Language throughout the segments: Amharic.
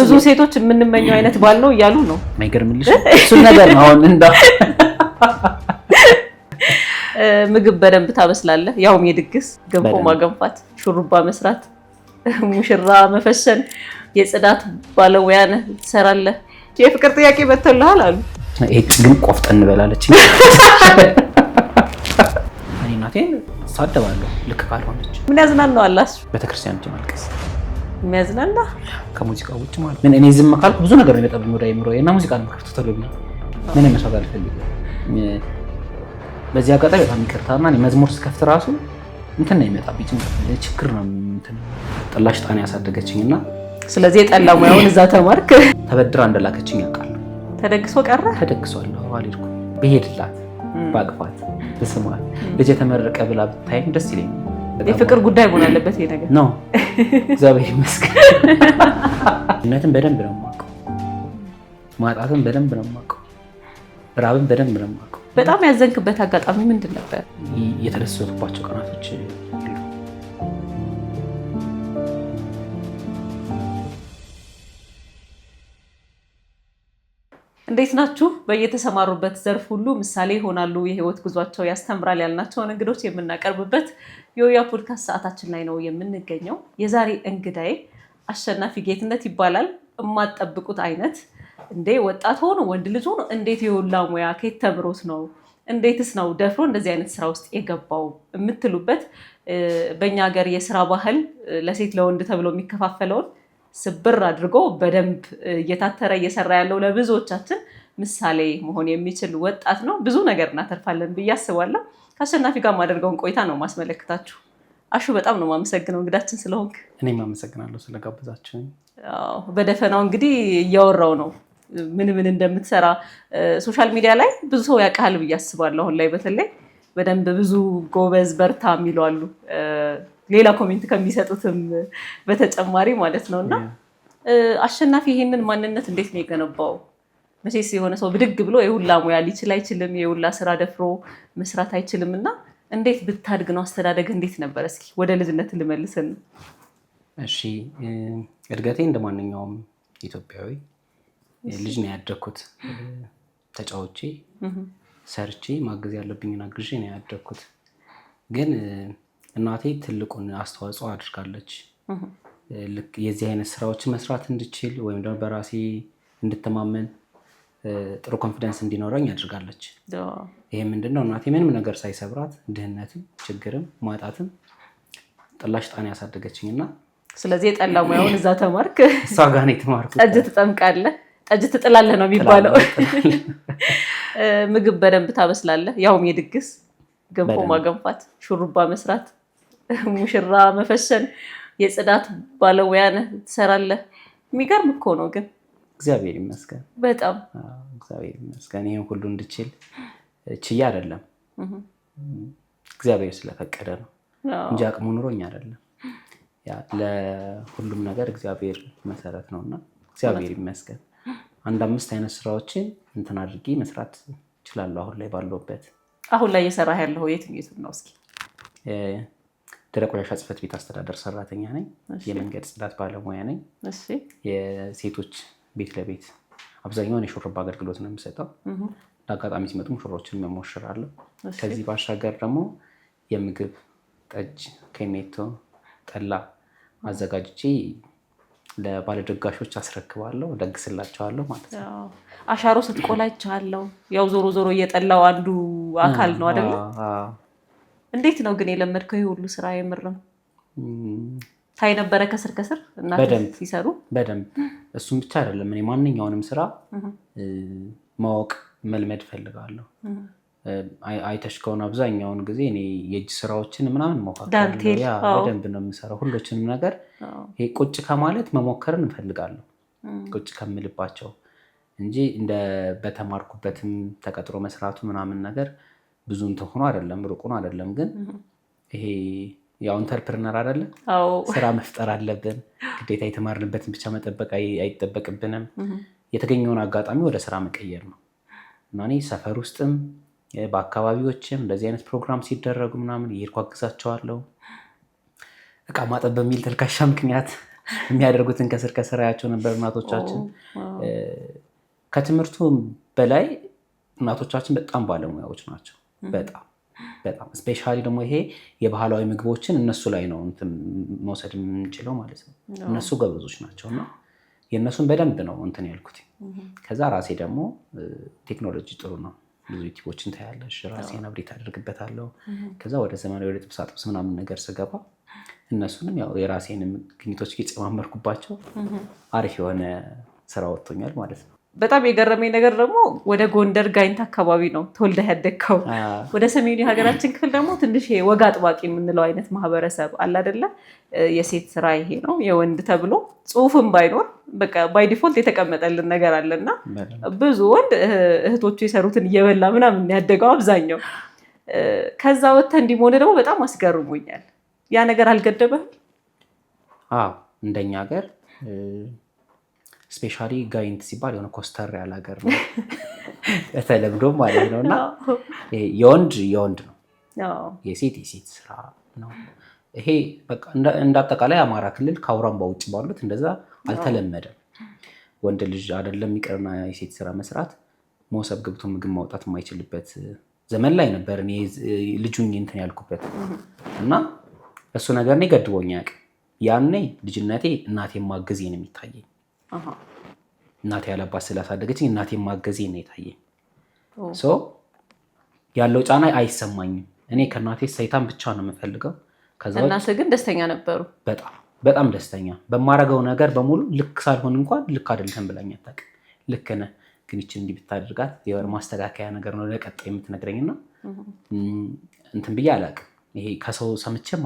ብዙ ሴቶች የምንመኘው አይነት ባል ነው እያሉ ነው። ማይገርምልሽ እሱ ነገር ነው። አሁን ምግብ በደንብ ታበስላለህ? ያውም የድግስ ገንፎ ማገንፋት፣ ሹሩባ መስራት፣ ሙሽራ መፈሸን፣ የጽዳት ባለሙያ ነህ፣ ትሰራለህ። የፍቅር ጥያቄ መጥቶልሃል አሉ። ግን ቆፍጠን በላለች። እኔ እናቴን ሳደባለሁ ልክ ካልሆነች። ምን ያዝናናዋል? ቤተክርስቲያን ማልቀስ የሚያዝናና ከሙዚቃ ውጭ ማለት ምን እኔ ዝም ካልኩ ብዙ ነገር ይመጣብኝ ወደ አይምሮዬ እና ሙዚቃ ነው ከፍቶ ተለብኝ ምን መስዋዕት አልፈልግም። በዚህ አጋጣሚ በጣም ይቅርታና እኔ መዝሙር ስከፍት ራሱ እንትን ነው ይመጣብኝ ችግር ነው እንትን ጥላሽ ጣን ያሳደገችኝና ስለዚህ የጠላ ሙያውን እዛ ተማርክ። ተበድራ እንደላከችኝ ያውቃል። ተደግሶ ቀረ? ተደግሷለሁ። አልሄድኩም። ብሄድላት ባቅፋት በስሟት ልጅ የተመረቀ ብላ ብታይም ደስ ይለኛል። የፍቅር ጉዳይ መሆን አለበት ይሄ ነገር ነው። እግዚአብሔር ይመስገን። እናትን በደንብ ነው የማውቀው፣ ማጣትን በደንብ ነው የማውቀው፣ ራብን በደንብ ነው የማውቀው። በጣም ያዘንክበት አጋጣሚ ምንድን ነበር? የተደሰቱባቸው ቀናቶች እንዴት ናችሁ? በየተሰማሩበት ዘርፍ ሁሉ ምሳሌ ይሆናሉ፣ የህይወት ጉዟቸው ያስተምራል ያልናቸውን እንግዶች የምናቀርብበት የኦያ ፖድካስት ሰዓታችን ላይ ነው የምንገኘው። የዛሬ እንግዳዬ አሸናፊ ጌትነት ይባላል። የማትጠብቁት አይነት እንዴ ወጣት ሆኖ ወንድ ልጅ ሆኖ እንዴት የሁላ ሙያ ከየት ተምሮት ነው እንዴትስ ነው ደፍሮ እንደዚህ አይነት ስራ ውስጥ የገባው የምትሉበት በእኛ ሀገር የስራ ባህል ለሴት ለወንድ ተብሎ የሚከፋፈለውን ስብር አድርጎ በደንብ እየታተረ እየሰራ ያለው ለብዙዎቻችን ምሳሌ መሆን የሚችል ወጣት ነው። ብዙ ነገር እናተርፋለን ብዬ አስባለሁ። ከአሸናፊ ጋር ማደርገውን ቆይታ ነው ማስመለክታችሁ። አሹ በጣም ነው ማመሰግነው እንግዳችን ስለሆንክ። እኔም አመሰግናለሁ ስለጋበዛችሁኝ። በደፈናው እንግዲህ እያወራው ነው ምን ምን እንደምትሰራ ሶሻል ሚዲያ ላይ ብዙ ሰው ያውቃል ብዬ አስባለሁ። አሁን ላይ በተለይ በደንብ ብዙ ጎበዝ በርታ የሚሉ አሉ፣ ሌላ ኮሜንት ከሚሰጡትም በተጨማሪ ማለት ነው። እና አሸናፊ ይሄንን ማንነት እንዴት ነው የገነባው? መቼስ የሆነ ሰው ብድግ ብሎ የሁላ ሙያ ሊችል አይችልም፣ የሁላ ስራ ደፍሮ መስራት አይችልም። እና እንዴት ብታድግ ነው? አስተዳደግ እንዴት ነበር? እስኪ ወደ ልጅነት ልመልስን። እሺ፣ እድገቴ እንደማንኛውም ኢትዮጵያዊ ልጅ ነው ያደግኩት። ተጫውቼ ሰርቼ ማገዝ ያለብኝን አግዤ ነው ያደግኩት። ግን እናቴ ትልቁን አስተዋጽኦ አድርጋለች። ልክ የዚህ አይነት ስራዎችን መስራት እንድችል ወይም ደግሞ በራሴ እንድተማመን ጥሩ ኮንፊደንስ እንዲኖረኝ አድርጋለች። ይሄ ምንድነው? እናቴ ምንም ነገር ሳይሰብራት ድህነትም ችግርም ማጣትም ጥላሽ ጣን ያሳደገችኝ እና ስለዚህ የጠላ ሙያውን እዛ ተማርክ። እሷ ጋር ነው የተማርኩት። ጠጅ ትጠምቃለህ፣ ጠጅ ትጥላለህ ነው የሚባለው። ምግብ በደንብ ታበስላለህ? ያውም የድግስ ገንፎ ማገንፋት፣ ሹሩባ መስራት፣ ሙሽራ መፈሸን፣ የጽዳት ባለሙያ ነህ፣ ትሰራለህ። የሚገርም እኮ ነው። ግን እግዚአብሔር ይመስገን በጣም እግዚአብሔር ይመስገን። ይሄን ሁሉ እንድችል ችዬ አይደለም፣ እግዚአብሔር ስለፈቀደ ነው እንጂ አቅሙ ኑሮኝ አይደለም። ለሁሉም ነገር እግዚአብሔር መሰረት ነውና እግዚአብሔር ይመስገን። አንድ 5 አይነት ስራዎችን እንትን አድርጌ መስራት እችላለሁ። አሁን ላይ ባለሁበት። አሁን ላይ እየሰራህ ያለው የትኛው ነው? እስኪ ደረቅ ቆሻሻ ጽሕፈት ቤት አስተዳደር ሰራተኛ ነኝ። የመንገድ ጽዳት ባለሙያ ነኝ። የሴቶች ቤት ለቤት አብዛኛውን የሹሩባ አገልግሎት ነው የምሰጠው። ለአጋጣሚ ሲመጡ ሙሽሮችን መሞሽራለሁ። ከዚህ ባሻገር ደግሞ የምግብ ጠጅ፣ ኬኔቶ፣ ጠላ አዘጋጅቼ ለባለደጋሾች አስረክባለሁ፣ ደግስላቸዋለሁ ማለት ነው። አሻሮ ስትቆላ ይቻላል። ያው ዞሮ ዞሮ እየጠላው አንዱ አካል ነው አይደል? እንዴት ነው ግን የለመድከው ይሄ ሁሉ ስራ? የምርም ታይ ነበረ ከስር ከስር እና ሲሰሩ በደንብ። እሱም ብቻ አይደለም፣ እኔ ማንኛውንም ስራ ማወቅ መልመድ ፈልጋለሁ። አይተሽ ከሆነ አብዛኛውን ጊዜ እኔ የእጅ ስራዎችን ምናምን ሞካከራለሁ። ያ በደንብ ነው የምሰራው ሁሎችንም ነገር። ይሄ ቁጭ ከማለት መሞከርን እንፈልጋለሁ፣ ቁጭ ከምልባቸው እንጂ እንደ በተማርኩበትም ተቀጥሮ መስራቱ ምናምን ነገር ብዙ እንትን ሆኖ አይደለም፣ ሩቁን አይደለም። ግን ይሄ ያው ኢንተርፕረነር አይደለም፣ ስራ መፍጠር አለብን ግዴታ። የተማርንበትን ብቻ መጠበቅ አይጠበቅብንም። የተገኘውን አጋጣሚ ወደ ስራ መቀየር ነው እና እኔ ሰፈር ውስጥም በአካባቢዎችም እንደዚህ አይነት ፕሮግራም ሲደረጉ ምናምን እየሄድኩ አግዛቸዋለሁ። እቃ ማጠብ በሚል ተልካሻ ምክንያት የሚያደርጉትን ከስር ከስር ያቸው ነበር እናቶቻችን። ከትምህርቱ በላይ እናቶቻችን በጣም ባለሙያዎች ናቸው። በጣም ስፔሻሊ ደግሞ ይሄ የባህላዊ ምግቦችን እነሱ ላይ ነው እንትን መውሰድ የምንችለው ማለት ነው። እነሱ ገበዞች ናቸው እና የእነሱን በደንብ ነው እንትን ያልኩት። ከዛ ራሴ ደግሞ ቴክኖሎጂ ጥሩ ነው፣ ብዙ ዩቲዩቦችን ታያለሽ፣ ራሴን አብዴት አደርግበታለሁ። ከዛ ወደ ዘመናዊ ወደ ጥብስ ምናምን ነገር ስገባ እነሱንም ያው የራሴንም ግኝቶች እየጨማመርኩባቸው አሪፍ የሆነ ስራ ወጥቶኛል ማለት ነው። በጣም የገረመኝ ነገር ደግሞ ወደ ጎንደር ጋይንት አካባቢ ነው ተወልደህ ያደግከው። ወደ ሰሜኑ የሀገራችን ክፍል ደግሞ ትንሽ ወግ አጥባቂ የምንለው አይነት ማህበረሰብ አለ አይደለ? የሴት ስራ ይሄ ነው የወንድ ተብሎ ጽሁፍም ባይኖር በቃ ባይ ዲፎልት የተቀመጠልን ነገር አለና ብዙ ወንድ እህቶቹ የሰሩትን እየበላ ምናምን ያደገው አብዛኛው። ከዛ ወጥተህ እንዲህ መሆን ደግሞ በጣም አስገርሞኛል። ያ ነገር አልገደበህም? እንደኛ ሀገር ስፔሻሊ ጋይንት ሲባል የሆነ ኮስተር ያለ ሀገር ነው በተለምዶ ማለት ነው። እና የወንድ ነው፣ የሴት ስራ ነው። ይሄ በቃ እንደ አጠቃላይ አማራ ክልል ከአውራምባ ውጭ ባሉት እንደዛ አልተለመደም። ወንድ ልጅ አይደለም ይቅርና የሴት ስራ መስራት መውሰብ ገብቶ ምግብ ማውጣት የማይችልበት ዘመን ላይ ነበር እኔ ልጁኝ እንትን ያልኩበት እና እሱ ነገር እኔ ገድቦኝ አያውቅም። ያኔ ልጅነቴ እናቴ ማገዜ ነው የሚታየኝ። እናቴ ያለባት ስላሳደገችኝ እናቴ ማገዜ ነው የታየኝ። ያለው ጫና አይሰማኝም። እኔ ከእናቴ ሰይጣን ብቻ ነው የምፈልገው። እናት ግን ደስተኛ ነበሩ? በጣም ደስተኛ። በማረገው ነገር በሙሉ ልክ ሳልሆን እንኳን ልክ አይደለም ብላኝ አታውቅም። ልክ ነህ ግን ይህችን እንዲህ ብታደርጋት የሆነ ማስተካከያ ነገር ነው ለቀጣይ የምትነግረኝና እንትን ብዬ አላውቅም። ይሄ ከሰው ሰምቼም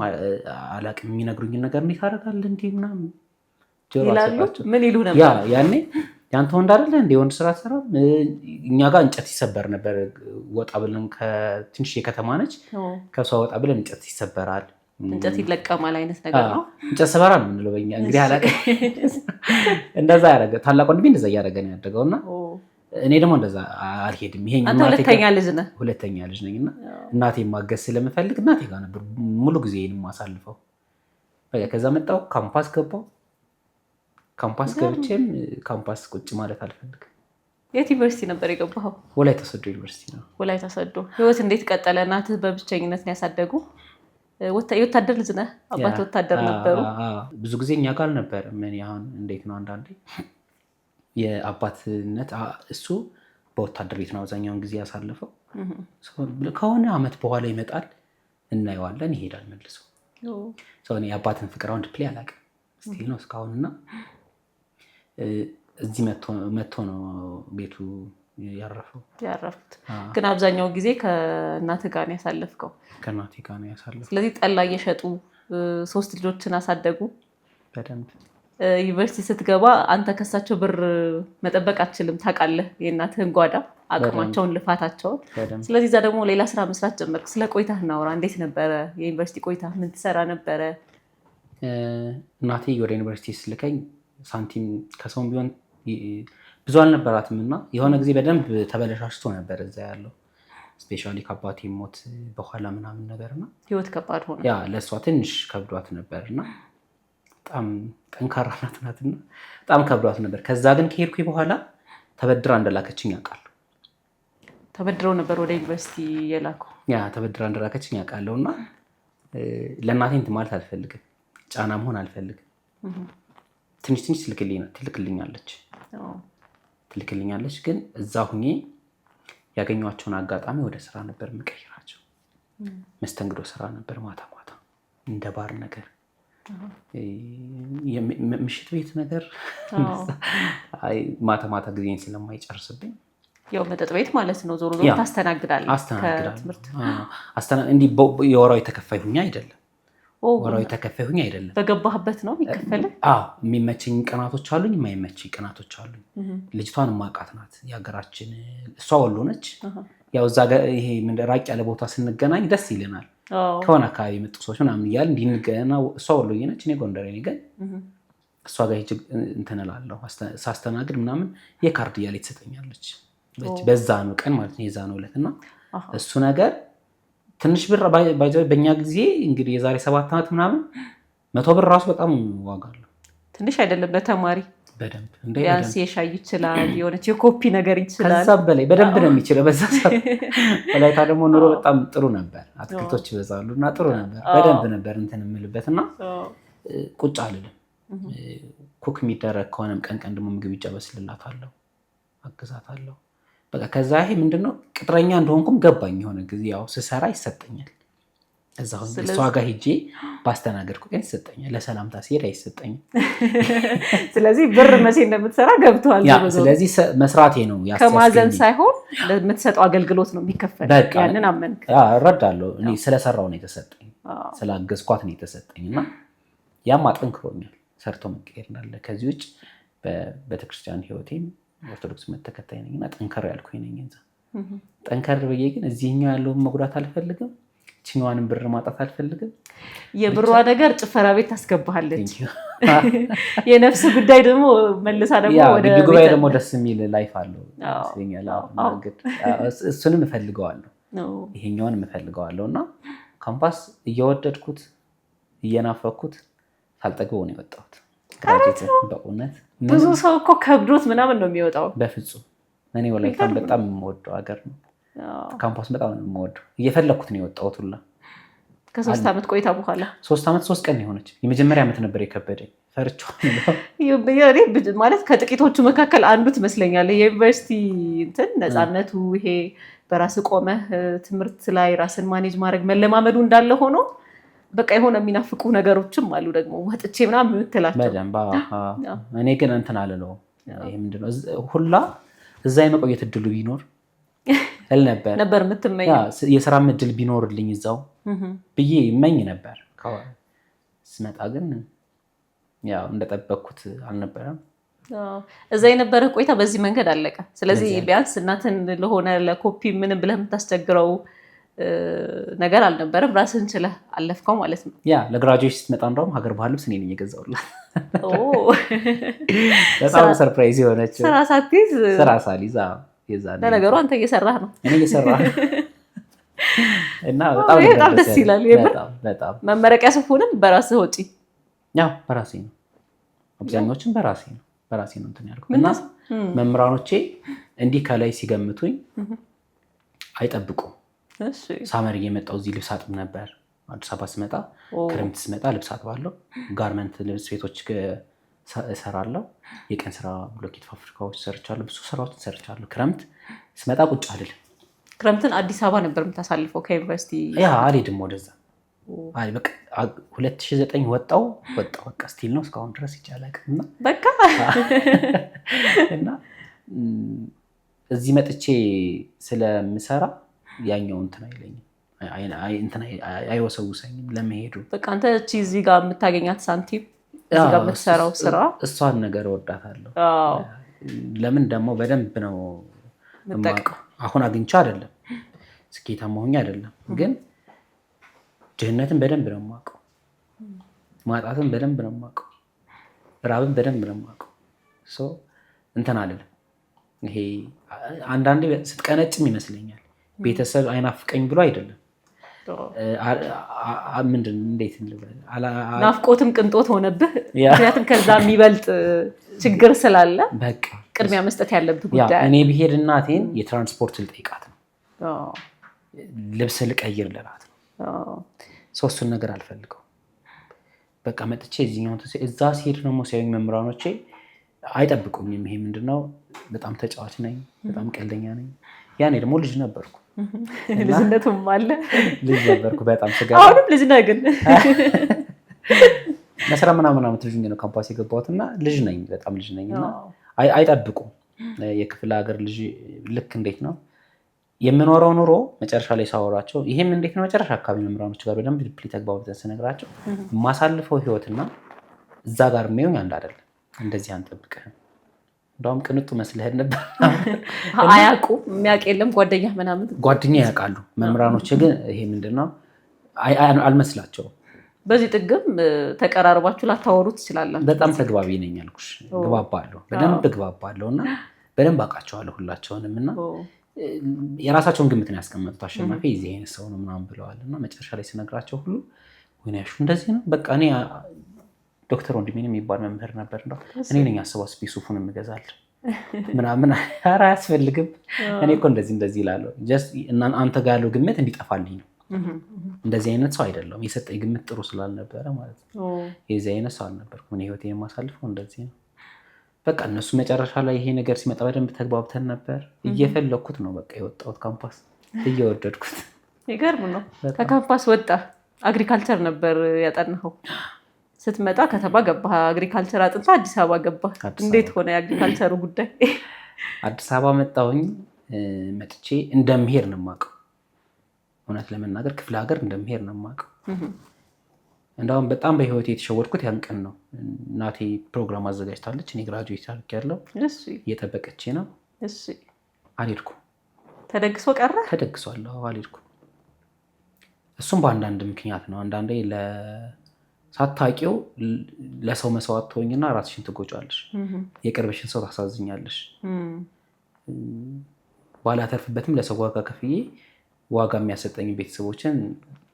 አላውቅም። የሚነግሩኝን ነገር እንዴት አደርጋለሁ እንዲህ ምናምን ይላሉ። ምን ይሉ ነበር? ያኔ ያንተ ወንድ አይደለ እንደ ወንድ ስራ ሰራ። እኛ ጋር እንጨት ይሰበር ነበር። ወጣ ብለን ከትንሽ የከተማ ነች፣ ከሷ ወጣ ብለን እንጨት ይሰበራል፣ እንጨት ይለቀማል አይነት ነገር ነው። እንጨት ሰበራ ነው የምንለው በእኛ እንግዲህ አላውቅም። እንደዛ ያደረገ ታላቅ ወንድሜ እንደዛ እያደረገ ነው ያደገውና እኔ ደግሞ እንደዛ አልሄድም። ይሄ አንተ ሁለተኛ ልጅ ነህ? ሁለተኛ ልጅ ነኝና እናቴ ማገዝ ስለምፈልግ እናቴ ጋር ነበር ሙሉ ጊዜዬን የማሳልፈው። በቃ ከዛ መጣሁ፣ ካምፓስ ገባሁ። ካምፓስ ገብቼም ካምፓስ ቁጭ ማለት አልፈልግም። የት ዩኒቨርሲቲ ነበር የገባኸው? ወላይታ ሶዶ ዩኒቨርሲቲ ነው። ወላይታ ሶዶ። ህይወት እንዴት ቀጠለ? እናትህ በብቸኝነት ነው ያሳደጉ? የወታደር ልጅ ነህ? አባት ወታደር ነበሩ? ብዙ ጊዜ እኛ ጋር አልነበረም። ምን ያሁን እንዴት ነው አንዳንዴ የአባትነት እሱ በወታደር ቤት ነው አብዛኛውን ጊዜ ያሳልፈው። ከሆነ አመት በኋላ ይመጣል፣ እናየዋለን፣ ይሄዳል መልሶ። የአባትን ፍቅር አሁን ፕሌይ አላውቅም ስቲል ነው እስካሁንና እዚህ መጥቶ ነው ቤቱ ያረፉት። ግን አብዛኛው ጊዜ ከእናትህ ጋር ነው ያሳለፍከው? ከእናቴ ጋር ነው ያሳለፍኩት። ስለዚህ ጠላ እየሸጡ 3 ልጆችን አሳደጉ በደንብ። ዩኒቨርሲቲ ስትገባ አንተ ከሳቸው ብር መጠበቅ አትችልም፣ ታውቃለህ የእናትህን ጓዳ፣ አቅማቸውን፣ ልፋታቸውን። ስለዚህ እዛ ደግሞ ሌላ ስራ መስራት ጀመርክ። ስለ ቆይታ እናውራ። እንዴት ነበረ የዩኒቨርሲቲ ቆይታ? ምን ትሰራ ነበረ? እናቴ ወደ ዩኒቨርሲቲ ስልከኝ ሳንቲም ከሰውም ቢሆን ብዙ አልነበራትም እና የሆነ ጊዜ በደንብ ተበለሻሽቶ ነበር እዛ ያለው ስፔሻሊ ከአባቴ ሞት በኋላ ምናምን ነገርና ህይወት ከባድ ሆነ። ለእሷ ትንሽ ከብዷት ነበርና በጣም ጠንካራ ናትና በጣም ከብዷት ነበር። ከዛ ግን ከሄድኩኝ በኋላ ተበድራ እንደላከችኝ ያውቃሉ። ተበድረው ነበር ወደ ዩኒቨርሲቲ የላኩ? ተበድራ እንደላከችኝ ያውቃለሁ። እና ለእናቴ እንትን ማለት አልፈልግም፣ ጫና መሆን አልፈልግም። ትንሽ ትልክልኛለች ግን እዛ ሁኜ ያገኟቸውን አጋጣሚ ወደ ስራ ነበር የምቀይራቸው። መስተንግዶ ስራ ነበር፣ ማታ ማታ እንደ ባር ነገር፣ ምሽት ቤት ነገር ማታ ማታ ጊዜን ስለማይጨርስብኝ ያው መጠጥ ቤት ማለት ነው። ዞሮ ዞሮ ታስተናግዳለህ። እንዲህ የወራዊ ተከፋይ ሁኛ አይደለም፣ ወራዊ ተከፋይ ሁኛ አይደለም። በገባህበት ነው የሚከፈልህ? የሚመቸኝ ቀናቶች አሉኝ፣ የማይመቸኝ ቀናቶች አሉኝ። ልጅቷን ማቃት ናት የሀገራችን፣ እሷ ወሎ ነች። ያው እዛ ይሄ ራቅ ያለ ቦታ ስንገናኝ ደስ ይለናል። ከሆነ አካባቢ የመጡ ሰዎች ምናምን እያል እንዲንገና፣ እሷ ወሎዬ ነች፣ እኔ ጎንደሬ ነኝ። ግን እሷ ጋር ሂጅ እንትን እላለሁ ሳስተናግድ ምናምን የካርድ እያለ ትሰጠኛለች። በዛ ነው ቀን ማለት ነው፣ የዛ ነው ዕለት። እና እሱ ነገር ትንሽ ብር በእኛ ጊዜ እንግዲህ የዛሬ 7 ዓመት ምናምን 100 ብር ራሱ በጣም ዋጋ አለው። ትንሽ አይደለም ለተማሪ በደንብ ቢያንስ የሻይ ይችላል፣ የሆነች የኮፒ ነገር ይችላል። ከዛ በላይ በደንብ ነው የሚችለው። በዛ ሰዓት ወላይታ ደግሞ ኑሮ በጣም ጥሩ ነበር፣ አትክልቶች ይበዛሉ እና ጥሩ ነበር። በደንብ ነበር እንትን የምልበት እና ቁጭ አልልም። ኩክ የሚደረግ ከሆነም ቀን ቀን ደግሞ ምግብ ይጨበስልላታለሁ፣ አግዛታለሁ። በቃ ከዛ ይሄ ምንድነው ቅጥረኛ እንደሆንኩም ገባኝ። የሆነ ጊዜ ያው ስሰራ ይሰጠኛል። እዛው እሷ ጋር ሄጄ ባስተናገድኩ ቀን ይሰጠኛል። ለሰላምታ ሲሄድ አይሰጠኝም። ስለዚህ ብር መቼ እንደምትሰራ ገብቷል። ስለዚህ መስራቴ ነው ከማዘን ሳይሆን ለምትሰጠው አገልግሎት ነው የሚከፈል። ያንን አመንክ? እረዳለሁ። እኔ ስለሰራው ነው የተሰጠኝ፣ ስላገዝኳት ነው የተሰጠኝ እና ያም አጠንክሮኛል። ሰርቶ መቀየር እንዳለ ከዚህ ውጭ በቤተክርስቲያን ህይወቴም ኦርቶዶክስ ተከታይ ነኝ እና ጠንከር ያልኩኝ ነኝ። ጠንከር ብዬ ግን እዚህኛው ያለውን መጉዳት አልፈልግም። ቺንዋንም ብር ማጣት አልፈልግም። የብሯ ነገር ጭፈራ ቤት ታስገባሃለች። የነፍስ ጉዳይ ደግሞ መልሳ ደግሞ ወደ ጉባኤ ደግሞ ደስ የሚል ላይፍ አለው ስለኛል። እሱንም እፈልገዋለሁ፣ ይሄኛውንም እፈልገዋለሁ እና ካምፓስ እየወደድኩት እየናፈኩት ሳልጠግበው ነው የወጣሁት። በእውነት ብዙ ሰው እኮ ከብዶት ምናምን ነው የሚወጣው። በፍጹም እኔ ወላይታን በጣም የምወደው ሀገር ነው። ካምፓስ በጣም ነው የምወደው። እየፈለግኩት ነው የወጣሁት ሁላ። ከ3 ዓመት ቆይታ በኋላ 3 ዓመት 3 ቀን የሆነች የመጀመሪያ ዓመት ነበር የከበደኝ። ፈርቻለሁ ማለት ከጥቂቶቹ መካከል አንዱ ትመስለኛለህ። የዩኒቨርሲቲ እንትን ነፃነቱ ይሄ በራስ ቆመህ ትምህርት ላይ ራስን ማኔጅ ማድረግ መለማመዱ እንዳለ ሆኖ በቃ የሆነ የሚናፍቁ ነገሮችም አሉ ደግሞ ወጥቼ ምናምን የምትላቸው። በደንብ እኔ ግን እንትን አልለው። ይሄ ምንድነው ሁላ እዛ የመቆየት እድሉ ቢኖር ነበር የምትመኘው። የስራ እድል ቢኖርልኝ እዛው ብዬ ይመኝ ነበር። ስመጣ ግን ያው እንደጠበቅኩት አልነበረም። እዛ የነበረ ቆይታ በዚህ መንገድ አለቀ። ስለዚህ ቢያንስ እናትን ለሆነ ለኮፒ ምንም ብለህ የምታስቸግረው ነገር አልነበረም። ራስህን ችለህ አለፍከው ማለት ነው። ያ ለግራጁዌሽን ስትመጣ እንደውም ሀገር ባህል ልብስ እኔ ነኝ የገዛሁላት። በጣም ሰርፕራይዝ የሆነች ስራ ሳትይዝ ስራ ሳልይዝ ለነገሩ አንተ እየሰራህ ነው። እኔ እየሰራህ እና በጣም ደስ ይላል። በጣም መመረቂያ ስፉንም በራስህ ወጪ? ያው በራሴ ነው። አብዛኛዎችን በራሴ ነው እንትን ያልኩት እና መምህራኖቼ እንዲህ ከላይ ሲገምቱኝ አይጠብቁም። ሳመር እየመጣሁ እዚህ ልብስ አጥብ ነበር። አዲስ አበባ ስመጣ ክረምት ስመጣ ልብስ አጥባለሁ። ጋርመንት ልብስ ቤቶች እሰራለሁ። የቀን ስራ ብሎኬት ፋብሪካዎች ሰርቻለሁ። ብዙ ስራዎችን ሰርቻለሁ። ክረምት ስመጣ ቁጭ አልልም። ክረምትን አዲስ አበባ ነበር የምታሳልፈው ከዩኒቨርሲቲ? አልሄድም ወደዛ። በቃ 2009 ወጣው በቃ ስቲል ነው እስካሁን ድረስ ይቻላል በቃ እና እዚህ መጥቼ ስለምሰራ ያኛው እንትን አይለኝም፣ አይወሰውሰኝም ለመሄዱ። በቃ አንተ እዚህ ጋር የምታገኛት ሳንቲም እዚህ ጋር የምትሰራው ስራ እሷን ነገር እወዳታለሁ። ለምን ደግሞ በደንብ ነው የማውቀው። አሁን አግኝቼ አይደለም ስኬታማ ሆኜ አይደለም፣ ግን ድህነትን በደንብ ነው የማውቀው፣ ማጣትን በደንብ ነው የማውቀው፣ ራብን በደንብ ነው የማውቀው። እንትን አልልም። ይሄ አንዳንዴ ስትቀነጭም ይመስለኛል ቤተሰብ አይናፍቀኝ ብሎ አይደለም። ምንድን እንዴት ናፍቆትም ቅንጦት ሆነብህ። ምክንያቱም ከዛ የሚበልጥ ችግር ስላለ በቃ ቅድሚያ መስጠት ያለብህ ጉዳይ። እኔ ብሄድ እናቴን የትራንስፖርት ልጠይቃት ነው፣ ልብስ ልቀይር ልላት ነው። እሱን ነገር አልፈልገው። በቃ መጥቼ እዛ ሲሄድ ደግሞ ሲያዩኝ መምህራኖቼ አይጠብቁኝም። ይሄ ምንድነው በጣም ተጫዋች ነኝ፣ በጣም ቀልደኛ ነኝ። ያኔ ደግሞ ልጅ ነበርኩ። ልጅነቱም አለ። ልጅ ነበርኩ በጣም ስጋ። አሁንም ልጅ ነህ ግን መስራ ምናምን ልጅ ነው ካምፓስ የገባሁት እና ልጅ ነኝ፣ በጣም ልጅ ነኝ እና አይጠብቁም። የክፍለ ሀገር ልጅ ልክ እንዴት ነው የምኖረው ኑሮ መጨረሻ ላይ ሳወራቸው ይሄም እንዴት ነው መጨረሻ አካባቢ መምህራኖች ጋር በደንብ ዲፕሊ ተግባብተን ስነግራቸው የማሳልፈው ህይወትና እዛ ጋር የሚሆን አንድ አይደለም። እንደዚህ አንጠብቅህም። እንደውም ቅንጡ መስለህን ነበር። አያውቁም፣ የሚያውቅ የለም። ጓደኛ ምናምን ጓደኛ ያውቃሉ መምህራኖች፣ ግን ይሄ ምንድነው አልመስላቸውም። በዚህ ጥግም ተቀራርባችሁ ላታወሩ ትችላላችሁ። በጣም ተግባቢ ነኝ አልኩሽ። ግባባለሁ፣ በደንብ ግባባለሁ እና በደንብ አውቃቸዋለሁ ሁላቸውንም እና የራሳቸውን ግምት ነው ያስቀመጡት። አሸናፊ የዚህ አይነት ሰው ነው ምናምን ብለዋል እና መጨረሻ ላይ ስነግራቸው ሁሉ ወይኔ ያሹ እንደዚህ ነው በቃ እኔ ዶክተር ወንድሜን የሚባል መምህር ነበር እንደው እኔ ነኝ አሰባስቤ ሱፉን የምገዛልህ ምናምን ኧረ አያስፈልግም እኔ እኮ እንደዚህ እላለሁ ጀስት አንተ ጋር ያለው ግምት እንዲጠፋልኝ ነው እንደዚህ አይነት ሰው አይደለም የሰጠኝ ግምት ጥሩ ስላልነበረ ማለት ነው የዚህ አይነት ሰው አልነበርኩም እኔ ህይወቴን የማሳልፈው እንደዚህ ነው በቃ እነሱ መጨረሻ ላይ ይሄ ነገር ሲመጣ በደንብ ተግባብተን ነበር እየፈለኩት ነው በቃ የወጣሁት ካምፓስ እየወደድኩት ይገርም ነው ከካምፓስ ወጣ አግሪካልቸር ነበር ያጠናኸው ስትመጣ ከተማ ገባህ አግሪካልቸር አጥንታ አዲስ አበባ ገባህ እንዴት ሆነ የአግሪካልቸሩ ጉዳይ አዲስ አበባ መጣሁኝ መጥቼ እንደምሄድ ነው የማውቀው እውነት ለመናገር ክፍለ ሀገር እንደምሄድ ነው የማውቀው እንደውም በጣም በህይወቴ የተሸወድኩት ያን ቀን ነው እናቴ ፕሮግራም አዘጋጅታለች እኔ ግራጁዌት አድርጌያለሁ እየጠበቀች ነው አልሄድኩም ተደግሶ ቀረ ተደግሷል አልሄድኩም እሱም በአንዳንድ ምክንያት ነው አንዳንዴ ሳታውቂው ለሰው መስዋዕት ትሆኝና ራስሽን ትጎጫለሽ የቅርብሽን ሰው ታሳዝኛለሽ ባላተርፍበትም ለሰው ዋጋ ከፍዬ ዋጋ የሚያሰጠኝ ቤተሰቦችን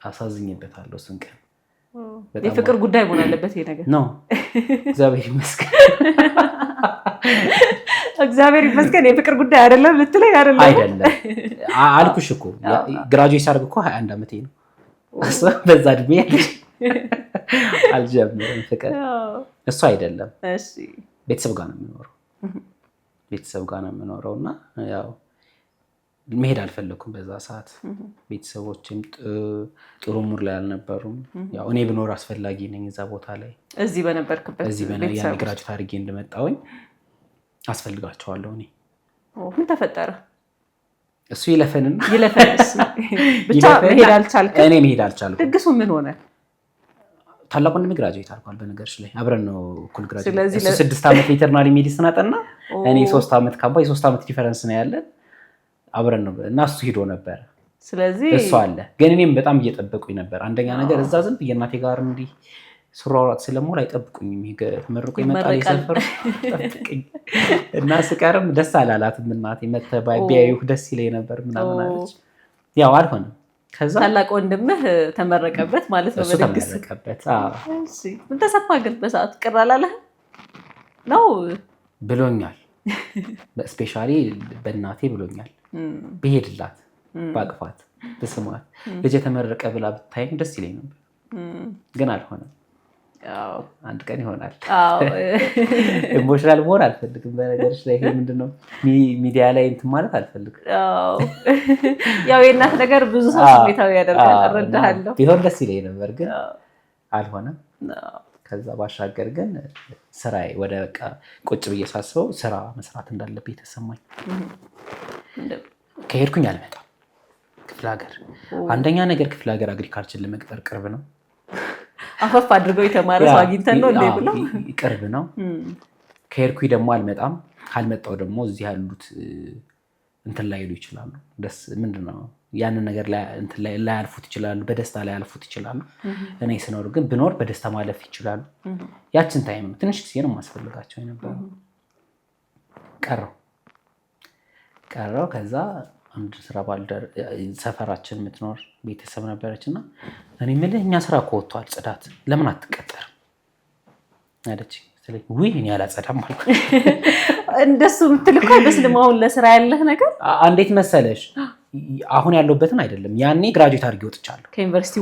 አሳዝኝበታለሁ ስንቀን የፍቅር ጉዳይ መሆን አለበት ይሄ ነገር ነው እግዚአብሔር ይመስገን እግዚአብሔር ይመስገን የፍቅር ጉዳይ አይደለም ልትለኝ አይደለም አልኩሽ እኮ ግራጁዌት ሳደርግ እኮ 21 ዓመቴ ነው በዛ እድሜ አልጀምርም ፍቅር እሱ አይደለም ቤተሰብ ጋር ነው የምኖረው እና ያው መሄድ አልፈለኩም በዛ ሰዓት ቤተሰቦችም ጥሩ ሙድ ላይ አልነበሩም ያው እኔ ብኖር አስፈላጊ ነኝ እዛ ቦታ ላይ እዚህ በነበርክበት ያን ግራጁዌት አድርጌ እንደመጣሁኝ አስፈልጋቸዋለሁ እኔ ምን ተፈጠረ እሱ ይለፈንና ብቻ መሄድ አልቻልኩም እኔ መሄድ አልቻልኩም ድግሱ ምን ሆነ ታላቁ ወንድሜ ግራጁዌት አድርጓል በነገርሽ ላይ አብረን ነው እኩል ግራጁዌት እሱ 6 ዓመት ቬተርናሪ ሜዲሲን አጠና እኔ 3 ዓመት ካምፓ የ3 ዓመት ዲፈረንስ ነው ያለን አብረን ነው እና እሱ ሄዶ ነበር ስለዚህ እሱ አለ ግን እኔም በጣም እየጠበቁኝ ነበር አንደኛ ነገር እዛ ዝም በየናቴ ጋር እንዲ ሱራውራት ስለሞል አይጠብቁኝም ተመርቆ ይመጣል ይሰፈር ጠብቁኝ እና ስቀርም ደስ አላላትም እናቴ መተባይ ቢያዩህ ደስ ይለኝ ነበር ምናምን አለች ያው አልሆነም ከዛ ታላቅ ወንድምህ ተመረቀበት ማለት ነው በድግስ ተመረቀበት እሺ ምን ተሰማ ግን በሰዓቱ ቅር አላለህ ነው ብሎኛል በስፔሻሊ በእናቴ ብሎኛል ብሄድላት ባቅፋት በስማት ልጅ ተመረቀ ብላ ብታይኝ ደስ ይለኝ ነበር ግን አልሆነም አንድ ቀን ይሆናል ኢሞሽናል መሆን አልፈልግም በነገርሽ ላይ ይሄ ምንድነው ሚዲያ ላይ እንትን ማለት አልፈልግም ያው የእናት ነገር ብዙ ሰው ስሜታዊ ያደርጋል እረዳሃለሁ ቢሆን ደስ ይለኝ ነበር ግን አልሆነም ከዛ ባሻገር ግን ስራዬ ወደ በቃ ቁጭ ብዬ ሳስበው ስራ መስራት እንዳለብኝ ተሰማኝ ከሄድኩኝ አልመጣም ክፍለ ሀገር አንደኛ ነገር ክፍለ ሀገር አግሪካልቸር ለመቅጠር ቅርብ ነው አፈፍ አድርገው የተማረ ሰው አግኝተን ነው እንዴ ብሎ ቅርብ ነው ከሄድኩኝ ደግሞ አልመጣም ካልመጣው ደግሞ እዚህ ያሉት እንትን ላይ ይችላሉ ደስ ምንድነው ያንን ነገር ላይ እንትን ላይ ያልፉት ይችላሉ በደስታ ላይ ያልፉት ይችላሉ እኔ ስኖር ግን ብኖር በደስታ ማለፍ ይችላሉ ያችን ታይም ነው ትንሽ ጊዜ ነው ማስፈልጋቸው የነበረው ቀረው ከዛ አንድ ስራ ባልደር ሰፈራችን የምትኖር ቤተሰብ ነበረችና እኔ ምልህ እኛ ስራ ኮወቷል ጽዳት ለምን አትቀጠር አለች ስለዚህ ወይ እኔ ያላጸዳም አልኩ እንደሱ ምትልኩ በስልማውን ለስራ ያለህ ነገር እንዴት መሰለሽ አሁን ያለውበትን አይደለም ያኔ ግራጁዌት አድርጌ ወጥቻለሁ ከዩኒቨርሲቲ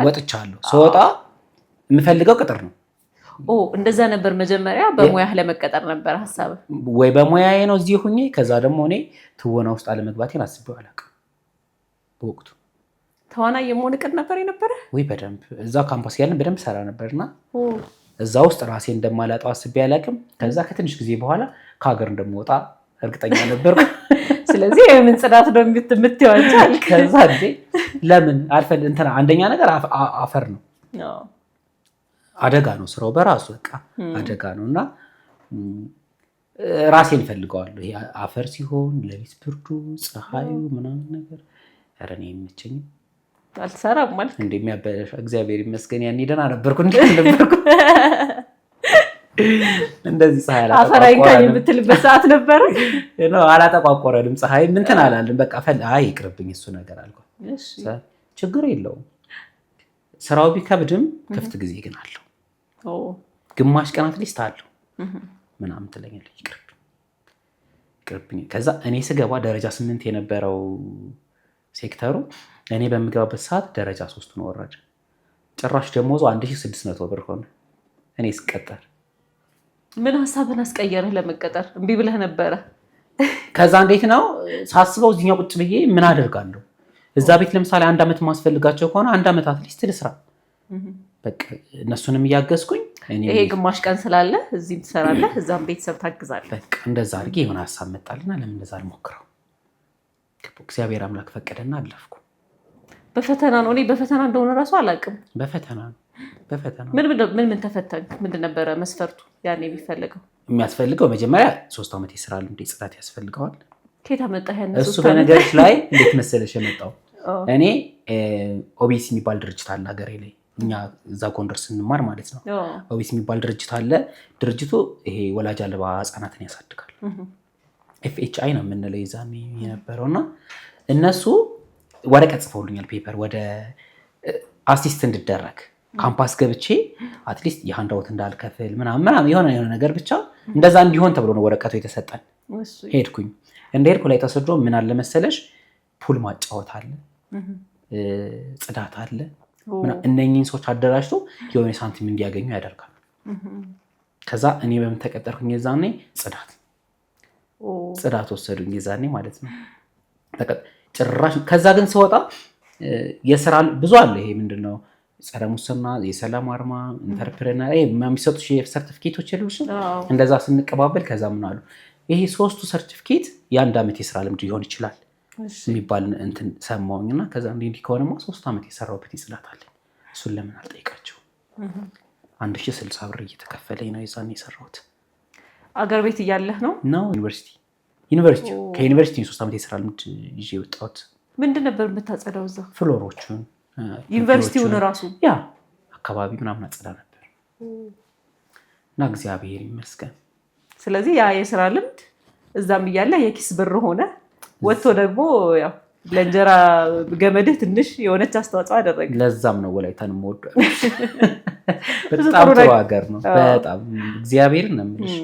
ወጥቻለሁ ስወጣ የምፈልገው ቅጥር ነው እንደዛ ነበር መጀመሪያ በሙያህ ለመቀጠር ነበር ሐሳብ ወይ በሙያዬ ነው እዚህ ሆኜ ከዛ ደግሞ እኔ ትወና ውስጥ አለመግባቴን አስቤው አላውቅም በወቅቱ ተዋና የመሆን እቅድ ነበር የነበረ ወይ በደንብ እዛ ካምፓስ ያለን በደንብ ሰራ ነበርና እዛ ውስጥ ራሴ እንደማላጣው አስቤ አላውቅም ከዛ ከትንሽ ጊዜ በኋላ ከሀገር እንደምወጣ እርግጠኛ ነበርኩ ስለዚህ የምን ጽዳት ነው የምትወጪው ከዛ እንዴ ለምን አልፈል እንትና አንደኛ ነገር አፈር ነው አደጋ ነው ስራው በራሱ በቃ አደጋ ነውና ራሴን ፈልገዋለሁ ይሄ አፈር ሲሆን ለቤት ብርዱ ፀሐዩ ምናምን ነገር አረኔ የምቸኝ አልሰራም ማለት እንደሚያበላሽ እግዚአብሔር ይመስገን ያኔ ደህና ነበርኩ እንደነበርኩ እንደዚህ ፀሐይ አፈራኝ የምትልበት ሰዓት ነበር ነው አላጠቋቆረንም ፀሐይ ምንትን አላልን በቃ አይ ይቅርብኝ እሱ ነገር አልኩ እሺ ችግር የለውም ስራው ቢከብድም ክፍት ጊዜ ግን አለው ግማሽ ቀን አትሊስት አለው ምናምን ትለኛለች። ይቅርብኝ። ከዛ እኔ ስገባ ደረጃ 8 የነበረው ሴክተሩ እኔ በምገባበት ሰዓት ደረጃ 3 ነው ወረደ። ጭራሽ ደሞዙ 1600 ብር ሆነ። እኔ ስቀጠር ምን ሀሳብን አስቀየረህ ለመቀጠር? እምቢ ብለህ ነበረ? ከዛ እንዴት ነው ሳስበው እዚህኛው ቁጭ ብዬ ምን አደርጋለሁ? እዛ ቤት ለምሳሌ 1 ዓመት ማስፈልጋቸው ከሆነ 1 ዓመት አትሊስት ልስራ። በቃ እነሱንም እያገዝኩኝ ይሄ ግማሽ ቀን ስላለ እዚህም ትሰራለህ እዛም ቤተሰብ ታግዛለህ። በቃ እንደዛ አድርጌ የሆነ ሀሳብ መጣልና ለምን እንደዛ አልሞክረው? እግዚአብሔር አምላክ ፈቀደና አለፍኩ። በፈተና ነው? እኔ በፈተና እንደሆነ እራሱ አላውቅም። በፈተና ነው። ምን ተፈተንክ? ምንድን ነበረ መስፈርቱ ያኔ የሚፈልገው? የሚያስፈልገው መጀመሪያ 3 ዓመት የስራ ልምድ ጽዳት ያስፈልገዋል። ከየት አመጣህ ያን? እሱ በነገሮች ላይ እንዴት መሰለሽ የመጣው እኔ ኦቢሲ የሚባል ድርጅት አለ ሀገሬ ላይ እኛ እዛ ጎንደር ስንማር ማለት ነው። ኦቢሲ የሚባል ድርጅት አለ። ድርጅቱ ይሄ ወላጅ አልባ ህጻናትን ያሳድጋል። FHI ነው የምንለው ይዛኔ የነበረው እና እነሱ ወረቀት ጽፈውልኛል ፔፐር ወደ አሲስት እንድደረግ ካምፓስ ገብቼ አትሊስት የሃንዳውት እንዳልከፍል ምናምን የሆነ ነገር ብቻ እንደዛ እንዲሆን ተብሎ ነው ወረቀቱ የተሰጠን። ሄድኩኝ። እንደሄድኩ ላይ ተሰዶ ምን አለ መሰለሽ ፑል ማጫወት አለ፣ ጽዳት አለ። እነኚህን ሰዎች አደራጅቶ የሆነ ሳንቲም እንዲያገኙ ያደርጋል። ከዛ እኔ በምን ተቀጠርኩኝ? የዛኔ ጽዳት ወሰዱኝ የዛኔ ማለት ነው። ጭራሽ ከዛ ግን ስወጣ የስራ ብዙ አለ። ይሄ ምንድነው ጸረ ሙስና፣ የሰላም አርማ፣ ኢንተርፕረነር የሚሰጡ ሰርቲፊኬቶች የሉሽም? እንደዛ ስንቀባበል ከዛ ምን አሉ ይሄ 3ቱ ሰርቲፊኬት የ1 ዓመት የስራ ልምድ ሊሆን ይችላል የሚባል እንትን ሰማሁኝና ከዛ እንዲህ ከሆነማ 3 ዓመት የሰራሁበት ይጽዳት አለኝ። እሱን ለምን አልጠይቃቸው? 1060 ብር እየተከፈለኝ ነው የዛኔ የሰራሁት። አገር ቤት እያለህ ነው? ዩኒቨርሲቲ ከዩኒቨርሲቲ 3 ዓመት የስራ ልምድ ይዤ የወጣሁት። ምንድን ነበር የምታጸዳው እዛ? ፍሎሮቹን ዩኒቨርሲቲውን ራሱ ያ አካባቢ ምናምን አጸዳ ነበር እና እግዚአብሔር ይመስገን። ስለዚህ ያ የስራ ልምድ እዛም እያለ የኪስ ብር ሆነ ወጥቶ ደግሞ ያው ለእንጀራ ገመድህ ትንሽ የሆነች አስተዋጽኦ አደረገ። ለዛም ነው ወላይታን የምወደው። በጣም ጥሩ ሀገር ነው። በጣም እግዚአብሔርን ነው የምልሽ።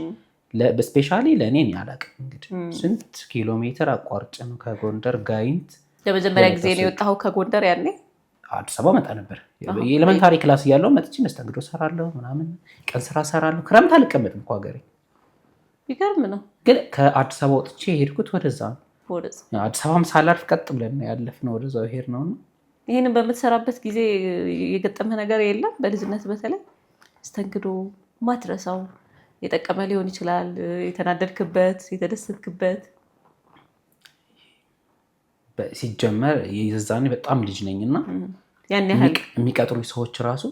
በስፔሻሊ ለእኔ አላውቅም እንግዲህ ስንት ኪሎ ሜትር አቋርጬ ነው ከጎንደር ጋይንት። ለመጀመሪያ ጊዜ ነው የወጣኸው ከጎንደር? ያኔ አዲስ አበባ መጣ ነበር። የኤሌመንታሪ ክላስ እያለሁ መጥቼ መስተንግዶ ሰራለሁ ምናምን፣ ቀን ስራ ሰራለሁ። ክረምት አልቀመጥም እኮ ሀገሬ። ይገርም ነው። ግን ከአዲስ አበባ ወጥቼ የሄድኩት ወደዛ ነው። አዲስ አበባም ሳላርፍ ቀጥ ብለን ያለፍነው ወደዛው ሄድ ነው። ይህንን በምትሰራበት ጊዜ የገጠመህ ነገር የለም? በልጅነት በተለይ መስተንግዶ ማትረሳው የጠቀመ ሊሆን ይችላል፣ የተናደድክበት፣ የተደሰትክበት? ሲጀመር የዛኔ በጣም ልጅ ነኝ እና ያን ያህል የሚቀጥሩኝ ሰዎች ራሱ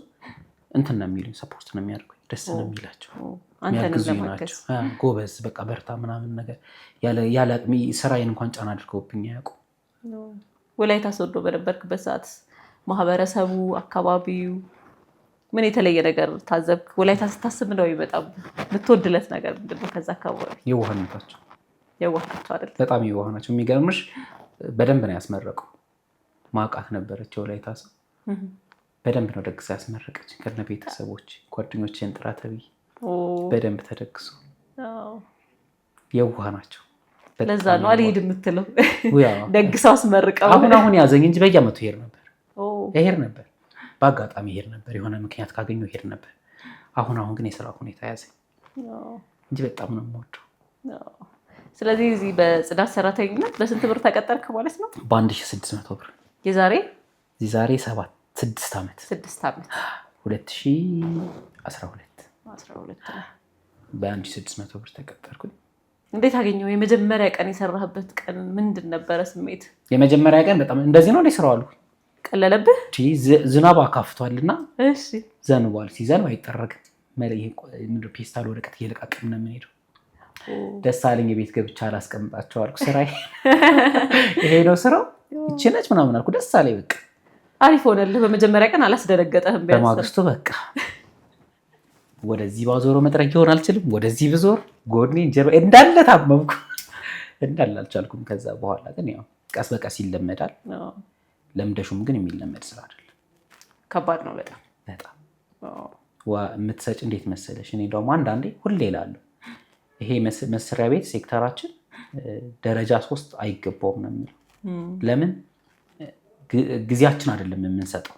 እንትን ነው የሚሉኝ፣ ሰፖርት ነው የሚያደርጉኝ፣ ደስ ነው የሚላቸው፣ የሚያግዙኝ ናቸው። ጎበዝ በቃ በርታ ምናምን ነገር ያለ አቅሜ ስራዬን እንኳን ጫና አድርገውብኝ አያውቁም። ወላይታ ሶዶ በነበርክበት ሰዓት ማህበረሰቡ፣ አካባቢው ምን የተለየ ነገር ታዘብክ? ወላይታ ስታስብ ነው ይመጣው የምትወድለት ነገር ምንድን ነው? ከዛ አካባቢ የዋህነታቸው አይደል? በጣም የዋህ ናቸው። የሚገርምሽ በደንብ ነው ያስመረቀው። ማውቃት ነበረች የወላይታ ሰው በደንብ ነው ደግሳ ያስመረቀች። ከነ ቤተሰቦች ጓደኞቼን ጥራ ተብዬ በደንብ ተደግሶ የዋህ ናቸው። ለዛ ነው አልሄድ የምትለው። ደግሰው አስመርቀው አሁን ያዘኝ እንጂ በየዓመቱ ሄድ ነበር በአጋጣሚ ሄድ ነበር። የሆነ ምክንያት ካገኘው ሄድ ነበር። አሁን ግን የስራ ሁኔታ ያዘኝ እንጂ በጣም ነው የምወደው። ስለዚህ እዚህ በጽዳት ሰራተኝነት በስንት ብር ተቀጠርክ ማለት ነው? በ1600 ብር። የዛሬ 6 ዓመት 2012 በ1600 ብር ተቀጠርኩኝ። እንዴት አገኘው? የመጀመሪያ ቀን የሰራህበት ቀን ምንድን ነበረ ስሜት? የመጀመሪያ ቀን በጣም እንደዚህ ነው ስራው አልኩ። ቀለለብህ? ዝናብ አካፍቷልና እሺ ዘንቧል። ሲዘንብ አይጠረግም። ፔስታል ወረቀት እየለቃቀም ነው የምንሄደው። ደስ አለኝ። የቤት ገብቻ አላስቀምጣቸው አልኩ። ስራዬ ይሄ ነው ስራው፣ ይቺ ነች ምናምን አልኩ። ደስ አለኝ። በቃ አሪፍ ሆነልህ። በመጀመሪያ ቀን አላስደነገጠህም? በማግስቱ በቃ ወደዚህ ባዞሮ መጥረግ ይሆን አልችልም፣ ወደዚህ ብዞር ጎድኔ ጀርባ እንዳለ ታመምኩ፣ እንዳለ አልቻልኩም። ከዛ በኋላ ግን ያው ቀስ በቀስ ይለመዳል። ለምደሹም ግን የሚለመድ ስራ አይደለም። ከባድ ነው በጣም። የምትሰጭ እንዴት መሰለሽ? እኔ ደግሞ አንዳንዴ ሁሌ እላለሁ ይሄ መስሪያ ቤት ሴክተራችን ደረጃ 3 አይገባውም ነው የሚለው። ለምን? ጊዜያችን አይደለም የምንሰጠው።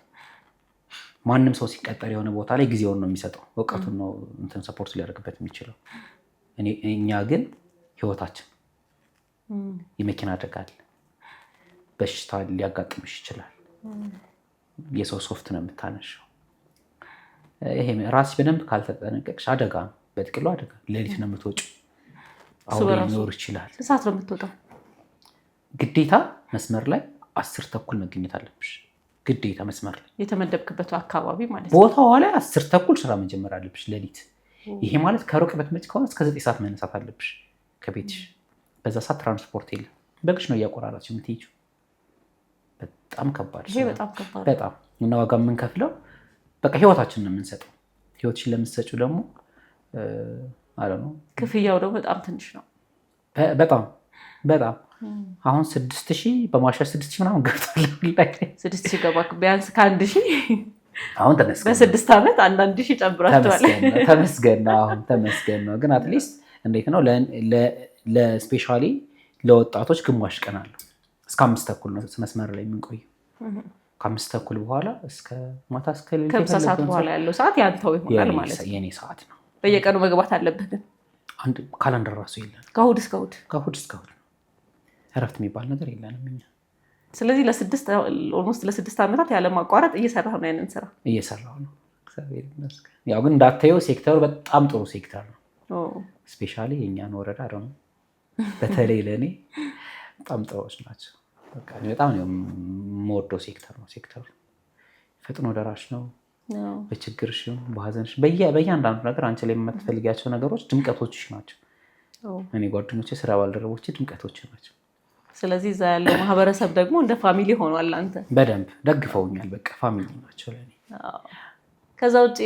ማንም ሰው ሲቀጠር የሆነ ቦታ ላይ ጊዜውን ነው የሚሰጠው፣ እውቀቱን ነው እንትን ሰፖርት ሊያደርግበት የሚችለው። እኛ ግን ህይወታችን የመኪና አደጋ አለ፣ በሽታ ሊያጋጥምሽ ይችላል። የሰው ሶፍት ነው የምታነሻው። ይሄ ራስሽ በደንብ ካልተጠነቀቅሽ አደጋ ነው፣ በጥቅሉ አደጋ። ሌሊት ነው የምትወጪው፣ አውሬ ሊኖር ይችላል። እሳት ነው የምትወጣው። ግዴታ መስመር ላይ 10 ተኩል መገኘት አለብሽ። ግዴታ መስመር ላይ የተመደብክበት አካባቢ ማለት ነው። ቦታዋ ላይ 10 ተኩል ስራ መጀመር አለብሽ ሌሊት። ይሄ ማለት ከሩቅ በትመጭ ከሆነ እስከ 9 ሰዓት መነሳት አለብሽ ከቤትሽ። በዛ ሰዓት ትራንስፖርት የለም፣ በግሽ ነው እያቆራራች የምትሄጂው። በጣም ከባድ ይሄ በጣም ከባድ በጣም እና ዋጋ የምንከፍለው በቃ ህይወታችንን ነው የምንሰጠው። ህይወትሽን ለምትሰጪው ደግሞ አለ ነው ክፍያው ደግሞ በጣም ትንሽ ነው። በጣም በጣም አሁን 6000 በማሻሽ 6000 ምናምን ገብቷል። 6000 ገባ ቢያንስ ከ1000 አሁን ተመስገን በ6 ዓመት 1000 ጨምራችኋል። ተመስገን ነው አሁን ተመስገን ነው። ግን አትሊስት እንዴት ነው ለስፔሻሊ ለወጣቶች ግማሽ ቀን አለው። እስከ 5 ተኩል ነው መስመር ላይ የምንቆየው። ከ5 ተኩል በኋላ እስከ ማታ እስከ ሌሊት ከምሳ ሰዓት በኋላ ያለው ሰዓት ያንተው ይሆናል ማለት ነው። የኔ ሰዓት ነው። በየቀኑ መግባት አለብህ። ግን አንድ ካላንደር ራሱ የለን። ከእሑድ እስከ እሑድ ከእሑድ እስከ እሑድ እረፍት የሚባል ነገር የለንም እኛ። ስለዚህ ኦልሞስት ለ6 ዓመታት ያለማቋረጥ እየሰራህ ነው ያንን ስራ? እየሰራሁ ነው እግዚአብሔር ይመስገን። ያው ግን እንዳታየው ሴክተሩ በጣም ጥሩ ሴክተር ነው። ስፔሻሊ የእኛን ወረዳ ደግሞ በተለይ ለእኔ በጣም ጥሩዎች ናቸው። በጣም የምወደው ሴክተር ነው። ሴክተሩ ፈጥኖ ደራሽ ነው። በችግርሽ በሀዘንሽ በእያንዳንዱ ነገር አንቺ ላይ የምትፈልጊያቸው ነገሮች ድምቀቶችሽ ናቸው። እኔ ጓደኞቼ፣ ስራ ባልደረቦቼ ድምቀቶች ናቸው። ስለዚህ እዛ ያለው ማህበረሰብ ደግሞ እንደ ፋሚሊ ሆኗል። አንተ በደንብ ደግፈውኛል። በቃ ፋሚሊ ናቸው ለእኔ። ከዛ ውጭ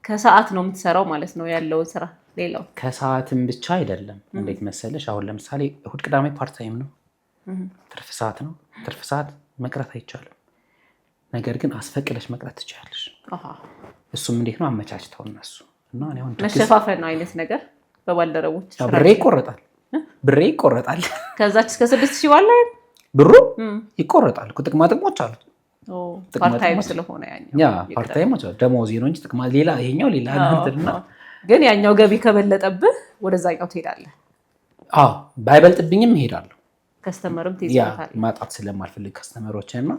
ከሰዓት ነው የምትሰራው ማለት ነው ያለውን ስራ? ሌላው ከሰዓትም ብቻ አይደለም። እንዴት መሰለሽ? አሁን ለምሳሌ እሑድ ቅዳሜ ፓርታይም ነው፣ ትርፍ ሰዓት ነው። ትርፍ ሰዓት መቅረት አይቻልም። ነገር ግን አስፈቅደሽ መቅረት ትችላለሽ። እሱም እንዴት ነው አመቻችተው እነሱ እና መሸፋፈን አይነት ነገር በባልደረቦች ብሬ ይቆረጣል። ከዛች እስከ 6000 ባለ ብሩ ይቆረጣል። ጥቅማ ጥቅሞች አሉት። ፓርታይም ስለሆነ ፓርታይም ደሞዝ ነው እንጂ ጥቅማ ሌላ ይሄኛው ሌላ ነውና፣ ግን ያኛው ገቢ ከበለጠብህ ወደዛኛው ትሄዳለህ። ባይበልጥብኝም እሄዳለሁ። ከስተመርም ትይዛታለህ። ማጣት ስለማልፈልግ ከስተመሮችን እና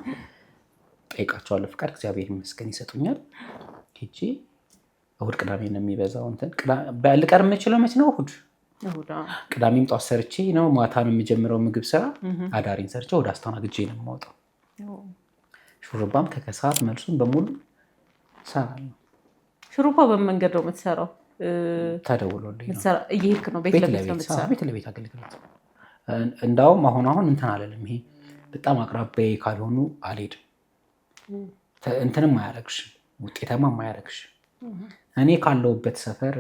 ጠይቃቸዋለሁ። ፍቃድ እግዚአብሔር ይመስገን ይሰጡኛል። ሄጄ እሑድ ቅዳሜ ነው የሚበዛው። ልቀር የምችለው መች ነው? እሑድ ቅዳሜም ጠዋት ሰርቼ ነው ማታ ነው የምጀምረው ምግብ ስራ። አዳሪን ሰርቼ ወደ አስተናግጄ ነው የማወጣው። ሹሩባም ከከሰዓት መልሱን በሙሉ እሰራለሁ። ሹሩባ በምን መንገድ ነው የምትሰራው? ተደውሎልኝ እየሄድክ ነው? ቤት ለቤት ነው የምትሰራው? ቤት ለቤት አገልግሎት። እንዳውም አሁን እንትን አለልም። ይሄ በጣም አቅራቢያዬ ካልሆኑ አልሄድም። እንትንም አያደርግሽም፣ ውጤታማም አያደርግሽም። እኔ ካለሁበት ሰፈር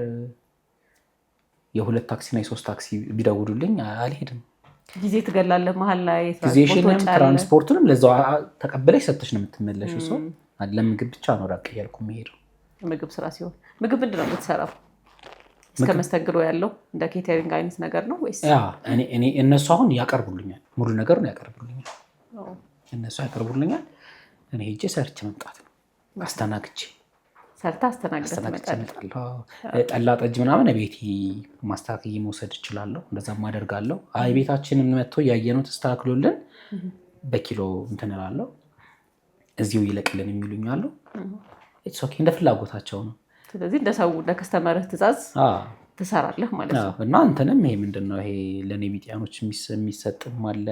የ2 ታክሲና የ3 ታክሲ ቢደውሉልኝ አልሄድም። ጊዜ ትገላለህ መሀል ላይ። ጊዜሽንም ትራንስፖርቱንም ለዛው ተቀብለሽ ሰጥተሽ ነው የምትመለሽው። ሰው ለምግብ ብቻ ነው ራቅ እያልኩ የምሄደው። ምግብ ስራ ሲሆን ምግብ ምንድን ነው የምትሰራው? እስከ መስተንግዶ ያለው እንደ ኬተሪንግ አይነት ነገር ነው ወይስ? እነሱ አሁን ያቀርቡልኛል፣ ሙሉ ነገሩን ያቀርቡልኛል። እነሱ ያቀርቡልኛል፣ እኔ ሄጄ ሰርቼ መምጣት ነው። አስተናግጄ ሰርታ አስተናግደህ ትመጣለህ። ጠላ ጠጅ ምናምን ቤቴ ማስተካከል መውሰድ እችላለሁ። እንደዛም አደርጋለሁ። አይ ቤታችንን መጥቶ ያየነው ተስተካክሎልን በኪሎ እንትን እላለሁ። እዚሁ ይለቅልን የሚሉኝ አሉ። ኢትስ ኦኬ፣ እንደ ፍላጎታቸው ነው። ስለዚህ እንደ ሰው እንደ ከስተመርህ ትእዛዝ ትሰራለህ ማለት ነው። እና እንትንም ይሄ ምንድነው ይሄ ለኔ ቢጤያኖች የሚሰጥም አለ፣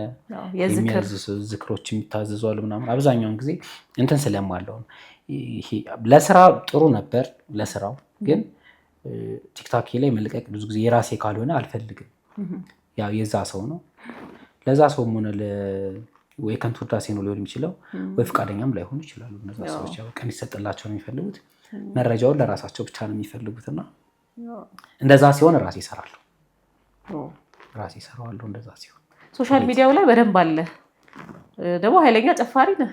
ዝክሮች የሚታዘዙ አሉ ምናምን። አብዛኛውን ጊዜ እንትን ስለማለው ይሄ ለስራ ጥሩ ነበር ለስራው፣ ግን ቲክታክ ላይ መልቀቅ ብዙ ጊዜ የራሴ ካልሆነ አልፈልግም። ያው የዛ ሰው ነው፣ ለዛ ሰውም ሆነ ወይ ከንቱ ውዳሴ ነው ሊሆን የሚችለው፣ ወይ ፈቃደኛም ላይሆኑ ይችላሉ። እነዛ ሰዎች ያው ቀን ይሰጥላቸው ነው የሚፈልጉት፣ መረጃውን ለራሳቸው ብቻ ነው የሚፈልጉትና እንደዛ ሲሆን ራሴ እሰራለሁ። እንደዛ ሲሆን ሶሻል ሚዲያው ላይ በደንብ አለ ደግሞ ኃይለኛ ጨፋሪ ነህ።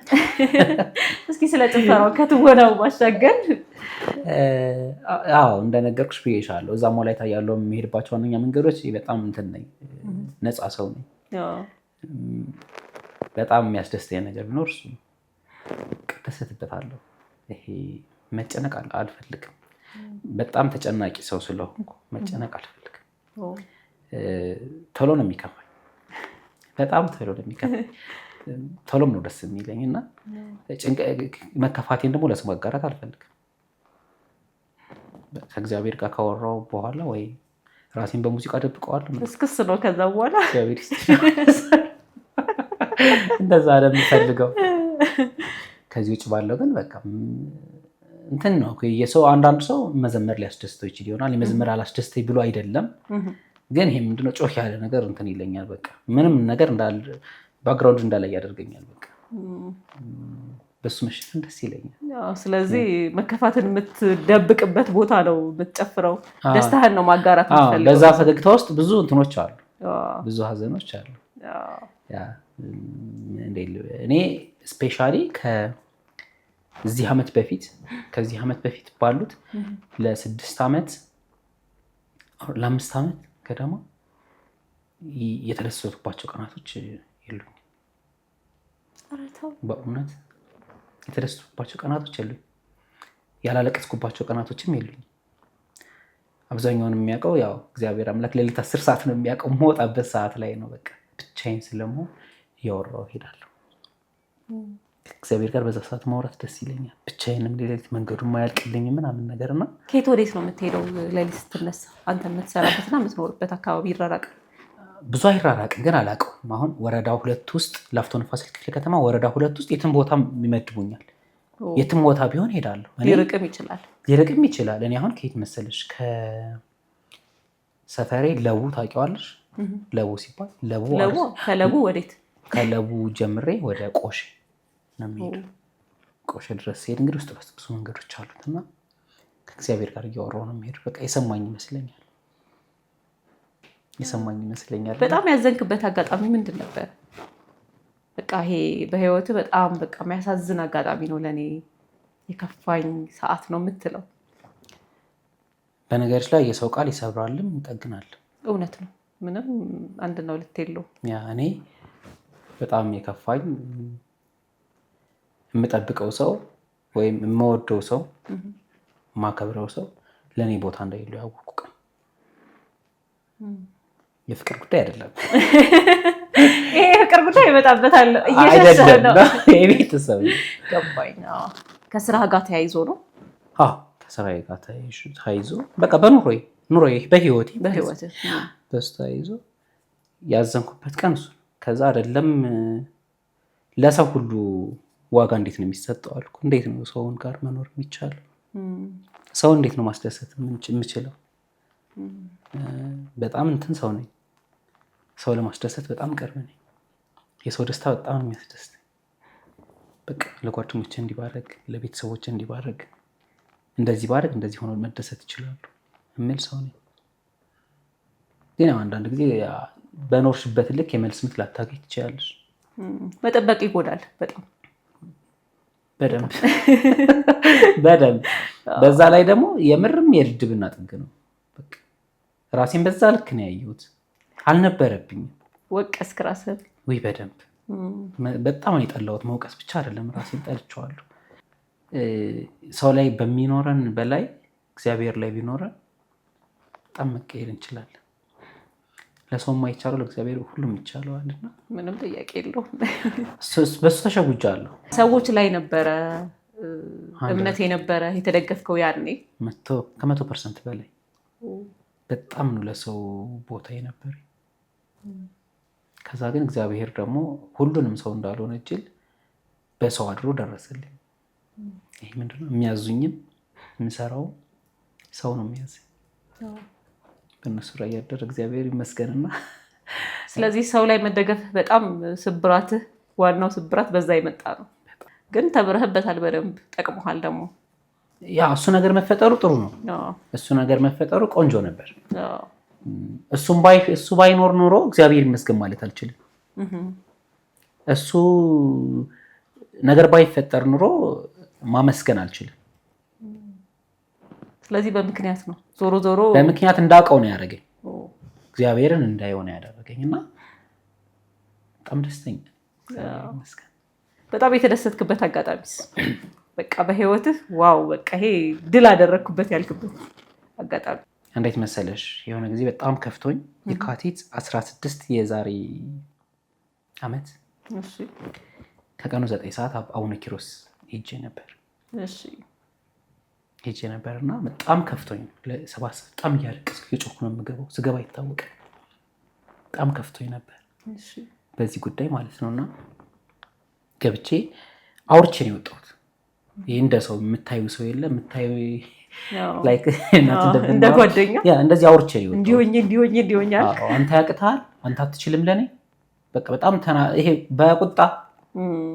እስኪ ስለ ጭፈራው ከትወናው ባሻገር። አዎ እንደነገርኩሽ ብዬሻለሁ። እዛ ሞላይታ ያለው የሚሄድባቸው ዋነኛ መንገዶች በጣም እንትን ነኝ፣ ነፃ ሰው ነኝ። በጣም የሚያስደስተኝ ነገር ቢኖር እሱ ደሰትበታለሁ። ይሄ መጨነቅ አልፈልግም። በጣም ተጨናቂ ሰው ስለሆንኩ መጨነቅ አልፈልግም። ቶሎ ነው የሚከፋኝ፣ በጣም ቶሎ ነው የሚከፋኝ። ቶሎም ነው ደስ የሚለኝ እና መከፋቴን ደግሞ ለሰው መጋራት አልፈልግም። ከእግዚአብሔር ጋር ካወራው በኋላ ወይ ራሴን በሙዚቃ ደብቀዋለሁ። እስክስ ነው ከዛ በኋላ እንደዛ ነው የምፈልገው። ከዚህ ውጭ ባለው ግን በቃ እንትን ነው የሰው አንዳንድ ሰው መዘመር ሊያስደስተው ይችል ይሆናል። የመዘመር አላስደስተኝ ብሎ አይደለም፣ ግን ይሄ ምንድነው ጮህ ያለ ነገር እንትን ይለኛል። በቃ ምንም ነገር ባክግራውንድ እንዳላይ ያደርገኛል። በቃ በሱ መሸፈን ደስ ይለኛል። ስለዚህ መከፋትን የምትደብቅበት ቦታ ነው የምትጨፍረው። ደስታህን ነው ማጋራት የምትፈልገው። በዛ ፈገግታ ውስጥ ብዙ እንትኖች አሉ፣ ብዙ ሀዘኖች አሉ። እኔ ስፔሻሊ ከዚህ ዓመት በፊት ባሉት ለ6 ዓመት ለ5 ዓመት ገደማ የተደሰቱባቸው ቀናቶች የሉኝ። በእውነት የተደሰቱባቸው ቀናቶች የሉኝ። ያላለቀስኩባቸው ቀናቶችም የሉኝ። አብዛኛውን የሚያውቀው ያው እግዚአብሔር አምላክ ሌሊት 10 ሰዓት ነው የሚያውቀው። መውጣበት ሰዓት ላይ ነው በቃ ብቻዬን ስለምሆን እያወራሁ እሄዳለሁ። እግዚአብሔር ጋር በዛ ሰዓት ማውራት ደስ ይለኛል። ብቻዬንም ሌሊት መንገዱን ማያልቅልኝ ምናምን ነገር እና ከየት ወዴት ነው የምትሄደው ሌሊት ስትነሳ? አንተ የምትሰራበትና የምትኖርበት አካባቢ ይራራቃል? ብዙ አይራራቅም፣ ግን አላውቀውም። አሁን ወረዳ 2 ውስጥ ላፍቶ ንፋስ ስልክ ክፍለ ከተማ ወረዳ 2 ውስጥ የትም ቦታ ይመድቡኛል። የትም ቦታ ቢሆን ሄዳለሁ። ሊርቅም ይችላል። እኔ አሁን ከየት መሰለሽ ከሰፈሬ ለቡ ታውቂዋለሽ? ለቡ ሲባል ከለቡ ወዴት? ከለቡ ጀምሬ ወደ ቆሼ ነው የሚሄደው። ቆሼ ድረስ ሲሄድ እንግዲህ ውስጥ ብዙ መንገዶች አሉት እና ከእግዚአብሔር ጋር እያወራሁ ነው የሚሄደው። በቃ የሰማኝ ይመስለኛል። በጣም ያዘንክበት አጋጣሚ ምንድን ነበር? በቃ ይሄ በህይወት በጣም በቃ የሚያሳዝን አጋጣሚ ነው ለእኔ የከፋኝ ሰዓት ነው የምትለው? በነገሮች ላይ የሰው ቃል ይሰብራልም ይጠግናልም። እውነት ነው። ምንም አንድ ነው ልትለው። እኔ በጣም የከፋኝ የምጠብቀው ሰው ወይም የምወደው ሰው የማከብረው ሰው ለእኔ ቦታ እንደሌለው ያወቅኩ ቀን። የፍቅር ጉዳይ አይደለም ይሄ የፍቅር ጉዳይ ይመጣበታል። የቤተሰብ ገባኝ። ከስራ ጋር ተያይዞ ነው? ከስራ ጋር ተያይዞ በቃ በኑሮዬ በህይወቴ በሱ ተያይዞ ያዘንኩበት ቀን እሱ። ከዛ አይደለም ለሰው ሁሉ ዋጋ እንዴት ነው የሚሰጠው አልኩ። እንዴት ነው ሰውን ጋር መኖር የሚቻለው? ሰው እንዴት ነው ማስደሰት የምችለው? በጣም እንትን ሰው ነኝ። ሰው ለማስደሰት በጣም ቅርብ ነኝ። የሰው ደስታ በጣም የሚያስደስተኝ። በቃ ለጓደኞቼ እንዲባረግ፣ ለቤተሰቦቼ እንዲባረግ፣ እንደዚህ ባረግ እንደዚህ ሆኖ መደሰት ይችላሉ የሚል ሰው ነኝ። ግን አንዳንድ ጊዜ በኖርሽበት ልክ የመልስ ምት ላታገኝ ትችላለሽ። መጠበቅ ይጎዳል በጣም በደንብ። በዛ ላይ ደግሞ የምርም የድድብና ጥግ ነው። ራሴን በዛ ልክ ነው ያየሁት። አልነበረብኝም። ወቀስክ ራስህን ወይ? በደንብ በጣም የጠላሁት መውቀስ ብቻ አይደለም፣ ራሴን ጠልቼዋለሁ። ሰው ላይ በሚኖረን በላይ እግዚአብሔር ላይ ቢኖረን በጣም መቀየር እንችላለን። ለሰው የማይቻለው ለእግዚአብሔር ሁሉም ይቻለዋልና ምንም ጥያቄ የለውም። በሱ ተሸጉጃለሁ። ሰዎች ላይ ነበረ እምነት የነበረ የተደገፍከው ያኔ? 100% በላይ በጣም ነው ለሰው ቦታ የነበረ። ከዛ ግን እግዚአብሔር ደግሞ ሁሉንም ሰው እንዳልሆነ እጅል በሰው አድሮ ደረሰልኝ። ይሄ ምንድነው? የሚያዙኝም የምሰራው ሰው ነው የሚያዘኝ። በእነሱ ላይ ያደረ እግዚአብሔር ይመስገንና ስለዚህ ሰው ላይ መደገፍ በጣም ስብራትህ፣ ዋናው ስብራት በዛ የመጣ ነው። ግን ተምረህበታል፣ በደንብ ጠቅሞሃል ደግሞ። እሱ ነገር መፈጠሩ ጥሩ ነው። እሱ ነገር መፈጠሩ ቆንጆ ነበር። እሱ ባይኖር ኖሮ እግዚአብሔር ይመስገን ማለት አልችልም። እሱ ነገር ባይፈጠር ኑሮ ማመስገን አልችልም። ስለዚህ በምክንያት ነው ዞሮ ዞሮ በምክንያት እንዳውቀው ነው ያደረገኝ፣ እግዚአብሔርን እንዳየው ነው ያደረገኝ እና በጣም ደስተኛ መስገን። በጣም የተደሰትክበት አጋጣሚስ በቃ በህይወትህ ዋው በቃ ይሄ ድል አደረግኩበት ያልክበት አጋጣሚ? እንዴት መሰለሽ የሆነ ጊዜ በጣም ከፍቶኝ የካቲት 16 የዛሬ ዓመት ከቀኑ 9 ሰዓት አቡነ ኪሮስ ሄጄ ነበር እና በጣም ከፍቶኝ ለሰባት በጣም እያለቀስኩ የጮኩ ነው የምገባው። ስገባ ይታወቃል። በጣም ከፍቶኝ ነበር በዚህ ጉዳይ ማለት ነው እና ገብቼ አውርቼ ነው የወጣሁት። ይህ እንደ ሰው የምታዩ ሰው የለ የምታዩ እንደ ጓደኛ እንደዚህ አውርቼ ነው የወጣሁት። እንዲሆኝ አንተ ያቅትሃል፣ አንተ አትችልም ለእኔ በቃ በጣም ይሄ በቁጣ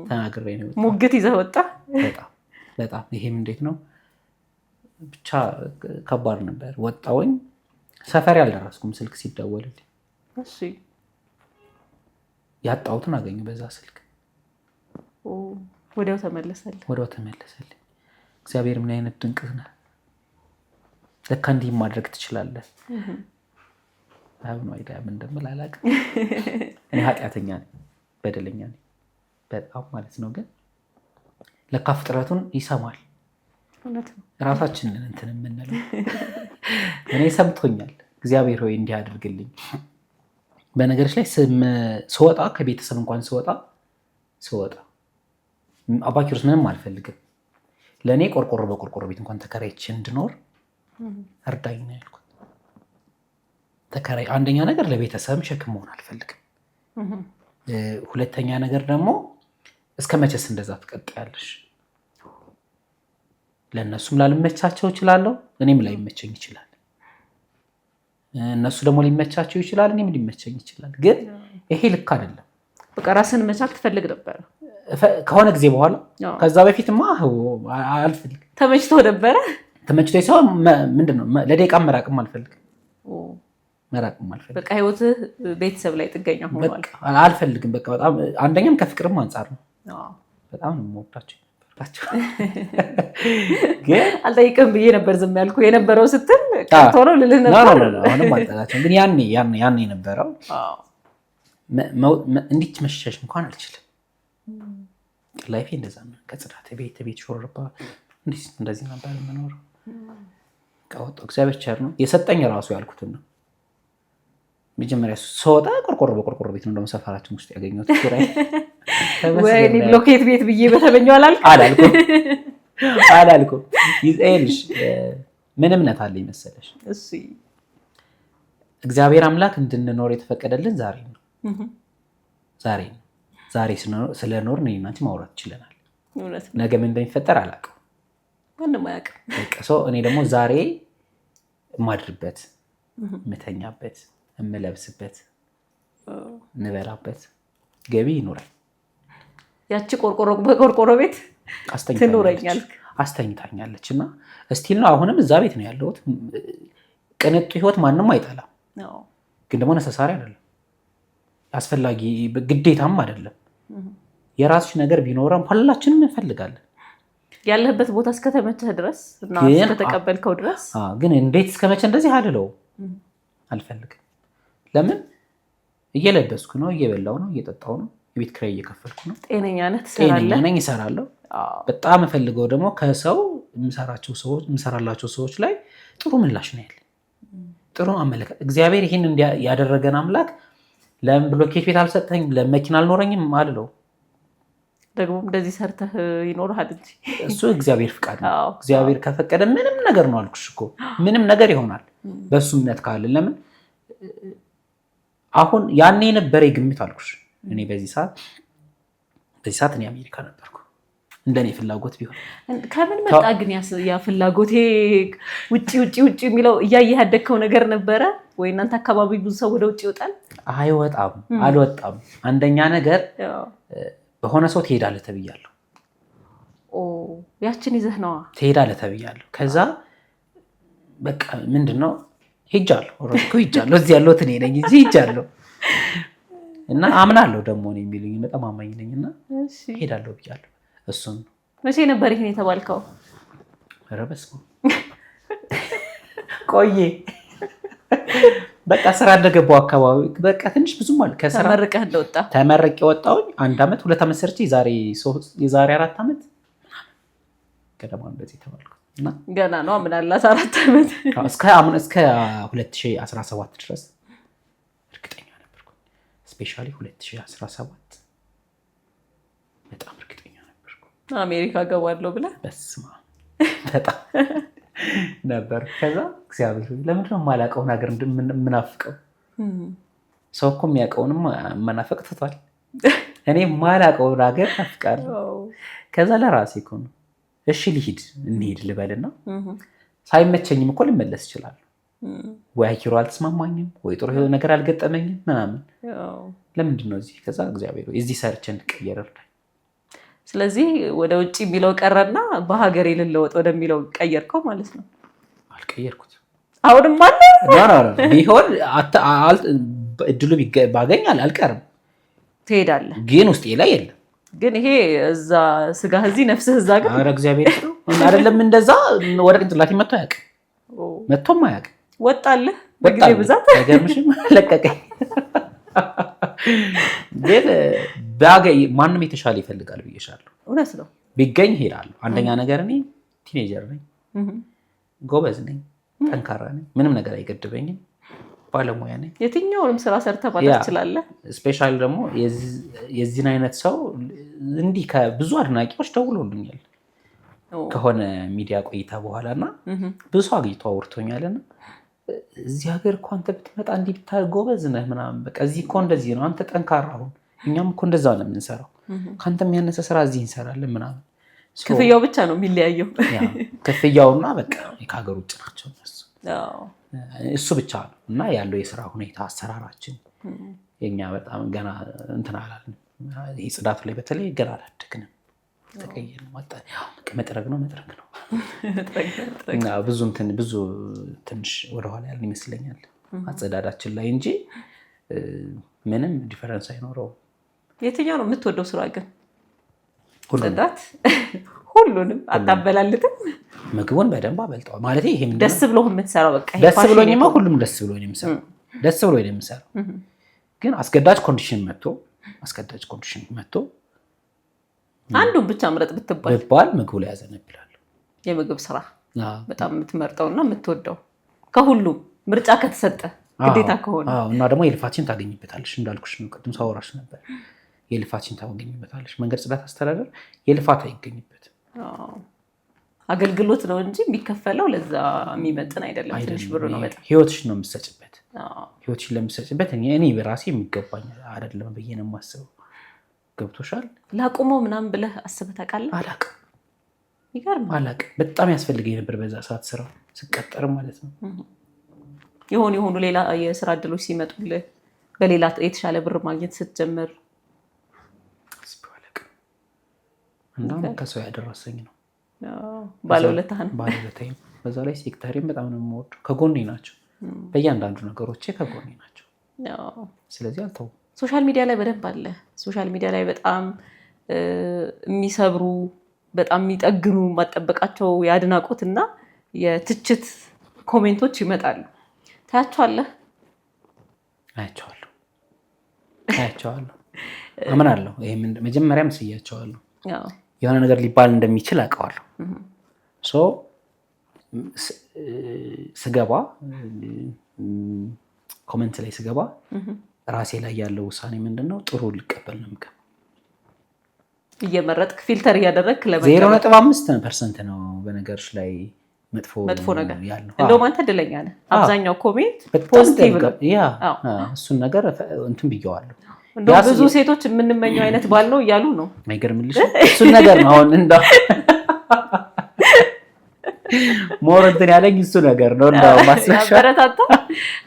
ተናግሬ ነው የወጣሁት። ሙግት ይዘህ ወጣ። በጣም ይሄም እንዴት ነው ብቻ ከባድ ነበር። ወጣሁኝ። ሰፈር ያልደረስኩም ስልክ ሲደወልልኝ ያጣሁትን አገኘሁ በዛ ስልክ። ወዲያው ተመለሰልኝ። እግዚአብሔር ምን አይነት ድንቅ ነህ! ለካ እንዲህ ማድረግ ትችላለህ። ነው አይዳ ምን እንደምል አላውቅም። እኔ ኃጢአተኛ ነኝ፣ በደለኛ ነኝ በጣም ማለት ነው። ግን ለካ ፍጥረቱን ይሰማል። ራሳችንን እንትን የምንለው እኔ ሰምቶኛል። እግዚአብሔር ሆይ እንዲህ አድርግልኝ። በነገሮች ላይ ስወጣ ከቤተሰብ እንኳን ስወጣ አባ ኪሮስ ምንም አልፈልግም። ለእኔ ቆርቆሮ በቆርቆሮ ቤት እንኳን ተከራይቼ እንድኖር እርዳኝ ነው ያልኩት። ተከራይ አንደኛ ነገር ለቤተሰብም ሸክም መሆን አልፈልግም። ሁለተኛ ነገር ደግሞ እስከ መቼስ እንደዛ ትቀጥያለሽ? ለእነሱም ላልመቻቸው እችላለሁ፣ እኔም ላይመቸኝ ይችላል። እነሱ ደግሞ ሊመቻቸው ይችላል፣ እኔም ሊመቸኝ ይችላል። ግን ይሄ ልክ አይደለም። በቃ ራስን መቻል ትፈልግ ነበር ከሆነ ጊዜ በኋላ። ከዛ በፊትማ አልፈልግም። ተመችቶ ነበረ። ተመችቶ ሳይሆን ምንድነው ለደቂቃ መራቅም አልፈልግም። በቃ ህይወትህ ቤተሰብ ላይ ጥገኛ ሆኗል። አልፈልግም። በቃ በጣም አንደኛም ከፍቅርም አንጻር ነው። በጣም ነው የምወዳቸው። ግን አልጠይቅም ብዬ ነበር ዝም ያልኩ የነበረው ስትል ቀርቶ ነው ልልህ ነበር። አሁንም አልጠላቸውም። ግን ያኔ የነበረው እንዲች መሸሽ እንኳን አልችልም። ላይፌ እንደዛ ነው። ከጽዳት ቤት ሾርባ እንደዚህ ነበር የምኖረው። ወጣሁ። እግዚአብሔር ቸር ነው የሰጠኝ ራሱ ያልኩትን ነው። መጀመሪያ ስወጣ ቆርቆሮ በቆርቆሮ ቤት ነው እንደውም ሰፈራችን ውስጥ ያገኘሁት ኪራይ። ወይኔ ብሎኬት ቤት ብዬ በተመኘው አላልኩም። ይዘልሽ ምን እምነት አለኝ መሰለሽ? እግዚአብሔር አምላክ እንድንኖር የተፈቀደልን ዛሬ ነው። ዛሬ ስለኖር እኔና አንቺ ማውራት ይችላል። ነገ ምን እንደሚፈጠር አላውቅም። ማንም አያውቅም። እኔ ደግሞ ዛሬ የማድርበት፣ የምተኛበት፣ የምለብስበት፣ የምበላበት ገቢ ይኖራል። ያቺ ቆርቆሮ በቆርቆሮ ቤት አስተኝታኛለች እና እስቲል ነው አሁንም እዛ ቤት ነው ያለሁት። ቅንጡ ህይወት ማንም አይጠላም፣ ግን ደግሞ ነሰሳሪ አይደለም፣ አስፈላጊ ግዴታም አይደለም። የራስሽ ነገር ቢኖረም ሁላችንም እንፈልጋለን። ያለህበት ቦታ እስከተመቸህ ድረስ እና እስከተቀበልከው ድረስ። ግን እንዴት እስከመቼ እንደዚህ አልፈልግም። ለምን እየለበስኩ ነው፣ እየበላው ነው፣ እየጠጣው ነው፣ የቤት ኪራይ እየከፈልኩ ነው። ጤነኛ ነኝ፣ እሰራለሁ። በጣም የምፈልገው ደግሞ ከሰው የምሰራላቸው ሰዎች ላይ ጥሩ ምላሽ ነው ያለ፣ ጥሩ አመለካከት። እግዚአብሔር ይህን ያደረገን አምላክ ለምን ብሎኬት ቤት አልሰጠኝ፣ ለመኪና አልኖረኝም አልለው። ደግሞ እንደዚህ ሰርተህ ይኖርሃል እንጂ እሱ እግዚአብሔር ፍቃድ ነው። እግዚአብሔር ከፈቀደ ምንም ነገር ነው አልኩሽ እኮ፣ ምንም ነገር ይሆናል በሱ እምነት ካለ። ለምን አሁን ያኔ የነበረ ግምት አልኩሽ። እኔ በዚህ ሰዓት እኔ አሜሪካ ነበርኩ። እንደኔ ፍላጎት ቢሆን ከምን መጣ ግን ያ ፍላጎቴ? ውጪ የሚለው እያየህ ያደግከው ነገር ነበረ ወይ? እናንተ አካባቢ ብዙ ሰው ወደ ውጭ ይወጣል? አልወጣም። አንደኛ ነገር በሆነ ሰው ትሄዳለህ ተብያለሁ። ያችን ይዘህ ነዋ ትሄዳለህ ተብያለሁ። ከዛ በቃ ምንድነው ሄጃለሁ። እዚህ ያለሁት እኔ ነኝ እንጂ ሄጃለሁ። እና አምናለሁ ደግሞ ነው የሚሉኝ በጣም አማኝ ነኝና ሄዳለሁ ብያለሁ። እሱን መቼ ነበር ይሄን የተባልከው? ኧረ በስመ አብ ቆየ። በቃ ስራ እንደገባው አካባቢ በቃ ትንሽ ብዙም ማለት ከስራ ተመርቀህ እንደወጣ ተመርቄ ወጣሁኝ። 1 ዓመት 2 ዓመት ሰርቼ የዛሬ 4 ዓመት ገደማ እንደዚህ ተባልኩ እና ገና ነው አምናላት 4 ዓመት እስከ 2017 ድረስ እርግጠኛ ነበርኩ። ስፔሻሊ 2017 በጣም እርግጠኛ ነበርኩ አሜሪካ ገባለሁ ብለህ። በስመ አብ በጣም ነበር። ከዛ እግዚአብሔር ለምንድን ነው የማላውቀውን ሀገር እንደምናፍቀው? ሰው እኮ የሚያውቀውንም መናፈቅ ትቷል። እኔ የማላውቀውን ሀገር ናፍቃለሁ። ከዛ ለራሴ እኮ ነው እሺ ልሂድ እንሂድ ልበልና ሳይመቸኝም እኮ ልመለስ እችላለሁ። ወይ አየሩ አልተስማማኝም ወይ ጥሩ ነገር አልገጠመኝም ምናምን። ለምንድን ነው እዚህ? ከዛ እግዚአብሔር እዚህ ሰርቼ እንድቀየር እርዳኝ። ስለዚህ ወደ ውጭ የሚለው ቀረና በሀገሬ ልለወጥ ወደሚለው ቀየርከው ማለት ነው? አልቀየርኩት። አሁንም አለ ቢሆን እድሉ ባገኝ አልቀርም። ትሄዳለህ፣ ግን ውስጤ ላይ የለም። ግን ይሄ እዛ ስጋህ እዚህ ነፍስህ እዛ። ግን ኧረ እግዚአብሔር አይደለም እንደዛ ወደ ቅንጭላቴ መጥቶ አያውቅም፣ መጥቶም አያውቅም። ወጣልህ በጊዜ ብዛት አይገርምሽም? ለቀቀኝ። ግን ማንም የተሻለ ይፈልጋል ብዬሻለሁ። እውነት ነው። ቢገኝ ሄዳለሁ። አንደኛ ነገር እኔ ቲኔጀር ነኝ፣ ጎበዝ ነኝ፣ ጠንካራ ነኝ፣ ምንም ነገር አይገድበኝም፣ ባለሙያ ነኝ። የትኛውንም ስራ ሰርተህ ማለት ትችላለህ። ስፔሻሊ ደግሞ የዚህን አይነት ሰው እንዲህ ከብዙ አድናቂዎች ደውሎልኛል ከሆነ ሚዲያ ቆይታ በኋላ እና ብዙ ሰው አግኝቶ አውርቶኛልና እዚህ ሀገር እኮ አንተ ብትመጣ እንዲህ ጎበዝ ነህ ምናምን፣ በቃ እዚህ እኮ እንደዚህ ነው፣ አንተ ጠንካራ ሁን፣ እኛም እኮ እንደዛ ነው የምንሰራው፣ ከአንተ የሚያነሰ ስራ እዚህ እንሰራለን ምናምን። ክፍያው ብቻ ነው የሚለያየው። ክፍያውና በቃ ከሀገር ውጭ ናቸው እነሱ። እሱ ብቻ ነው እና ያለው የስራ ሁኔታ አሰራራችን የኛ በጣም ገና እንትን አላልን። ጽዳቱ ላይ በተለይ ገና አላደግንም። ተቀየረ መጥረግ ነው ብዙ ትንሽ ወደኋላ ያልን ይመስለኛል አጸዳዳችን ላይ እንጂ ምንም ዲፈረንስ አይኖረውም። የትኛው ነው የምትወደው ስራ ግን? ጽዳት? ሁሉንም አታበላልጥም? ምግቡን በደንብ አበልጠዋል ማለት ይሄ ደስ ብሎ የምትሰራው በቃ ደስ ብሎኝማ ሁሉም ደስ ብሎኝ የምሰራው ግን አስገዳጅ ኮንዲሽን መጥቶ አንዱን ብቻ ምረጥ ብትባል ምግቡ ላይ ያዘነብላል። የምግብ ስራ በጣም የምትመርጠውና የምትወደው ከሁሉም ምርጫ ከተሰጠ ግዴታ ከሆነ እና ደግሞ የልፋችን ታገኝበታለሽ። እንዳልኩሽ ነው ቅድም ሳወራሽ ነበር። የልፋችን ታገኝበታለሽ። መንገድ ጽዳት አስተዳደር የልፋት አይገኝበትም። አገልግሎት ነው እንጂ የሚከፈለው ለዛ የሚመጥን አይደለም። ትንሽ ብር ነው። በጣም ህይወትሽን ነው የምትሰጭበት። ህይወትሽን ለምትሰጭበት እኔ በራሴ የሚገባኝ አይደለም ብዬ ነው የማስበው። ገብቶሻል? ላቁመው ምናምን ብለህ አስበህ ታውቃለህ? አላውቅም። ይገርምሃል። አላውቅም። በጣም ያስፈልገኝ ነበር በዛ ሰዓት ስራው ስቀጠር ማለት ነው። የሆኑ ሌላ የስራ እድሎች ሲመጡልህ በሌላ የተሻለ ብር ማግኘት ስትጀምር እንደውም ከሰው ያደረሰኝ ነው። ባለውለታህ ነው። ባለውለታዬ በዛ ላይ ሴክተሬን በጣም ነው የምወደው። ከጎኔ ናቸው፣ በእያንዳንዱ ነገሮቼ ከጎኔ ናቸው። ስለዚህ አልተውም። ሶሻል ሚዲያ ላይ በደንብ አለ። ሶሻል ሚዲያ ላይ በጣም የሚሰብሩ በጣም የሚጠግኑ ማጠበቃቸው የአድናቆትና የትችት ኮሜንቶች ይመጣሉ። ታያቸዋለህ? አያቸዋለሁ። አምናለሁ። ይሄ መጀመሪያም ስያቸዋለሁ። የሆነ ነገር ሊባል እንደሚችል አውቀዋለሁ። ስገባ ኮመንት ላይ ስገባ ራሴ ላይ ያለው ውሳኔ ምንድነው? ጥሩ ሊቀበል ነው የምገባው። እየመረጥክ ፊልተር እያደረግክ 0.5% ነው በነገሮች ላይ መጥፎ ነገር ያለው። እንደውም አንተ እድለኛ ነህ። አብዛኛው ኮሜንት ፖዚቲቭ ነው። እሱን ነገር እንትን ብየዋለሁ። እንደውም ብዙ ሴቶች የምንመኘው አይነት ባል ነው እያሉ ነው። አይገርምልሽ? እሱን ነገር ነው አሁን እንደው ሞር እንትን ያለኝ እሱ ነገር ነው። እንደው ማስለሻ አበረታታ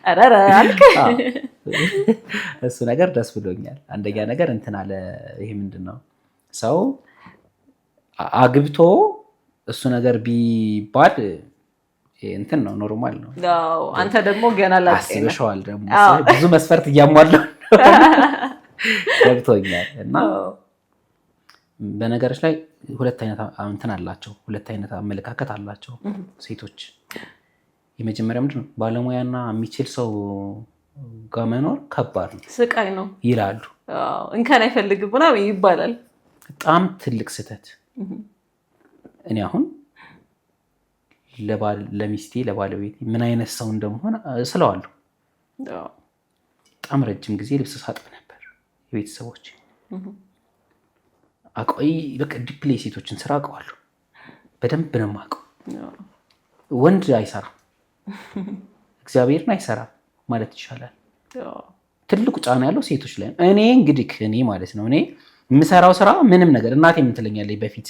አረረ አልክ። እሱ ነገር ደስ ብሎኛል። አንደኛ ነገር እንትን አለ። ይሄ ምንድነው? ሰው አግብቶ እሱ ነገር ቢባል እንትን ነው፣ ኖርማል ነው። አንተ ደግሞ ገና ላጤ አስበሽዋል። ደግሞ ብዙ መስፈርት እያሟላው ገብቶኛል። እና በነገሮች ላይ ሁለት አይነት እንትን አላቸው፣ ሁለት አይነት አመለካከት አላቸው ሴቶች። የመጀመሪያ ምንድን ነው ባለሙያና የሚችል ሰው ጋር መኖር ከባድ ነው፣ ስቃይ ነው ይላሉ። እንከን አይፈልግም ምናምን ይባላል። በጣም ትልቅ ስህተት። እኔ አሁን ለሚስቴ ለባለቤቴ ምን አይነት ሰው እንደምሆን ስለዋለሁ። በጣም ረጅም ጊዜ ልብስ ሳጥብ ነበር የቤተሰቦች አቆይ በቃ ዲፕሌ ሴቶችን ስራ አውቀዋለሁ በደንብ ነው የማውቀው። ወንድ አይሰራም፣ እግዚአብሔርን አይሰራም ማለት ይቻላል። ትልቁ ጫና ያለው ሴቶች ላይ ነው። እኔ እንግዲህ እኔ ማለት ነው እኔ የምሰራው ስራ ምንም ነገር እናቴ ምን ትለኛለች በፊት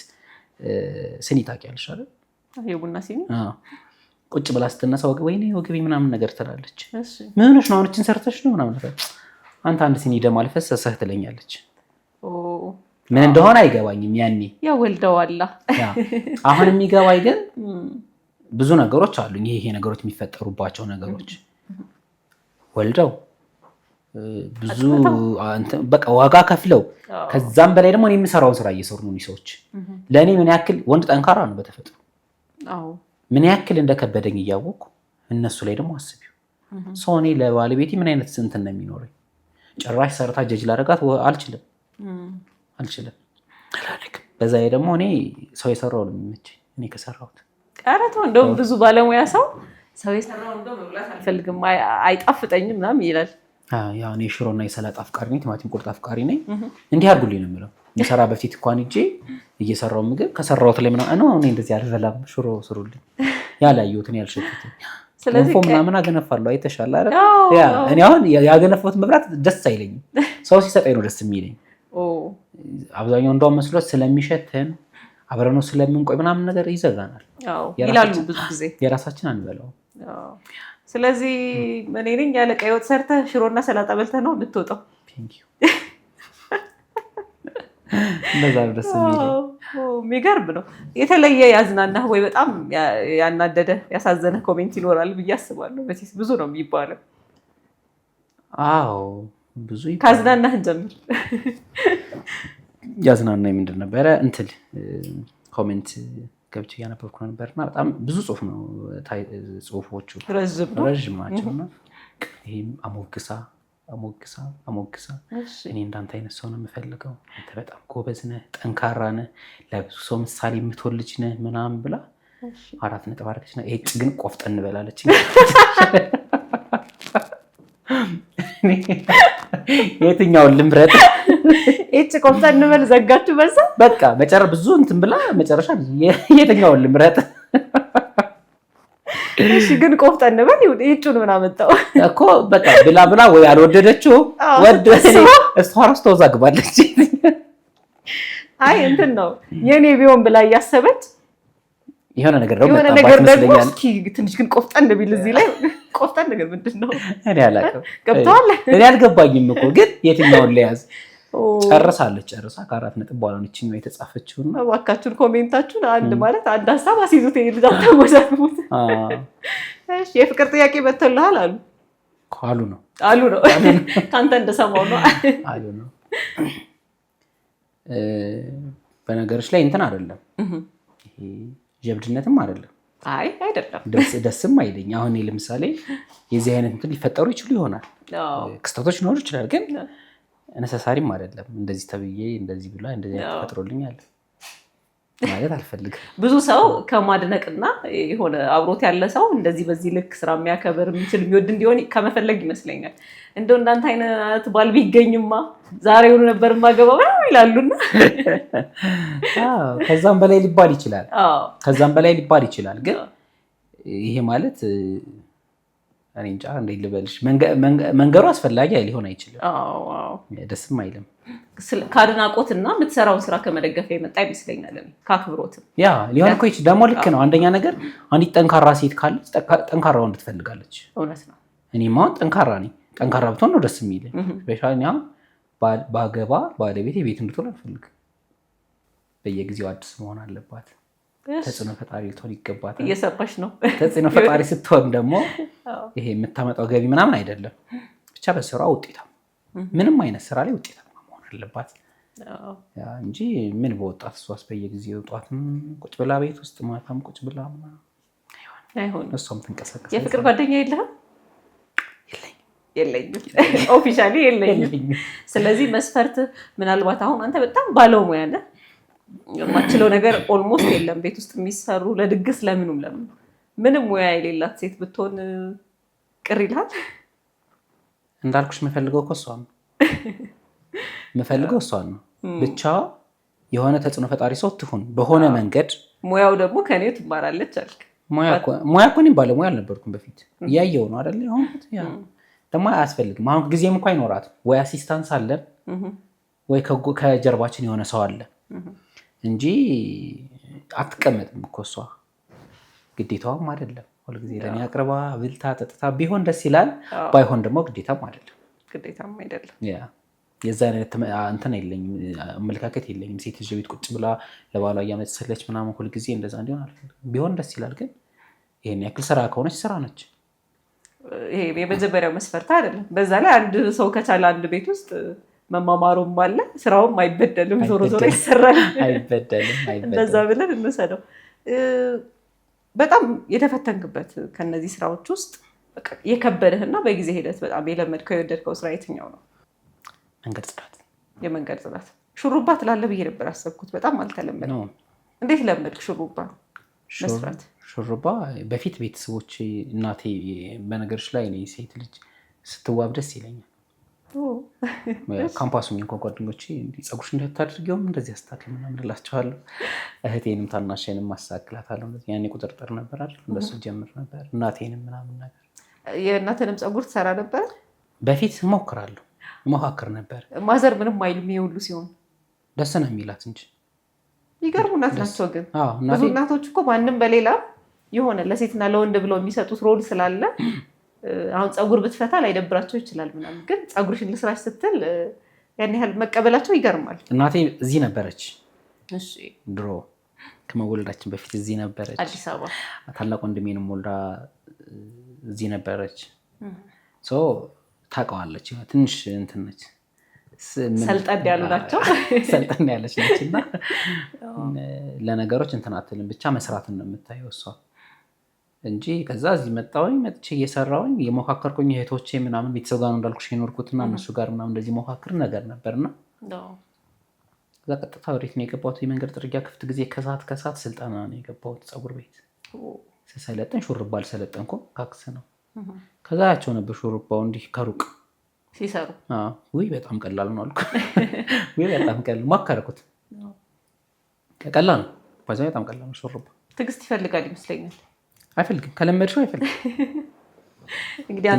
ስኒ ታውቂያለሽ አይደል? የቡና ሲኒ ቁጭ ብላ ስትነሳ ወይኔ ወገቤ ምናምን ነገር ትላለች። ምን ሆነሽ ነው አሁን ሰርተሽ ነው ምናምን ነገር አንተ አንድ ሲኒ ደም አልፈሰሰህ ትለኛለች። ምን እንደሆነ አይገባኝም ያኔ ያው ወልደዋላ። አሁን የሚገባኝ ግን ብዙ ነገሮች አሉ። ይሄ ነገሮች የሚፈጠሩባቸው ነገሮች ወልደው ብዙ በቃ ዋጋ ከፍለው ከዛም በላይ ደግሞ እኔ የምሰራውን ስራ እየሰሩ ነው ሰዎች። ለእኔ ምን ያክል ወንድ ጠንካራ ነው በተፈጥሮ ምን ያክል እንደከበደኝ እያወቅኩ እነሱ ላይ ደግሞ አስቢው። ሰው እኔ ለባለቤቴ ምን አይነት ስንት ነው የሚኖረኝ? ጭራሽ ሰርታ ጀጅ ላደርጋት አልችልም። በዛ ደግሞ እኔ ሰው የሰራው ነው የሚመቸኝ እኔ ከሰራሁት። ቀረቶ እንደውም ብዙ ባለሙያ ሰው የሰራው እንደው መብላት አልፈልግም አይጣፍጠኝም ምናምን ይላል። ያው እኔ ሽሮና የሰላጣ አፍቃሪ ነኝ፣ ቲማቲም ቁርጥ አፍቃሪ ነኝ። እንዲህ አድርጉልኝ ነው የምለው። የሰራ በፊት እንኳን እጄ እየሰራው ምግብ ከሰራሁት ላይ ምናምን ነው እኔ እንደዚህ አልበላም፣ ሽሮ ስሩልኝ ያላየሁትን ያልሸኩትን ስለዚህ ምናምን አገነፋለሁ። አይተሻል አይደል? እኔ አሁን ያገነፋሁት መብላት ደስ አይለኝም፣ ሰው ሲሰጠኝ ነው ደስ የሚለኝ። አብዛኛው እንደውም መስሎት ስለሚሸተን አብረን ነው ስለምንቆይ ምናምን ነገር ይዘጋናል ይላሉ ብዙ ጊዜ። የራሳችን አንበላው። ስለዚህ እኔ ነኝ ያለ ቀይ ወጥ ሰርተህ ሽሮና ሰላጣ በልተህ ነው የምትወጣው። እንደዛ ደስ የሚለኝ። የሚገርም ነው። የተለየ ያዝናናህ ወይ በጣም ያናደደ ያሳዘነ ኮሜንት ይኖራል ብዬ አስባለሁ። በፊት ብዙ ነው የሚባለው። አዎ ብዙ ካዝናናህ እንጀምር። ያዝናናኝ ምንድን ነበረ እንትን ኮሜንት ገብቼ እያነበብኩ ነበርና በጣም ብዙ ጽሁፍ ነው ጽሁፎቹ ረዥም ናቸውና ይሄም አሞግሳ እኔ እንዳንተ አይነት ሰው ነው የምፈልገው፣ አንተ በጣም ጎበዝ ነህ፣ ጠንካራ ነህ፣ ለብዙ ሰው ምሳሌ የምትሆን ልጅ ነህ ምናምን ብላ 4 ነጥብ አድርገች ነው። ይሄ ግን ቆፍጠን በላለች። የትኛውን ልምረጥ? እጭ ቆፍጠን በል ዘጋችሁ በዛ በቃ መጨረሻ ብዙ እንትን ብላ መጨረሻ የትኛውን ልምረጥ? እሺ ግን ቆፍጠን በል እጩን ምን አመጣው እኮ በቃ ብላ ወይ አልወደደችው ወደ እሷ ራስ ተወዛግባለች። አይ እንትን ነው የኔ ቢሆን ብላ እያሰበች የሆነ ነገር ደግሞ እስኪ ትንሽ ግን ቆፍጠን ቢል እዚህ ላይ ቆፍጠን ነገር ምንድን ነው እኔ አላውቅም። ገብቶሃል? እኔ አልገባኝም እኮ ግን የትኛውን ለያዝ ጨርሳ 4 ነጥብ በኋላ ነው እቺን ነው የተጻፈችው። እና እባካችሁን ኮሜንታችሁን አንድ ማለት አንድ ሀሳብ አስይዙት። ይልዛ ተወዛግቡት። እሺ የፍቅር ጥያቄ መጥቶልሃል አሉ ነው ካንተ እንደሰማው ነው አሉ ነው። በነገሮች ላይ እንትን አይደለም ይሄ ጀብድነትም አይደለም። አይ አይደለም ደስም አይለኝ። አሁን ለምሳሌ የዚህ አይነት እንትን ሊፈጠሩ ይችሉ ይሆናል፣ ክስተቶች ሊኖሩ ይችላል። ግን ነሰሳሪም አይደለም እንደዚህ ተብዬ እንደዚህ ብላ እንደዚህ ተፈጥሮልኛል ማለት አልፈልግም። ብዙ ሰው ከማድነቅና የሆነ አብሮት ያለ ሰው እንደዚህ በዚህ ልክ ስራ የሚያከብር የሚችል የሚወድ እንዲሆን ከመፈለግ ይመስለኛል። እንደው እንዳንተ አይነት ባል ቢገኝማ ዛሬውኑ ነበር ማገባው ይላሉና ከዛም በላይ ሊባል ይችላል። ግን ይሄ ማለት እኔ እንጃ እንዴት ልበልሽ፣ መንገሩ አስፈላጊ ሊሆን አይችልም። ደስም አይልም። ከአድናቆትና የምትሰራውን ስራ ከመደገፍ የመጣ ይመስለኛል። ከአክብሮትም ያ ሊሆን እኮ ይችላል። ደግሞ ልክ ነው። አንደኛ ነገር አንዲት ጠንካራ ሴት ካለች ጠንካራ ወንድ ትፈልጋለች። እውነት ነው። እኔም አሁን ጠንካራ ነኝ። ጠንካራ ብትሆን ነው ደስ የሚለኝ። ስፔሻሊ ባገባ ባለቤቴ ቤት እንድትሆን አልፈልግም። በየጊዜው አዲስ መሆን አለባት። ተጽዕኖ ፈጣሪ ልትሆን ይገባታል። እየሰራሽ ነው። ተጽዕኖ ፈጣሪ ስትሆን ደግሞ ይሄ የምታመጣው ገቢ ምናምን አይደለም፣ ብቻ በስራዋ ውጤታም ምንም አይነት ስራ ላይ ውጤታማ መሆን አለባት እንጂ ምን በወጣት እሷስ በየጊዜው ጧትም ቁጭ ብላ ቤት ውስጥ ማታም ቁጭ ብላ አይሆንም። እሷም ትንቀሳቀስ። የፍቅር ጓደኛ የለህም? የለኝም፣ ኦፊሻሊ የለኝም። ስለዚህ መስፈርት ምናልባት አሁን አንተ በጣም ባለሙያ ነህ፣ የማችለው ነገር ኦልሞስት የለም ቤት ውስጥ የሚሰሩ ለድግስ ለምኑም ምንም ሙያ የሌላት ሴት ብትሆን ቅር ይልሃል? እንዳልኩሽ የምፈልገው እኮ እሷን ነው ነው ብቻ የሆነ ተጽዕኖ ፈጣሪ ሰው ትሁን በሆነ መንገድ። ሙያው ደግሞ ከኔ ትማራለች አልክ። ሙያ እኮ እኔም ባለሙያ አልነበርኩም በፊት፣ እያየው ነው አይደል? የሆንኩት ደግሞ አያስፈልግም። አሁን ጊዜም እንኳ አይኖራትም ወይ አሲስታንስ አለን ወይ ከጀርባችን የሆነ ሰው አለ እንጂ አትቀመጥም እኮ እሷ። ግዴታዋም አይደለም ሁልጊዜ ለእኔ አቅርባ ብልታ ጠጥታ ቢሆን ደስ ይላል፣ ባይሆን ደግሞ ግዴታም አይደለም። የዛ አይነት እንትን የለኝም፣ አመለካከት የለኝም። ሴት ልጅ ቤት ቁጭ ብላ ለባሏ እያመሰለች ምናምን ሁልጊዜ እንደዛ እንዲሆን አልፈልግም። ቢሆን ደስ ይላል፣ ግን ይሄን ያክል ስራ ከሆነች ስራ ነች። ይሄ የመጀመሪያው መስፈርት አይደለም። በዛ ላይ አንድ ሰው ከቻለ አንድ ቤት ውስጥ መማማሩም አለ፣ ስራውም አይበደልም፣ ዞሮ ዞሮ ይሰራል። አይበደልም። እንደዛ ብለን እንውሰደው። በጣም የተፈተንክበት ከነዚህ ስራዎች ውስጥ የከበደህና በጊዜ ሂደት በጣም የለመድከው የወደድከው ስራ የትኛው ነው? መንገድ ጽዳት። የመንገድ ጽዳት። ሹሩባ ትላለህ ብዬ ነበር ያሰብኩት። በጣም አልተለመደም። እንዴት ለመድክ ሹሩባ መስራት? ሹሩባ በፊት ቤተሰቦች እናቴ፣ በነገሮች ላይ እኔ ሴት ልጅ ስትዋብ ደስ ይለኛል። ካምፓሱ እንኳን ጓደኞቼ ፀጉርሽ እንዳታደርጊውም እንደዚህ አስተካክል ምናምን እላቸዋለሁ። እህቴንም ታናሽንም ማስተካክላታለሁ። ያኔ ቁጥርጥር ነበር አይደል? እንደሱ ጀምር ነበር። እናቴንም ምናምን ነገር። የእናትንም ፀጉር ትሰራ ነበር? በፊት ሞካክር ነበር። ማዘር ምንም አይሉም ይሄ ሁሉ ሲሆን? ደስ ነው የሚላት እንጂ። ይገርሙ እናት ናቸው ግን። ብዙ እናቶች እኮ ማንም በሌላ የሆነ ለሴትና ለወንድ ብለው የሚሰጡት ሮል ስላለ አሁን ፀጉር ብትፈታ ላይደብራቸው ይችላል ምናምን፣ ግን ፀጉርሽን ልስራሽ ስትል ያን ያህል መቀበላቸው ይገርማል። እናቴ እዚህ ነበረች ድሮ ከመወለዳችን በፊት እዚህ ነበረች። አዲስ አበባ ታላቅ ወንድሜንም ወልዳ እዚህ ነበረች። ታውቀዋለች። ትንሽ እንትን ነች፣ ሰልጠን ያሉ ናቸው። ሰልጠን ያለች ነች እና ለነገሮች እንትን አትልም፣ ብቻ መስራትን ነው የምታየው እሷ እንጂ። ከዛ እዚህ መጥቼ እየሰራሁኝ የሞካከርኩኝ እህቶቼ ምናምን ቤተሰብ ጋር ነው እንዳልኩሽ የኖርኩትና እነሱ ጋር ምናምን እንደዚህ ሞካክር ነገር ነበርና ከዛ ቀጥታ ወዴት ነው የገባሁት? የመንገድ ጥርጊያ ክፍት ጊዜ ከሰዓት ስልጠና ነው የገባሁት ፀጉር ቤት ስሰለጥን። ሹሩባ አልሰለጠንኩም፣ ካክስ ነው። ከዛ ያቸው ነበር ሹሩባው እንዲህ ከሩቅ ሲሰሩ። ውይ በጣም ቀላል ነው አልኩ። ውይ በጣም ቀላል ሞከርኩት። ቀላል ነው፣ በጣም ቀላል ነው ሹሩባ። ትዕግስት ይፈልጋል ይመስለኛል። አይፈልግም፣ ከለመድሽው አይፈልግም።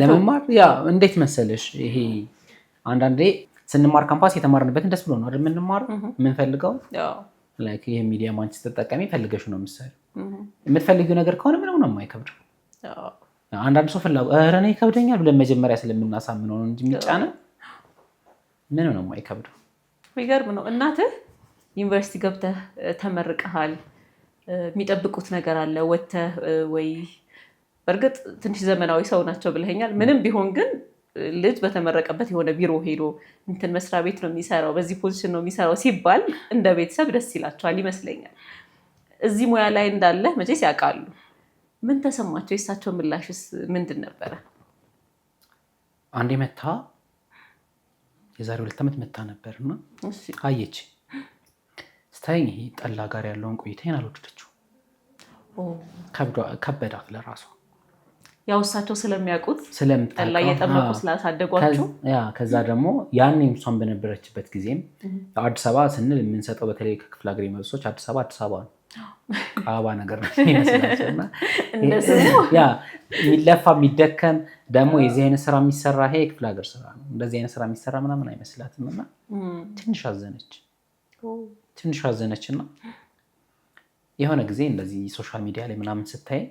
ለመማር እንዴት መሰለሽ፣ ይሄ አንዳንዴ ስንማር ካምፓስ የተማርንበትን ደስ ብሎ ነው አይደል የምንማረው። የምንፈልገው ይሄ ሚዲያ አንቺ ስትጠቀሚ ፈልገሽ ነው የምትሰሪው። የምትፈልጊው ነገር ከሆነ ምንም ነው የማይከብደው። አንዳንድ ሰው ኧረ እኔ ይከብደኛል ብለን መጀመሪያ ስለምናሳምነው ነው እንጂ የሚጫነን ምንም ነው የማይከብደው። የሚገርም ነው። እናትህ ዩኒቨርሲቲ ገብተህ ተመርቀሃል፣ የሚጠብቁት ነገር አለ ወጥተህ ወይ? በእርግጥ ትንሽ ዘመናዊ ሰው ናቸው ብለኸኛል። ምንም ቢሆን ግን ልጅ በተመረቀበት የሆነ ቢሮ ሄዶ እንትን መስሪያ ቤት ነው የሚሰራው፣ በዚህ ፖዚሽን ነው የሚሰራው ሲባል እንደ ቤተሰብ ደስ ይላቸዋል ይመስለኛል። እዚህ ሙያ ላይ እንዳለ መቼስ ያውቃሉ። ምን ተሰማቸው? የእሳቸው ምላሽስ ምንድን ነበረ? አንዴ መታ፣ የዛሬ 2 ዓመት መታ ነበርና አየች። ስታይኝ ይሄ ጠላ ጋር ያለውን ቆይታዬን አልወደደችው። ከበዳት ለራሷ። ያው እሳቸው ስለሚያውቁት ጠላ እየጠመቁ ስላሳደጓቸው። ከዛ ደግሞ ያኔ እሷን በነበረችበት ጊዜም አዲስ አበባ ስንል የምንሰጠው በተለይ ከክፍለ ሀገር የሚመጡት አዲስ አበባ ነው ቃባ ነገር ይመስላቸው እና የሚለፋ የሚደከም ደግሞ የዚህ አይነት ስራ የሚሰራ ይሄ የክፍለ ሀገር ስራ ነው፣ እንደዚህ አይነት ስራ የሚሰራ ምናምን አይመስላትም። እና ትንሽ አዘነች እና የሆነ ጊዜ እንደዚህ ሶሻል ሚዲያ ላይ ምናምን ስታይ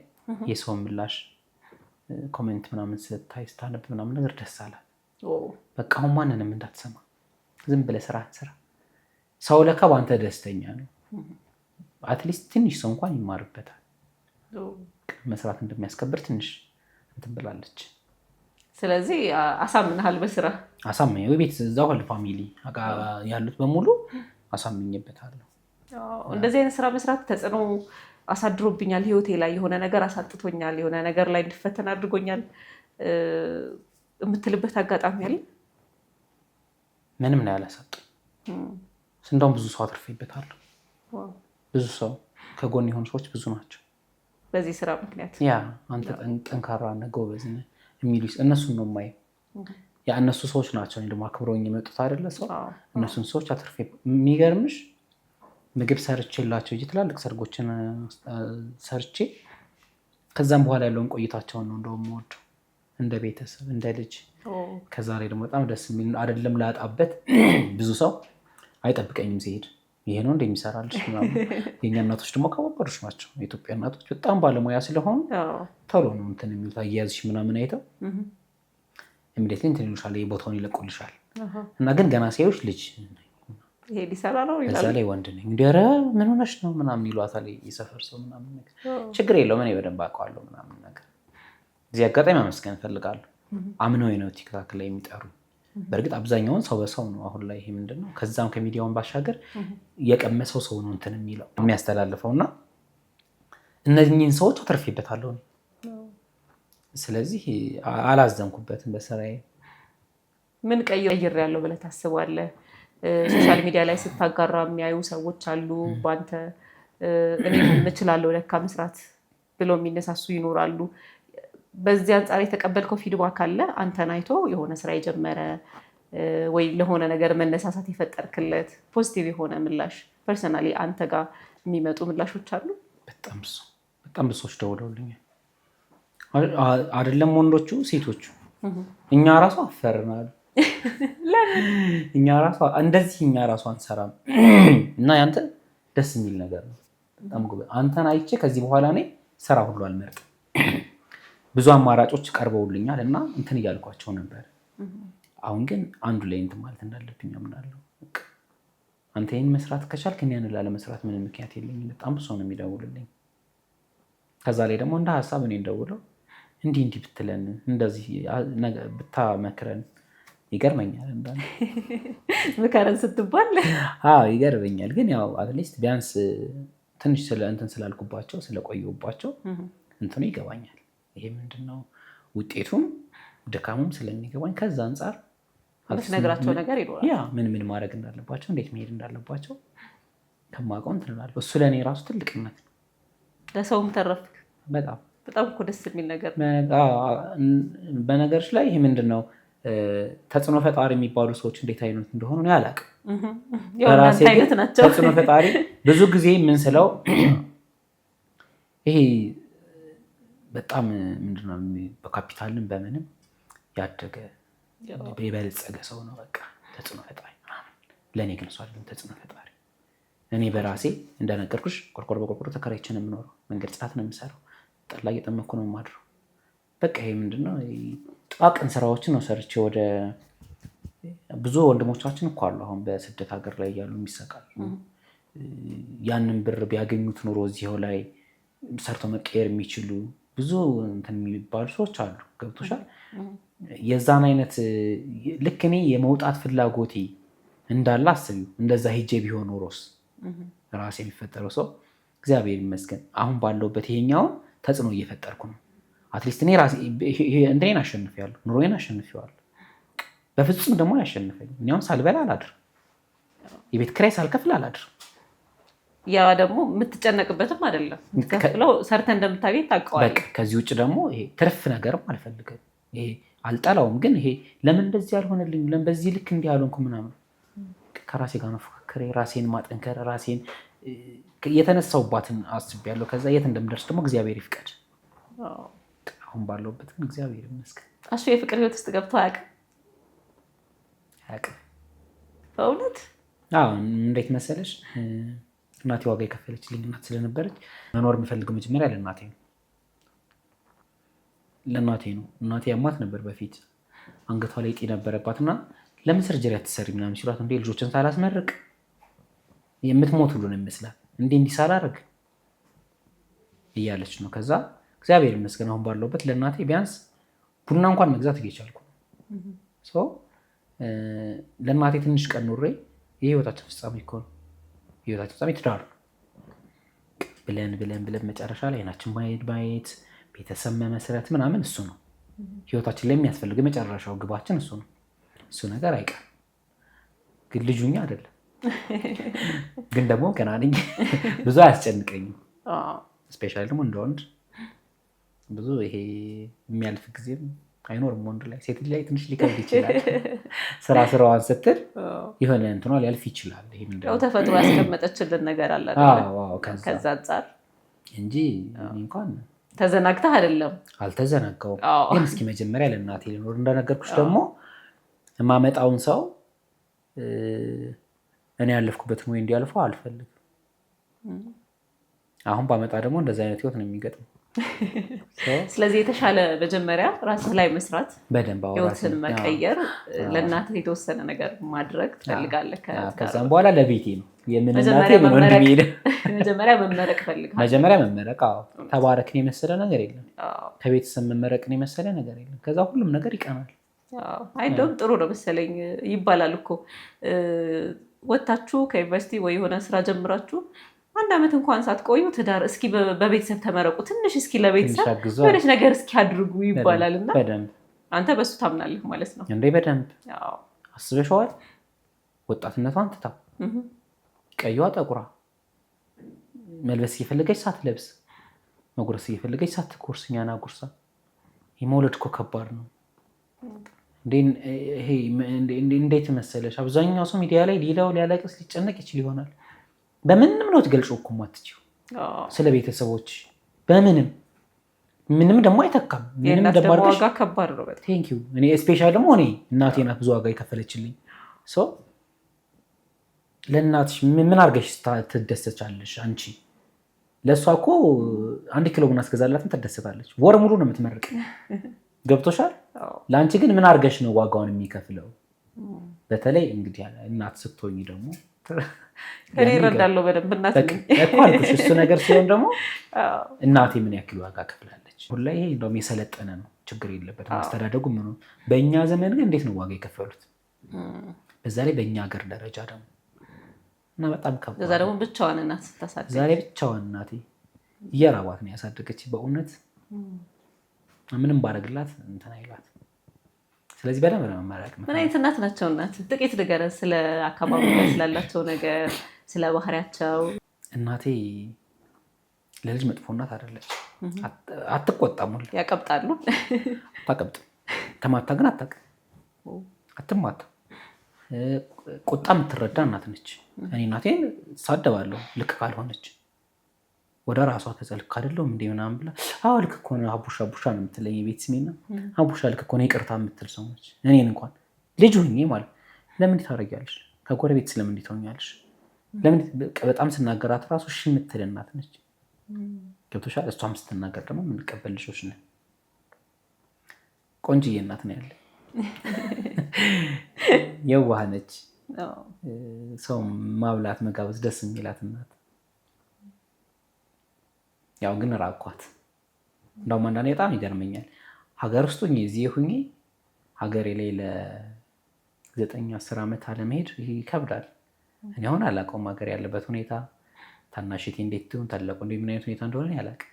የሰው ምላሽ ኮሜንት ምናምን ስታይ ስታነብ ምናምን ነገር ደስ አላት። በቃ አሁን ማንንም እንዳትሰማ ዝም ብለህ ስራ ሰው ለካ በአንተ ደስተኛ ነው። አትሊስት ትንሽ ሰው እንኳን ይማርበታል። መስራት እንደሚያስከብር ትንሽ እንትን ብላለች። ስለዚህ አሳምነሃል በስራ አሳምኝ ቤት እዛው ፋሚሊ ያሉት በሙሉ አሳምኝበታለሁ። እንደዚህ አይነት ስራ መስራት ተጽዕኖ አሳድሮብኛል ህይወቴ ላይ የሆነ ነገር አሳጥቶኛል፣ የሆነ ነገር ላይ እንድፈተን አድርጎኛል የምትልበት አጋጣሚ አለ? ምንም ነው ያላሳጡ። እንደውም ብዙ ሰው አትርፌበታለሁ። ብዙ ሰው ከጎን የሆኑ ሰዎች ብዙ ናቸው በዚህ ስራ ምክንያት። ያ አንተ ጠንካራ ነህ ጎበዝ ነህ የሚሉ እነሱን ነው የማየው። ያ እነሱ ሰዎች ናቸው እኔ ደግሞ አክብረውኝ የመጡት አይደለ ሰው። እነሱን ሰዎች አትርፌ የሚገርምሽ ምግብ ሰርቼላቸው ትላልቅ ሰርጎችን ሰርቼ ከዛም በኋላ ያለውን ቆይታቸውን ነው እንደውም የምወደው እንደ ቤተሰብ እንደ ልጅ። ከዛ ላይ ደግሞ በጣም ደስ የሚል አይደለም ላጣበት ብዙ ሰው አይጠብቀኝም ሲሄድ ይሄ ነው እንደሚሰራልሽ ምናምን። የኛ እናቶች ደግሞ ከወበሮች ናቸው። የኢትዮጵያ እናቶች በጣም ባለሙያ ስለሆኑ ቶሎ ነው እንትን የሚሉት አያያዝሽ ምናምን አይተው ኢሚዲየትሊ እንትን ይሉሻል፣ ቦታውን ይለቁልሻል። እና ግን ገና ሲያዩሽ ልጅ ይሄ ሊሰራ ነው ይላል። እዛ ላይ ወንድ ነኝ እንዲረ ምን ሆነሽ ነው ምናምን ይሏታል የሰፈር ሰው ምናምን ነገር። ችግር የለውም እኔ በደንብ አውቀዋለሁ ምናምን ነገር። እዚህ አጋጣሚ ማመስገን እፈልጋለሁ። አምነው ነው ቲክታክ ላይ የሚጠሩ። በእርግጥ አብዛኛውን ሰው በሰው ነው አሁን ላይ። ይሄ ምንድነው ከዛም ከሚዲያውን ባሻገር የቀመሰው ሰው ነው እንትን የሚለው የሚያስተላልፈውና እነዚህን ሰዎች አተርፌበታለሁ። ስለዚህ አላዘንኩበትም በስራዬ። ምን ቀይር ያለው ብለህ ታስባለህ? ሶሻል ሚዲያ ላይ ስታጋራ የሚያዩ ሰዎች አሉ በአንተ እኔ እችላለሁ ለካ መስራት ብለው የሚነሳሱ ይኖራሉ። በዚህ አንጻር የተቀበልከው ፊድባክ አለ? አንተን አይቶ የሆነ ስራ የጀመረ ወይ ለሆነ ነገር መነሳሳት የፈጠርክለት ፖዚቲቭ የሆነ ምላሽ ፐርሰናሊ አንተ ጋር የሚመጡ ምላሾች አሉ? በጣም ብዙ ሰዎች ደውለውልኛል። አይደለም ወንዶቹ ሴቶቹ እኛ ራሱ አፈርናል። እኛ ራሱ አንሰራም እና ያንተ ደስ የሚል ነገር ነው። በጣም ጎበዝ አንተን አይቼ ከዚህ በኋላ እኔ ስራ ሁሉ አልመርጥም። ብዙ አማራጮች ቀርበውልኛል እና እንትን እያልኳቸው ነበር። አሁን ግን አንዱ ላይ እንትን ማለት እንዳለብኝ አምናለሁ። አንተ ይህን መስራት ከቻልክ እኔ ያን ላለመስራት ምንም ምክንያት የለኝም። በጣም ብዙ ነው የሚደውልልኝ። ከዛ ላይ ደግሞ እንደ ሀሳብ እኔ እንደውለው እንዲህ ብትለን እንደዚህ ብታመክረን ይገርመኛል። እንዳንተ ምከረን ስትባል ይገርመኛል። ግን ያው አትሊስት ቢያንስ ትንሽ እንትን ስላልኩባቸው ስለቆየሁባቸው እንትኑ ይገባኛል። ይሄ ምንድነው ውጤቱም ድካሙም ስለሚገባኝ ከዛ አንጻር ነግራቸው ነገር ይኖራል። ያ ምን ማድረግ እንዳለባቸው እንዴት መሄድ እንዳለባቸው ከማውቀው እንትን እላለሁ። እሱ ለእኔ ራሱ ትልቅነት ነው። ለሰውም ተረፍክ። በጣም እኮ ደስ የሚል ነገር። በነገሮች ላይ ይሄ ምንድነው ተጽዕኖ ፈጣሪ የሚባሉ ሰዎች እንዴት አይነት እንደሆኑ እኔ አላውቅም። ተጽዕኖ ፈጣሪ ብዙ ጊዜ ምን ስለው ይሄ በጣም ምንድነው በካፒታልን በምንም ያደገ የበለጸገ ሰው ነው በቃ ተጽዕኖ ፈጣሪ ምናምን። ለእኔ ግን እሱ አይደለም ተጽዕኖ ፈጣሪ። እኔ በራሴ እንደነገርኩሽ ቆርቆሮ በቆርቆሮ ተከራይቼ ነው የምኖረው። መንገድ ጽዳት ነው የምሰራው። ጠላ እየጠመኩ ነው የማድረው። በቃ ይሄ ምንድነው ጥቃቅን ስራዎችን ነው ሰርቼ ወደ ብዙ ወንድሞቻችን እኮ አሉ አሁን በስደት ሀገር ላይ ያሉ የሚሰቃሉ። ያንን ብር ቢያገኙት ኑሮ እዚህው ላይ ሰርተው መቀየር የሚችሉ ብዙ እንትን የሚባሉ ሰዎች አሉ። ገብቶሻል? የዛን አይነት ልክ እኔ የመውጣት ፍላጎቴ እንዳለ አስቢው። እንደዛ ሄጄ ቢሆን ኖሮስ ራሴ የሚፈጠረው ሰው እግዚአብሔር ይመስገን አሁን ባለውበት ይሄኛውን ተጽዕኖ እየፈጠርኩ ነው። አትሊስት እኔ ራሴ እንትኔን አሸንፌያለሁ፣ ኑሮዬን አሸንፌዋለሁ። በፍጹም ደግሞ ያሸንፈኝ እኔም ሳልበላ አላድርም፣ የቤት ኪራይ ሳልከፍል አላድርም። ያ ደግሞ የምትጨነቅበትም አይደለም። የምትከፍለው ሰርተ እንደምታገኝ ታውቀዋለህ። በቃ ከዚህ ውጭ ደግሞ ይሄ ትርፍ ነገርም አልፈልግም። ይሄ አልጠላውም፣ ግን ይሄ ለምን እንደዚህ አልሆነልኝም፣ ለምን በዚህ ልክ እንዲህ አልሆንኩ ምናምን ከራሴ ጋር መፎካከር፣ ራሴን ማጠንከር፣ ራሴን የተነሳውባትን አስቤያለሁ። ከዛ የት እንደምደርስ ደግሞ እግዚአብሔር ይፍቀድ። አሁን ባለውበት ግን እግዚአብሔር ይመስገን። እሱ የፍቅር ህይወት ውስጥ ገብቶ አያውቅም? በእውነት እንዴት መሰለሽ እናቴ ዋጋ የከፈለችልኝ እናት ስለነበረች መኖር የምፈልገው መጀመሪያ ለእናቴ ነው። እናቴ ያማት ነበር በፊት፣ አንገቷ ላይ እጢ ነበረባት እና ለምን ሰርጀሪ አትሰሪ ምናምን ሲሏት እንዴ ልጆችን ሳላስመርቅ የምትሞት ሁሉ ነው ይመስላል እንዲህ ሳላደርግ እያለች ነው። ከዛ እግዚአብሔር ይመስገን አሁን ባለውበት ለእናቴ ቢያንስ ቡና እንኳን መግዛት እየቻልኩ ለእናቴ ትንሽ ቀን ኑሬ የህይወታችን ፍጻሜ እኮ ነው። የህይወታችን ፍጻሜ ትዳር ብለን መጨረሻ ላይ አይናችን ማየት ቤተሰብ መመስረት ምናምን እሱ ነው ህይወታችን ላይ የሚያስፈልግ መጨረሻው ግባችን እሱ ነው። እሱ ነገር አይቀርም። ግን ልጁኛ አይደለም። ግን ደግሞ ገና ነኝ። ብዙ አያስጨንቀኝም። ስፔሻሊ ደግሞ እንደ ወንድ ብዙ ይሄ የሚያልፍ ጊዜም አይኖርም። ወንድ ላይ ሴት ላይ ትንሽ ሊከብድ ይችላል። ስራዋን ስትል የሆነ እንትኗ ሊያልፍ ይችላል። ያው ተፈጥሮ ያስቀመጠችልን ነገር አለ ከዛ አንጻር እንጂ እንኳን ተዘናግተህ አይደለም። አልተዘናጋውም። ግን እስኪ መጀመሪያ ለእናቴ ልኖር። እንደነገርኩሽ ደግሞ የማመጣውን ሰው እኔ ያለፍኩበትን ወይ እንዲያልፈው አልፈልግም። አሁን ባመጣ ደግሞ እንደዚህ አይነት ህይወት ነው የሚገጥመው። ስለዚህ የተሻለ መጀመሪያ ራስህ ላይ መስራት፣ በደንብ ህይወትን መቀየር፣ ለእናትህ የተወሰነ ነገር ማድረግ ትፈልጋለህ። ከዛም በኋላ ለቤቴ ነው የምንናቴ ምን ወንድሜ ነው። መጀመሪያ መመረቅ ፈልጋለሁ። መጀመሪያ መመረቅ። ተባረክን የመሰለ ነገር የለም። ከቤተሰብ መመረቅን የመሰለ ነገር የለም። ከዛ ሁሉም ነገር ይቀናል። እንደውም ጥሩ ነው መሰለኝ ይባላል እኮ ወታችሁ ከዩኒቨርሲቲ ወይ የሆነ ስራ ጀምራችሁ 1 ዓመት እንኳን ሳትቆዩ ትዳር እስኪ በቤተሰብ ተመረቁ፣ ትንሽ እስኪ ለቤተሰብ የሆነች ነገር እስኪ አድርጉ ይባላል። እና አንተ በሱ ታምናለህ ማለት ነው እንዴ? በደንብ አስበሽዋል። ወጣትነቷን ትታ ቀይዋ ጠቁራ መልበስ እየፈለገች ሳትለብስ መጉረስ እየፈለገች ሳትጎርስ እኛን አጉርሳ የመውለድ እኮ ከባድ ነው። እንዴት መሰለሽ አብዛኛው ሰው ሚዲያ ላይ ሌላው ሊያለቅስ ሊጨነቅ ይችል ይሆናል። በምንም ነው ትገልጪው እኮ የማትችይው ስለ ቤተሰቦች ምንም ደግሞ አይተካም። ምንም ደባርጋሽ ዋጋ ከባድ ነው በጣም። ቴንክ ዩ። እኔ ስፔሻል ደግሞ እናቴ ናት ብዙ ዋጋ የከፈለችልኝ። ለእናትሽ ምን አድርገሽ ትደሰቻለሽ አንቺ? ለእሷ እኮ 1 ኪሎ ቡና አስገዛላትም ትደሰታለች። ወር ሙሉ ነው የምትመርቅ። ገብቶሻል? ለአንቺ ግን ምን አድርገሽ ነው ዋጋውን የሚከፍለው? በተለይ እንግዲህ እናት ስትሆኝ ደግሞ እኔ እረዳለሁ በደንብ እናት እኮ አልኩሽ። እሱ ነገር ሲሆን ደግሞ እናቴ ምን ያክል ዋጋ ከፍላለች። ሁላ ይሄ እንደውም የሰለጠነ ነው፣ ችግር የለበትም አስተዳደጉ ምን ነው። በእኛ ዘመን ግን እንዴት ነው ዋጋ የከፈሉት? በዛ ላይ በእኛ ሀገር ደረጃ ደግሞ እና በጣም ከባድ። እዛ ደግሞ ብቻዋን እናት ስታሳድግ ዛሬ ብቻዋን እናቴ እየራባት ነው ያሳደገች። በእውነት ምንም ባረግላት እንትን አይላት። ስለዚህ በደንብ ነው መመረቅ። ምን አይነት እናት ናቸው እናት? ጥቂት ንገረን ስለ አካባቢ ላይ ስላላቸው ነገር፣ ስለ ባህሪያቸው። እናቴ ለልጅ መጥፎ እናት አይደለች። አትቆጣም። ያቀብጣሉ? አታቀብጥም። ተማታ ግን አታውቅም። አትማታ። ቁጣ የምትረዳ እናት ነች። እኔ እናቴን ሳደባለሁ ልክ ካልሆነች ወደ ራሷ ከዛ ልክ አይደለም እንዴ ምናምን ብላ ልክ እኮ ነው አቡሻ ነው የምትለኝ። የቤት ስሜና አቡሻ ልክ እኮ ነው ይቅርታ የምትል ሰው ነች። እኔን እንኳን ልጅ ሆኜ ማለት ለምን ታደርጊያለሽ? ከጎረቤት ስለምን ትሆኛለሽ? ለምን በጣም ስናገራት ራሱ እሺ የምትል እናት ነች። ገብቶሻል? እሷም ስትናገር ደግሞ የምንቀበል ልጆች ነን። ቆንጅዬ እናት ነው ያለ። የዋህ ነች። ሰው ማብላት መጋበዝ ደስ የሚላት እናት። ያው ግን ራኳት። እንደውም አንዳንዴ በጣም ይገርመኛል። ሀገር ውስጥ ሁኜ እዚህ ሁኜ ሀገሬ ላይ ለ9-10 ዓመት አለመሄድ ይከብዳል። እኔ አሁን አላውቀውም ሀገር ያለበት ሁኔታ። ታናሽቴ እንዴት ትሆን ታላቁ እንዴ ምን አይነት ሁኔታ እንደሆነ ያላውቅ።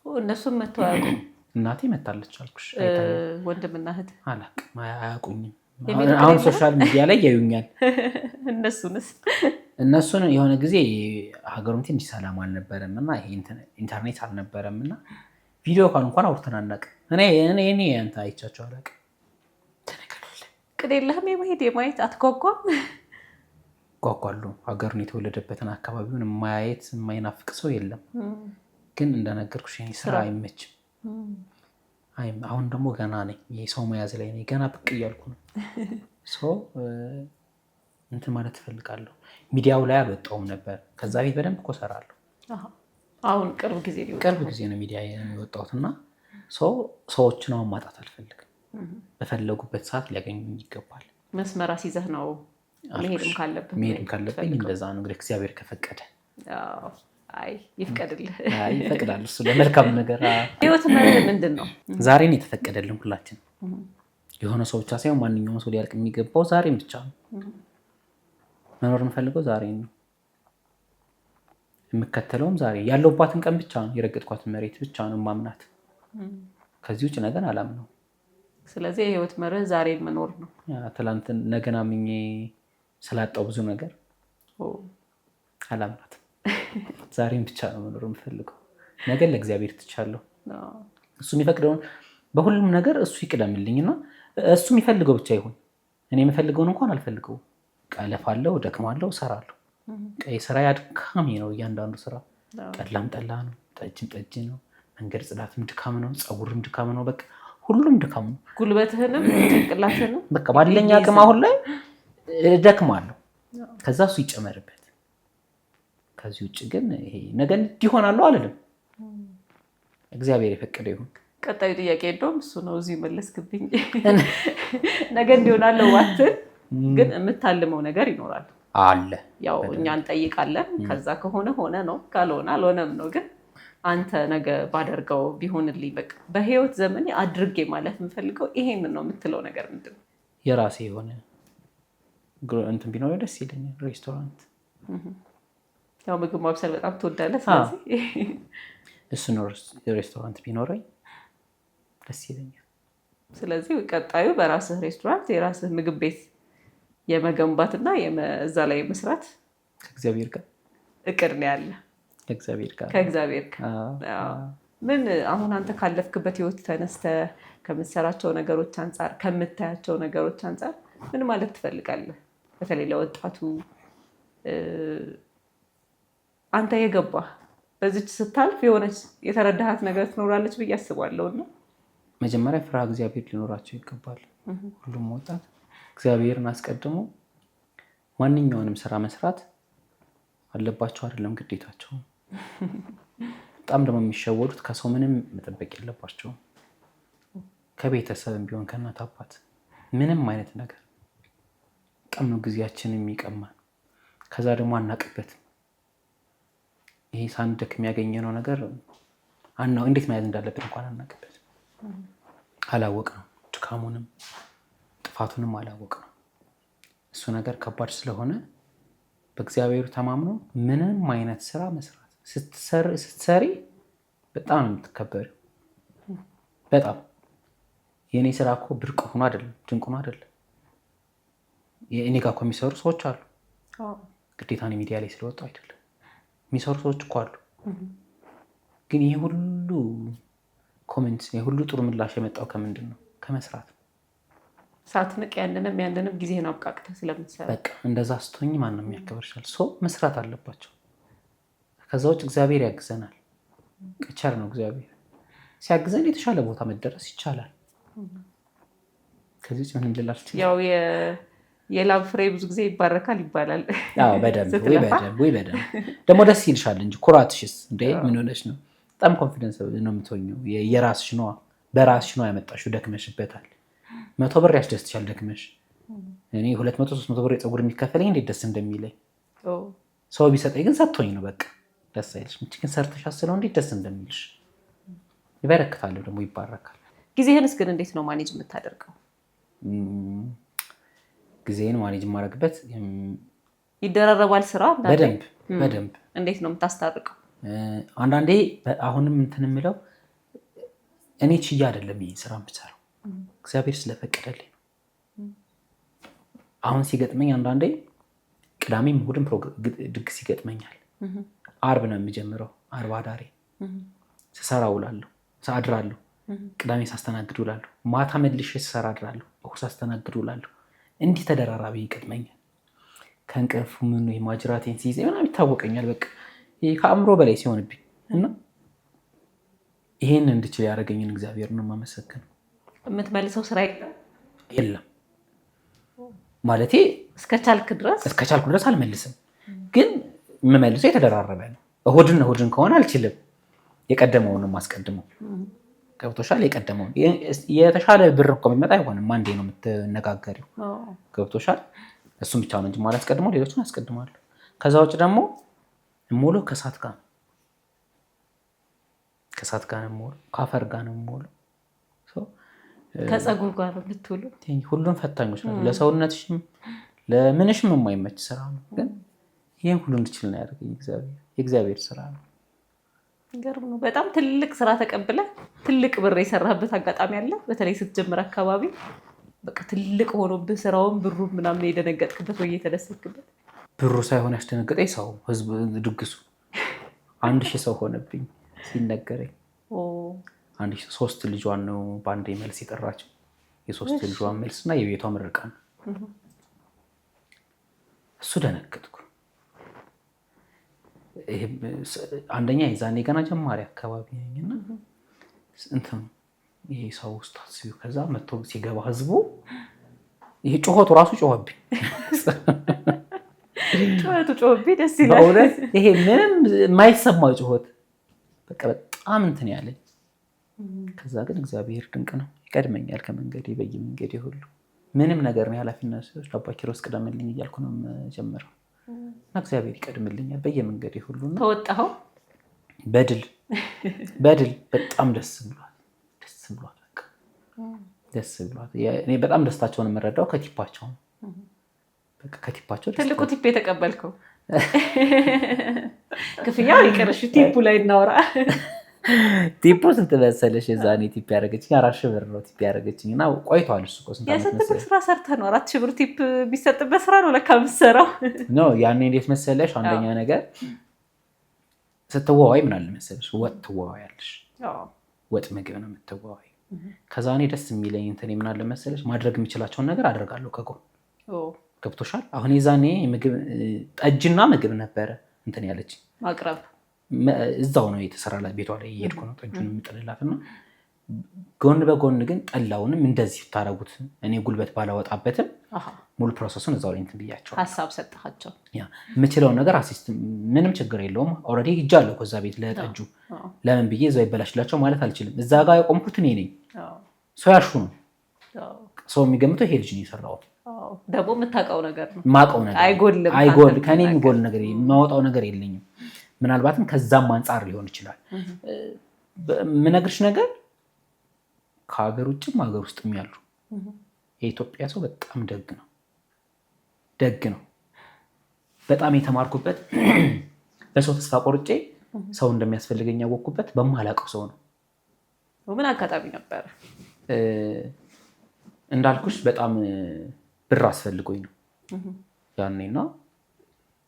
እነሱም መተው አያውቁም። እናቴ መታለች አልኩሽ። ወንድምና እህት አላውቅም፣ አያውቁኝም። አሁን ሶሻል ሚዲያ ላይ ያዩኛል። እነሱን የሆነ ጊዜ ሀገሩም ትንሽ ሰላም አልነበረም እና ይሄ ኢንተርኔት አልነበረም እና ቪዲዮ እንኳን አውርተን አናውቅም። እኔ አንተ አይቻቸው አላውቅም። ቅድ የለህም የማየት አትጓጓም? ጓጓሉ። ሀገሩን የተወለደበትን አካባቢውን ማየት የማይናፍቅ ሰው የለም። ግን እንደነገርኩሽ ስራ አይመችም። አሁን ደግሞ ገና ነኝ፣ የሰው መያዝ ላይ ነኝ። ገና ብቅ እያልኩ ነው። እንትን ማለት ትፈልጋለሁ። ሚዲያው ላይ አልወጣውም ነበር። ከዛ ቤት በደንብ እኮ እሰራለሁ። አሁን ቅርብ ጊዜ ነው ሚዲያ የወጣሁት እና ሰዎችን አሁን ማጣት አልፈልግም። በፈለጉበት ሰዓት ሊያገኙኝ ይገባል። መስመር አስይዘህ ነው መሄድም ካለብኝ እንደዛ ነው እንግዲህ እግዚአብሔር ከፈቀደ። አይ ይፍቀድልህ። አይ ይፈቅዳል እሱ ለመልካም ነገር። ህይወት መርህ ምንድን ነው? ዛሬን የተፈቀደልን ሁላችን የሆነ ሰው ብቻ ሳይሆን ማንኛውም ሰው ሊያልቅ የሚገባው ዛሬን ብቻ ነው። መኖር የምፈልገው ዛሬን ነው። የምከተለውም ዛሬ ያለውባትን ቀን ብቻ ነው። የረገጥኳትን መሬት ብቻ ነው ማምናት። ከዚህ ውጭ ነገን አላምነው። ስለዚህ የህይወት መርህ ዛሬን መኖር ነው። ትላንት ነገን አምኜ ስላጣው ብዙ ነገር አላምናትም። ዛሬን ብቻ ነው መኖር የምፈልገው። ነገን ለእግዚአብሔር ትቻለሁ። እሱ የሚፈቅደውን በሁሉም ነገር እሱ ይቅደምልኝና እሱ የሚፈልገው ብቻ ይሁን። እኔ የምፈልገውን እንኳን አልፈልገው። ቀለፋለሁ፣ ደክማለሁ፣ እሰራለሁ። ስራ አድካሚ ነው። እያንዳንዱ ስራ ጠላም ጠላ ነው፣ ጠጅም ጠጅ ነው። መንገድ ጽዳትም ድካም ነው፣ ፀጉርም ድካም ነው። በቃ ሁሉም ድካም ነው። ጉልበትህንም ጭንቅላትህንም በቃ ባለኝ አቅም አሁን ላይ ደክማለሁ። ከዛ እሱ ይጨመርበት። ከዚህ ውጭ ግን ይሄ ነገ እንዲሆናለሁ አልልም። እግዚአብሔር የፈቀደ ይሁን። ቀጣዩ ጥያቄ እንደውም እሱ ነው። እዚህ መለስክብኝ። ነገ እንዲሆናለሁ ዋትን ግን የምታልመው ነገር ይኖራል አለ። ያው እኛ እንጠይቃለን። ከዛ ከሆነ ሆነ ነው፣ ካልሆነ አልሆነም ነው። ግን አንተ ነገ ባደርገው ቢሆንልኝ በቃ በህይወት ዘመን አድርጌ ማለት የምፈልገው ይሄንን ነው የምትለው ነገር ምንድን ነው? የራሴ የሆነ እንትን ቢኖረኝ ደስ ይለኛል። ሬስቶራንት። ያው ምግብ ማብሰል በጣም ትወዳለህ። ስለዚህ እሱ ነው ሬስቶራንት ቢኖረኝ ደስ ይለኛል። ስለዚህ ቀጣዩ በራስህ ሬስቶራንት የራስህ ምግብ ቤት የመገንባትና እዛ ላይ መስራት ከእግዚአብሔር ጋር እቅድ ነው ያለ። ከእግዚአብሔር ጋር ምን አሁን አንተ ካለፍክበት ህይወት ተነስተህ ከምትሰራቸው ነገሮች አንጻር ከምታያቸው ነገሮች አንጻር ምን ማለት ትፈልጋለህ? በተለይ ለወጣቱ አንተ የገባህ በዚች ስታልፍ የሆነች የተረዳሃት ነገር ትኖራለች ብዬ አስባለሁ። እና መጀመሪያ ፍርሃ እግዚአብሔር ሊኖራቸው ይገባል። ሁሉም ወጣት እግዚአብሔርን አስቀድሞ ማንኛውንም ስራ መስራት አለባቸው። አይደለም ግዴታቸው። በጣም ደግሞ የሚሸወዱት ከሰው ምንም መጠበቅ የለባቸውም። ከቤተሰብም ቢሆን ከእናት አባት ምንም አይነት ነገር በጣም ነው ጊዜያችንን የሚቀማን። ከዛ ደግሞ አናቅበትም። ይሄ ሳንደክም የሚያገኘነው ነገር እንዴት መያዝ እንዳለብን እንኳን አናቅበትም። አላወቅነው፣ ድካሙንም ጥፋቱንም አላወቅነው። እሱ ነገር ከባድ ስለሆነ በእግዚአብሔር ተማምኖ ምንም አይነት ስራ መስራት ስትሰሪ በጣም ነው የምትከበሪው። በጣም የእኔ ስራ እኮ ብርቅ ሆኖ አይደለም፣ ድንቅ ሆኖ አይደለም። እኔ ጋር እኮ የሚሰሩ ሰዎች አሉ። ግዴታ እኔ ሚዲያ ላይ ስለወጡ አይደለም። የሚሰሩ ሰዎች እኮ አሉ። ግን ይሄ ሁሉ ኮሜንት፣ ይሄ ሁሉ ጥሩ ምላሽ የመጣው ከምንድን ነው? ከመስራት ሳትንቅ ያንንም ጊዜህን አብቃቅተህ ስለምትሰራ በቃ እንደዛ ስትሆኝ ማንም ያከብርሻል። ሰው መስራት አለባቸው። ከዛ ውጭ እግዚአብሔር ያግዘናል። ቸር ነው እግዚአብሔር። ሲያግዘን የተሻለ ቦታ መደረስ ይቻላል። ከዚህ ውጭ ምንም ልል አልችልም። ያው የላብ ፍሬ ብዙ ጊዜ ይባረካል ይባላል። በደንብ ደግሞ ደስ ይልሻል እንጂ ኩራትሽስ እንደ ምን ሆነሽ ነው? በጣም ኮንፊደንስ ነው የምትሆኘው። የራስሽ ነዋ፣ በራስሽ ነው ያመጣሽው። ደክመሽበታል። 100 ብር ያስደስትሻል ደክመሽ። እኔ 200-300 ብር የፀጉር የሚከፈለኝ እንዴት ደስ እንደሚለኝ ሰው ቢሰጠኝ ግን ሰጥቶኝ ነው በቃ ደስ አይልሽ? ግን ሰርተሽ አስለው እንዴት ደስ እንደሚልሽ። ይበረክታል ደግሞ ይባረካል። ጊዜህንስ ግን እንዴት ነው ማኔጅ የምታደርገው? ጊዜን ማኔጅ የማደርግበት ይደራረባል ስራ በደንብ። እንዴት ነው የምታስታርቀው? አንዳንዴ አሁንም እንትን የምለው እኔ ችዬ አይደለም ይሄን ስራ የምሰራው፣ እግዚአብሔር ስለፈቀደልኝ ነው። አሁን ሲገጥመኝ አንዳንዴ ቅዳሜም እሑድም ድግስ ይገጥመኛል። አርብ ነው የሚጀምረው። አርብ አዳሬ ስሰራ ውላለሁ፣ አድራለሁ። ቅዳሜ ሳስተናግድ ውላለሁ። ማታ መልሼ ስሰራ አድራለሁ። እሑድ ሳስተናግድ ውላለሁ። እንዲህ ተደራራቢ ይገጥመኛል። ከእንቅልፉ ምኑ ማጅራቴን ሲይዘ ምናምን ይታወቀኛል። በቃ ይሄ ከአእምሮ በላይ ሲሆንብኝ እና ይሄን እንድችል ያደረገኝን እግዚአብሔር ነው የማመሰግነው። የምትመልሰው ስራ የለም ማለቴ እስከቻልክ ድረስ አልመልስም። ግን የምመልሰው የተደራረበ ነው። እሑድን ከሆነ አልችልም። የቀደመውን ነው የማስቀድመው። ገብቶሻል? የቀደመውን የተሻለ ብር እኮ የሚመጣ አይሆንም። አንዴ ነው የምትነጋገሪው። ገብቶሻል? እሱም ብቻ ነው እንጂ ማለት አስቀድሞ ሌሎችን አስቀድማለሁ። ከዛ ውጭ ደግሞ ሙሉ ከሰዓት ጋር ከእሳት ጋር ነው የምውለው፣ ከአፈር ጋር ነው የምውለው። ከፀጉር ጋር ነው የምትውለው። ሁሉም ፈታኞች ናቸው። ለሰውነትሽም ለምንሽም የማይመች ስራ ነው፣ ግን ይህን ሁሉ እንድችል ነው ያደረገኝ የእግዚአብሔር ስራ ነው። ገርም ነው። በጣም ትልቅ ስራ ተቀብለ ትልቅ ብር የሰራህበት አጋጣሚ አለ? በተለይ ስትጀምር አካባቢ በቃ ትልቅ ሆኖብህ ስራውን ብሩ ምናምን የደነገጥክበት ወይ የተደሰትክበት? ብሩ ሳይሆን ያስደነገጠኝ ሰው ህዝብ ድግሱ 1000 ሰው ሆነብኝ ሲነገረኝ። 3 ልጇን ነው በአንዴ መልስ የጠራቸው። የ3 ልጇን መልስ እና የቤቷ ምርቃን ነው። እሱ ደነገጥኩ። አንደኛ የዛኔ ገና ጀማሪ አካባቢ ነኝና እንትን ይሄ ሰው ውስጥ አስዩ። ከዛ መጥቶ ሲገባ ህዝቡ ይሄ ጩኸቱ ራሱ ጮኸብኝ። ጩኸቱ ጮኸብኝ። ደስ ይላል በእውነት ይሄ ምንም የማይሰማው ጩኸት በቃ በጣም እንትን ያለኝ። ከዛ ግን እግዚአብሔር ድንቅ ነው፣ ይቀድመኛል ከመንገዴ በየመንገዴ ሁሉ። ምንም ነገር ነው ኃላፊነት አባ ኪሮስ ቅደምልኝ እያልኩ ነው የምጀምረው እና እግዚአብሔር ይቀድምልኛል በየመንገዴ ሁሉ። ተወጣኸው በድል በጣም ደስ ብሏል። በቃ ደስ ብሏል። እኔ በጣም ደስታቸውን የምረዳው ከቲፓቸው ነው። በቃ ከቲፓቸው ትልቁ ቲፕ የተቀበልከው ክፍያው ይቀርሽ፣ ቲፑ ላይ እናወራ። ቲፑ ስንት መሰለሽ? የዛኔ ቲፕ ያደረገችኝ 4000 ብር ነው ቲፕ ያደረገችኝ እና ቆይቷል። እሱ እኮ ስንት ዓመት መሰለሽ? ስራ ሰርተህ ነው 4000 ብር ቲፕ የሚሰጥበት ስራ ነው ለካ የምትሰራው። ኖ ያኔ እንዴት መሰለሽ? አንደኛ ነገር ስትዋዋይ ምን አለ መሰለሽ? ወጥ ትዋዋያለሽ። ወጥ ምግብ ነው የምትዋዋይ። ከዛ እኔ ደስ የሚለኝ እንትን ምን አለ መሰለሽ? ማድረግ የምችላቸውን ነገር አደርጋለሁ ከጎን። ገብቶሻል? አሁን የዛኔ ምግብ ጠጅና ምግብ ነበረ እንትን ያለች ማቅረብ እዛው ነው የተሰራላት ቤቷ ላይ እየሄድኩ ነው ጠጁን የምጥልላት እና ጎን በጎን ግን ጠላውንም እንደዚህ ታረጉት እኔ ጉልበት ባላወጣበትም ሙሉ ፕሮሰሱን እዛው ላይ እንትን ብያቸው ሀሳብ ሰጣቸው። የምችለውን ነገር አሲስት ምንም ችግር የለውም። ኦልሬዲ ሂጃለሁ ከዛ ቤት ለጠጁ ለምን ብዬ እዛው ይበላሽላቸው ማለት አልችልም። እዛ ጋር የቆምኩት እኔ ነኝ። ሰው ያልሹ ነው ሰው የሚገምተው ይሄ ልጅ ነው የሰራው። ደግሞ የምታውቀው ነገር ነው። ማውቀው ነገር አይጎል ከኔ የሚጎል ነገር የማወጣው ነገር የለኝም። ምናልባትም ከዛም አንጻር ሊሆን ይችላል። የምነግርሽ ነገር ከሀገር ውጭም ሀገር ውስጥም ያሉ የኢትዮጵያ ሰው በጣም ደግ ነው። በጣም የተማርኩበት በሰው ተስፋ ቆርጬ ሰው እንደሚያስፈልገኝ ያወቅኩበት በማላውቀው ሰው ነው። ምን አጋጣሚ ነበር? እንዳልኩሽ በጣም ብር አስፈልጎኝ ነው ያኔና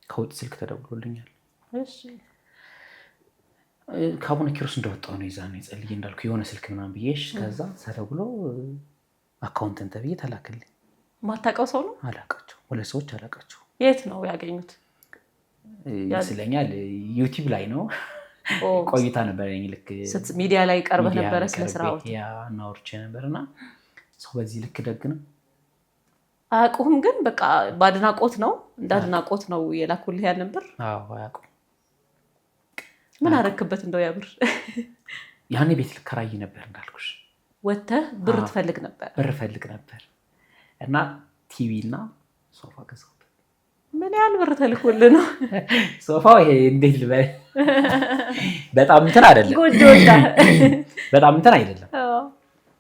ከውጭ ስልክ ተደውሎልኛል። ከአቡነ ኪሮስ እንደወጣሁ ነው ይዛኔ ጸልዬ እንዳልኩ የሆነ ስልክ ምናምን ብዬሽ ከዛ ተደውሎ አካውንተንት ተብዬ ተላክልኝ። ማታውቀው ሰው ነው? አላውቃቸው፣ 2 ሰዎች አላውቃቸው። የት ነው ያገኙት? ይመስለኛል ዩቲዩብ ላይ ነው። ቆይታ ነበር ልክ ሚዲያ ላይ ቀርበህ ነበረ ስለ ስራው እናወርቼ ነበርና ሰው በዚህ ልክ ደግ ነው። አያውቁህም ግን በቃ በአድናቆት ነው እንዳድናቆት ነው የላኩልህ ያን ብር? አዎ አያውቁም። ምን አረክበት እንደው ያ ብር? ያኔ ቤት ልከራይ ነበር እንዳልኩሽ። ወተህ ብር ትፈልግ ነበር? ብር ፈልግ ነበር እና ቲቪ እና ሶፋ ገዛሁት። ምን ያህል ብር ተልኮልህ ነው? ሶፋው ይሄ እንዴት ልበል በጣም እንትን አይደለም። በጣም እንትን አይደለም።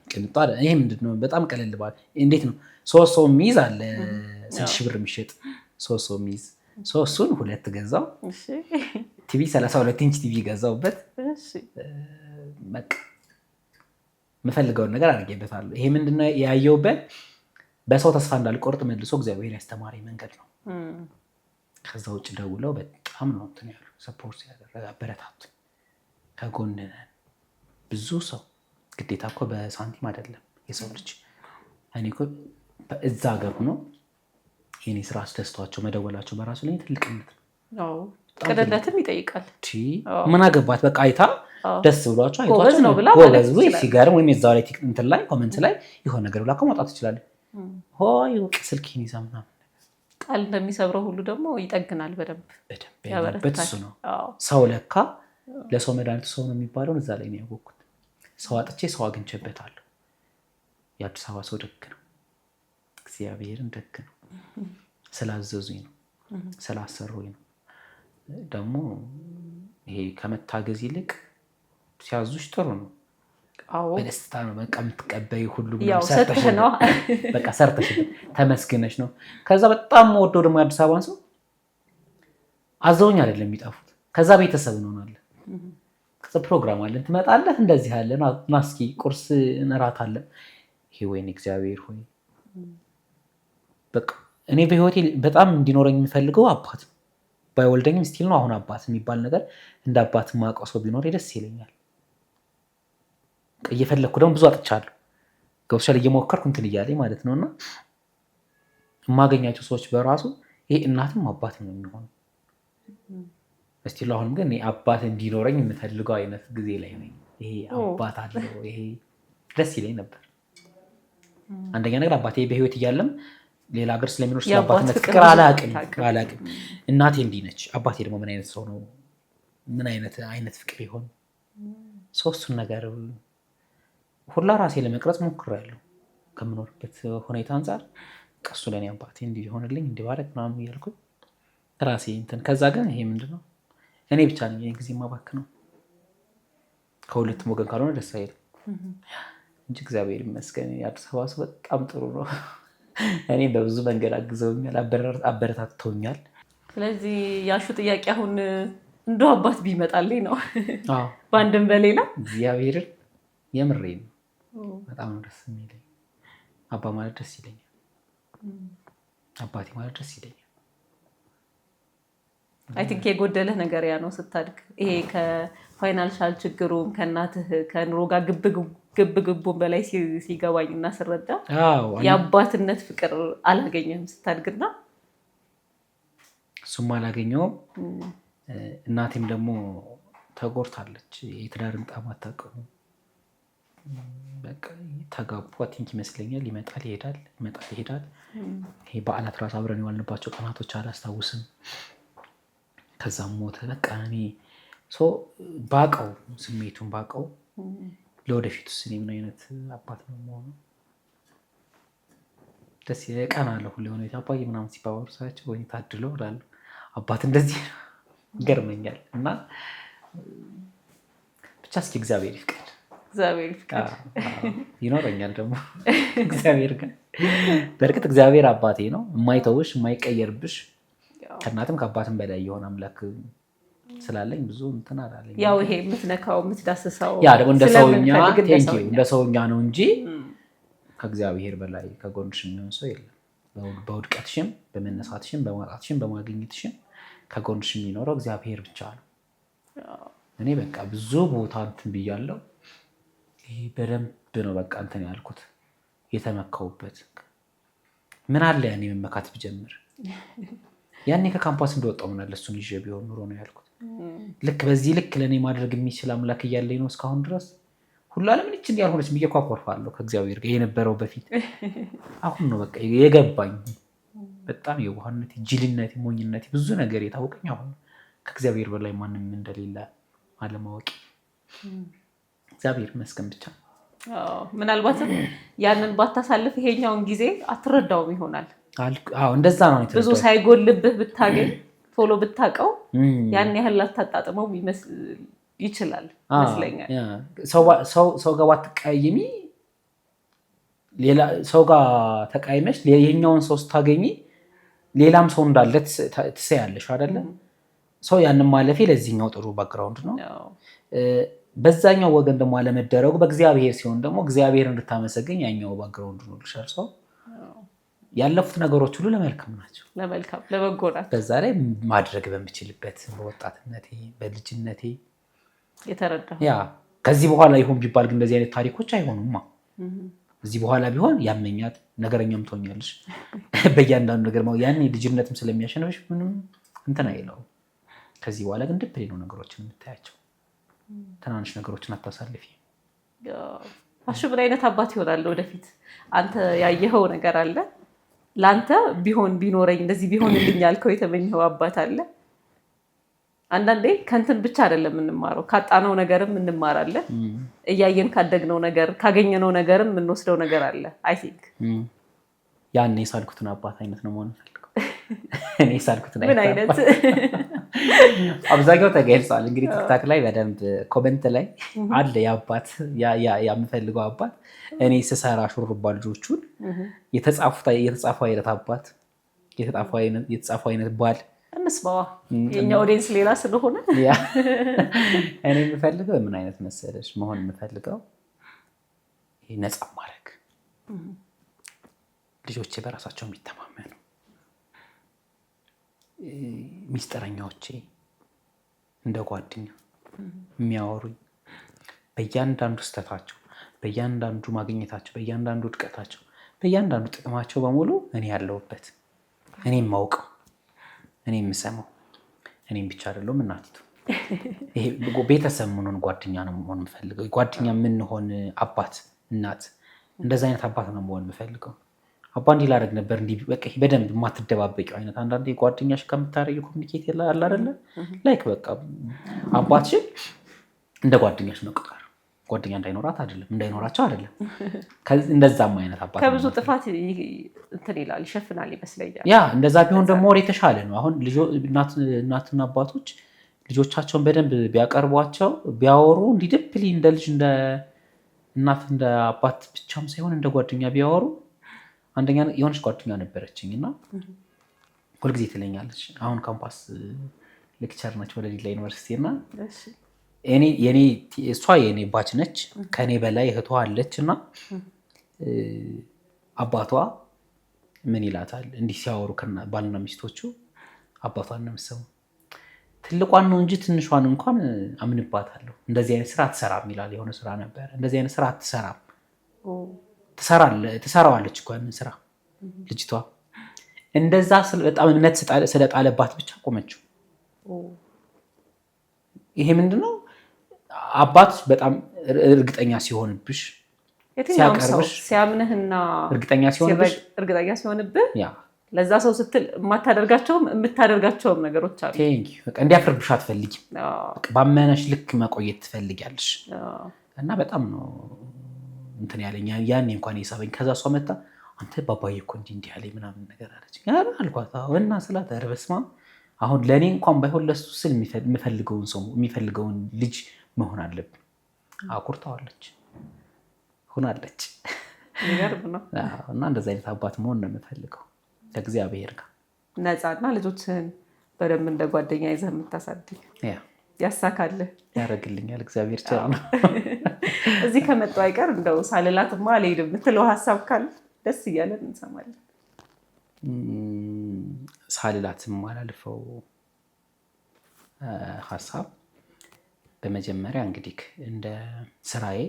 ቅንጣ ይሄ ምንድነው በጣም ቀለል ባለ እንዴት ነው 3 ሰው የሚይዝ አለ 6000 ብር የሚሸጥ 3 ሰው የሚይዝ እሱን 2 ገዛው። ቲቪ 32 ኢንች ቲቪ ገዛውበት። በቃ የምፈልገውን ነገር አድርጌበታለሁ። ይሄ ምንድነው ያየሁበት በሰው ተስፋ እንዳልቆርጥ መልሶ እግዚአብሔር ያስተማረኝ መንገድ ነው። ከዛ ውጭ ደውለው በጣም ነው እንትን ያሉ ሰፖርት ያደረገ አበረታቱ። ከጎን ነን ብዙ ሰው ግዴታ እኮ በሳንቲም አይደለም የሰው ልጅ። እኔ እኮ እዛ ሀገር ሆኖ የኔ ስራ አስደስቷቸው መደወላቸው በራሱ ላይ ትልቅነት ነው። ቅንነትም ይጠይቃል። ምን አገባት በቃ አይታ ደስ ብሏቸው አይቷቸው ጎበዝ ወይ ሲገርም ወይም የዛው ላይ እንትን ላይ ኮመንት ላይ የሆነ ነገር ብላ ከመውጣት ትችላለች። ሆይ ስልኬን ይዛ ምናምን ቃል እንደሚሰብረው ሁሉ ደግሞ ይጠግናል። በደንብ ያለበት እሱ ነው። ሰው ለካ ለሰው መድኃኒቱ ሰው ነው የሚባለውን እዛ ላይ ነው ያወቅኩት። ሰው አጥቼ ሰው አግኝቼበታለሁ። የአዲስ አበባ ሰው ደግ ነው፣ እግዚአብሔርን ደግ ነው። ስላዘዙኝ ነው፣ ስላሰሩኝ ነው። ደግሞ ይሄ ከመታገዝ ይልቅ ሲያዙሽ ጥሩ ነው። በደስታ ነው በቃ የምትቀበይ ሁሉ በቃ ሰርተሽ ተመስግነሽ ነው። ከዛ በጣም ወደው ደግሞ የአዲስ አበባን ሰው አዘውኝ አይደለም የሚጠፉት። ከዛ ቤተሰብ እንሆናለን። ከዛ ፕሮግራም አለን ትመጣለህ፣ እንደዚህ አለን፣ ና እስኪ ቁርስ እራት አለን። ይሄ ወይኔ እግዚአብሔር ሆይ በቃ እኔ በህይወቴ በጣም እንዲኖረኝ የሚፈልገው አባት ነው። ባይወልደኝም ስቲል ነው አሁን አባት የሚባል ነገር እንደ አባት የማውቀው ሰው ቢኖር ደስ ይለኛል። እየፈለግኩ ደግሞ ብዙ አጥቻለሁ። ገብቶሻል? እየሞከርኩ እንትን እያለኝ ማለት ነው። እና የማገኛቸው ሰዎች በራሱ ይሄ እናትም አባትም ነው የሚሆነው። እስቲል አሁንም ግን አባት እንዲኖረኝ የምፈልገው አይነት ጊዜ ላይ ነኝ። ይሄ አባት አለው ይሄ ደስ ይለኝ ነበር። አንደኛ ነገር አባቴ በህይወት እያለም ሌላ ሀገር ስለሚኖር ስለ አባትነት ፍቅር አላቅም። እናቴ እንዲህ ነች፣ አባቴ ደግሞ ምን አይነት ሰው ነው፣ ምን አይነት ፍቅር ይሆን? ሶስቱን ነገር ሁላ ራሴ ለመቅረጽ ሞክሬያለሁ ከምኖርበት ሁኔታ አንጻር። ቀሱ ለእኔ አባቴ እንዲህ ሆንልኝ እንዲባረክ ምናምን እያልኩኝ ራሴ እንትን። ከዛ ግን ይሄ ምንድነው እኔ ብቻ ነኝ ጊዜ ማባክነው፣ ከሁለቱም ወገን ካልሆነ ደስ አይልም እንጂ እግዚአብሔር ይመስገን የአዲስ አበባ ሰው በጣም ጥሩ ነው። እኔ በብዙ መንገድ አግዘውኛል፣ አበረታተውኛል። ስለዚህ ያሹ ጥያቄ አሁን እንደው አባት ቢመጣልኝ ነው በአንድም በሌላ እግዚአብሔርን የምሬ ነው። በጣም ነው ደስ የሚለኝ። አባ ማለት ደስ ይለኛል፣ አባቴ ማለት ደስ ይለኛል። አይ ቲንክ የጎደለህ ነገር ያ ነው ስታድግ። ይሄ ከፋይናንሻል ችግሩም ከእናትህ ከኑሮ ጋር ግብግቡን በላይ ሲገባኝ እና ስረዳ የአባትነት ፍቅር አላገኘህም ስታድግና። እሱም አላገኘውም። እናቴም ደግሞ ተጎድታለች። የትዳርን ጣም አታውቅም። በቃ ተጋቡ ቲንክ ይመስለኛል። ይመጣል ይሄዳል፣ ይመጣል ይሄዳል። ይሄ በዓላት ራሱ አብረን የዋልንባቸው ቀናቶች አላስታውስም። ከዛም ሞተ። በቃ እኔ ባቀው ስሜቱን ባቀው ለወደፊቱ እኔ ምን አይነት አባት ነው የምሆነው ደስ ቀና አለ ሁሌ ሆነ አባዬ ምናምን ሲባባሉ ሳያቸው ወይ ታድለው እላለሁ። አባት እንደዚህ ይገርመኛል። እና ብቻ እስኪ እግዚአብሔር ይፍቀድ ይኖረኛል ደግሞ እግዚአብሔር ጋር። በእርግጥ እግዚአብሔር አባቴ ነው፣ የማይተውሽ የማይቀየርብሽ፣ ከእናትም ከአባትም በላይ የሆነ አምላክ ስላለኝ ብዙ እንትን አላለኝ። ያው ይሄ የምትነካው የምትዳስሰው ያ ደግሞ እንደ ሰውኛ ነው እንጂ ከእግዚአብሔር በላይ ከጎንሽ የሚሆን ሰው የለም። በውድቀትሽም በመነሳትሽም በማጣትሽም በማግኘትሽም ከጎንሽ የሚኖረው እግዚአብሔር ብቻ ነው። እኔ በቃ ብዙ ቦታ እንትን ብያለሁ። ይሄ በደንብ ነው በቃ እንትን ያልኩት የተመካውበት። ምን አለ ያኔ መመካት ብጀምር፣ ያኔ ከካምፓስ እንደወጣው ምን አለ እሱን ይዤ ቢሆን ኑሮ ነው ያልኩት። ልክ በዚህ ልክ ለእኔ ማድረግ የሚችል አምላክ እያለኝ ነው እስካሁን ድረስ ሁሉ ዓለም ልጅ እንዲያልሆነች ብዬ ኳኳርፋለሁ ከእግዚአብሔር ጋር የነበረው በፊት። አሁን ነው በቃ የገባኝ በጣም የዋህነት፣ ጅልነት፣ ሞኝነት ብዙ ነገር የታወቀኝ አሁን ከእግዚአብሔር በላይ ማንም እንደሌለ አለማወቅ። እግዚአብሔር ይመስገን ብቻ። ምናልባትም ያንን ባታሳልፍ ይሄኛውን ጊዜ አትረዳውም ይሆናል። እንደዛ ነው። ብዙ ሳይጎልብህ ብታገኝ ቶሎ ብታውቀው ያን ያህል ላታጣጥመው ይችላል ይመስለኛል። ሰው ጋር ባትቀያየሚ ሌላ ሰው ጋር ተቃይመሽ ይሄኛውን ሰው ስታገኝ ሌላም ሰው እንዳለ ትሰያለሽ አይደለ? ሰው ያንን ማለፌ ለዚህኛው ጥሩ ባክግራውንድ ነው። በዛኛው ወገን ደግሞ አለመደረጉ በእግዚአብሔር ሲሆን ደግሞ እግዚአብሔር እንድታመሰገኝ ያኛው ባክግራውንድ ነው ልሻል። ሰው ያለፉት ነገሮች ሁሉ ለመልካም ናቸው፣ ለበጎ ናቸው። በዛ ላይ ማድረግ በምችልበት በወጣትነቴ በልጅነቴ የተረዳ ያ ከዚህ በኋላ ይሁን ቢባል ግን እንደዚህ አይነት ታሪኮች አይሆኑማ። እዚህ በኋላ ቢሆን ያመኛት ነገረኛም ትሆኛለሽ በእያንዳንዱ ነገር ያኔ ልጅነትም ስለሚያሸንፍሽ ምንም እንትን አይለው። ከዚህ በኋላ ግን ድብሌ ነው ነገሮችን የምታያቸው፣ ትናንሽ ነገሮችን አታሳልፊ። አሹ ምን አይነት አባት ይሆናል ወደፊት? አንተ ያየኸው ነገር አለ? ለአንተ ቢሆን ቢኖረኝ እንደዚህ ቢሆንልኝ ያልከው የተመኘኸው አባት አለ? አንዳንዴ ከንትን ብቻ አይደለም የምንማረው፣ ካጣነው ነገርም እንማራለን። እያየን ካደግነው ነገር ካገኘነው ነገርም የምንወስደው ነገር አለ። አይ ቲንክ ያን የሳልኩትን አባት አይነት ነው መሆን ፈልገው። እኔ የሳልኩትን ምን አይነት አብዛኛው ተገልጿል። እንግዲህ ቲክታክ ላይ በደንብ ኮመንት ላይ አለ የአባት የምፈልገው አባት እኔ ስሰራ ሹሩባ ልጆቹን የተጻፉ አይነት አባት የተጻፉ አይነት ባል እንስማዋ። የኛ ኦዲየንስ ሌላ ስለሆነ እኔ የምፈልገው ምን አይነት መሰለሽ መሆን የምፈልገው ነፃ ማድረግ ልጆቼ በራሳቸው የሚተማመኑ ሚስጥረኛዎቼ እንደ ጓደኛ የሚያወሩኝ በእያንዳንዱ ስተታቸው፣ በእያንዳንዱ ማግኘታቸው፣ በእያንዳንዱ ውድቀታቸው፣ በእያንዳንዱ ጥቅማቸው በሙሉ እኔ ያለሁበት እኔ የማውቀው እኔ የምሰማው እኔም ብቻ አይደለሁም እናቲቱ ይሄ ቤተሰብ ምንሆን ጓደኛ ነው መሆን የምፈልገው። ጓደኛ የምንሆን አባት እናት እንደዛ አይነት አባት ነው መሆን የምፈልገው። አባ እንዲህ ላደርግ ነበር እንዲህ በቃ በደንብ የማትደባበቂው አይነት አንዳንዴ ጓደኛሽ ከምታረጊው ኮሚኒኬት አለ አይደለ ላይክ በቃ አባትሽን እንደ ጓደኛሽ ነው ቁጥር ጓደኛ እንዳይኖራት አይደለም እንዳይኖራቸው አይደለም እንደዛም አይነት አባት ከብዙ ጥፋት እንትን ይላል ይሸፍናል ይመስለኛል። ያ እንደዛ ቢሆን ደግሞ ወደ የተሻለ ነው። አሁን እናትና አባቶች ልጆቻቸውን በደንብ ቢያቀርቧቸው ቢያወሩ እንዲድፕሊ እንደ ልጅ እንደ እናት እንደ አባት ብቻም ሳይሆን እንደ ጓደኛ ቢያወሩ አንደኛ የሆነች ጓደኛ ነበረችኝ እና ሁልጊዜ ትለኛለች። አሁን ካምፓስ ሌክቸር ነች ወደ ዲላ ዩኒቨርሲቲ እና እሷ የኔ ባች ነች። ከኔ በላይ እህቷ አለች እና አባቷ ምን ይላታል እንዲህ ሲያወሩ ባልና ሚስቶቹ አባቷን ነው የምትሰማው። ትልቋን ነው እንጂ ትንሿን እንኳን አምንባታለሁ እንደዚህ አይነት ስራ አትሰራም ይላል። የሆነ ስራ ነበር እንደዚህ አይነት ስራ አትሰራም ትሰራዋለች እኮ ያንን ስራ ልጅቷ እንደዛ በጣም እምነት ስለጣለባት ብቻ ቆመችው። ይሄ ምንድነው አባት በጣም እርግጠኛ ሲሆንብሽ ሲያቀርብሽ ሲያምንህና እርግጠኛ ሲሆንብህ ለዛ ሰው ስትል የምታደርጋቸውም ነገሮች አሉ። በቃ እንዲያፍርብሽ አትፈልጊም። ባመነሽ ልክ መቆየት ትፈልጊያለሽ እና በጣም ነው እንትን ያለኝ ያኔ እንኳን የሳበኝ። ከዛ እሷ መጣ አንተ ባባዬ እኮ እንዲህ ያለኝ ምናምን ነገር አለች። አልኳት እና ስላት ኧረ በስመ አብ አሁን ለእኔ እንኳን ባይሆን ለሱ ስል የሚፈልገውን ልጅ መሆን አለብን። አኩርታዋለች ሆናለች እና እንደዚህ አይነት አባት መሆን ነው የምፈልገው ከእግዚአብሔር ጋር ነፃና ልጆችህን በደንብ እንደ ጓደኛ ይዘህ የምታሳድግ ያሳካልህ ያደርግልኛል እግዚአብሔር ቸር ነው። እዚህ ከመጣሁ አይቀር እንደው ሳልላትማ አልሄድም የምትለው ሀሳብ ካለ ደስ እያለን እንሰማለን። ሳልላትም አላልፈው ሀሳብ በመጀመሪያ እንግዲህ እንደ ስራዬ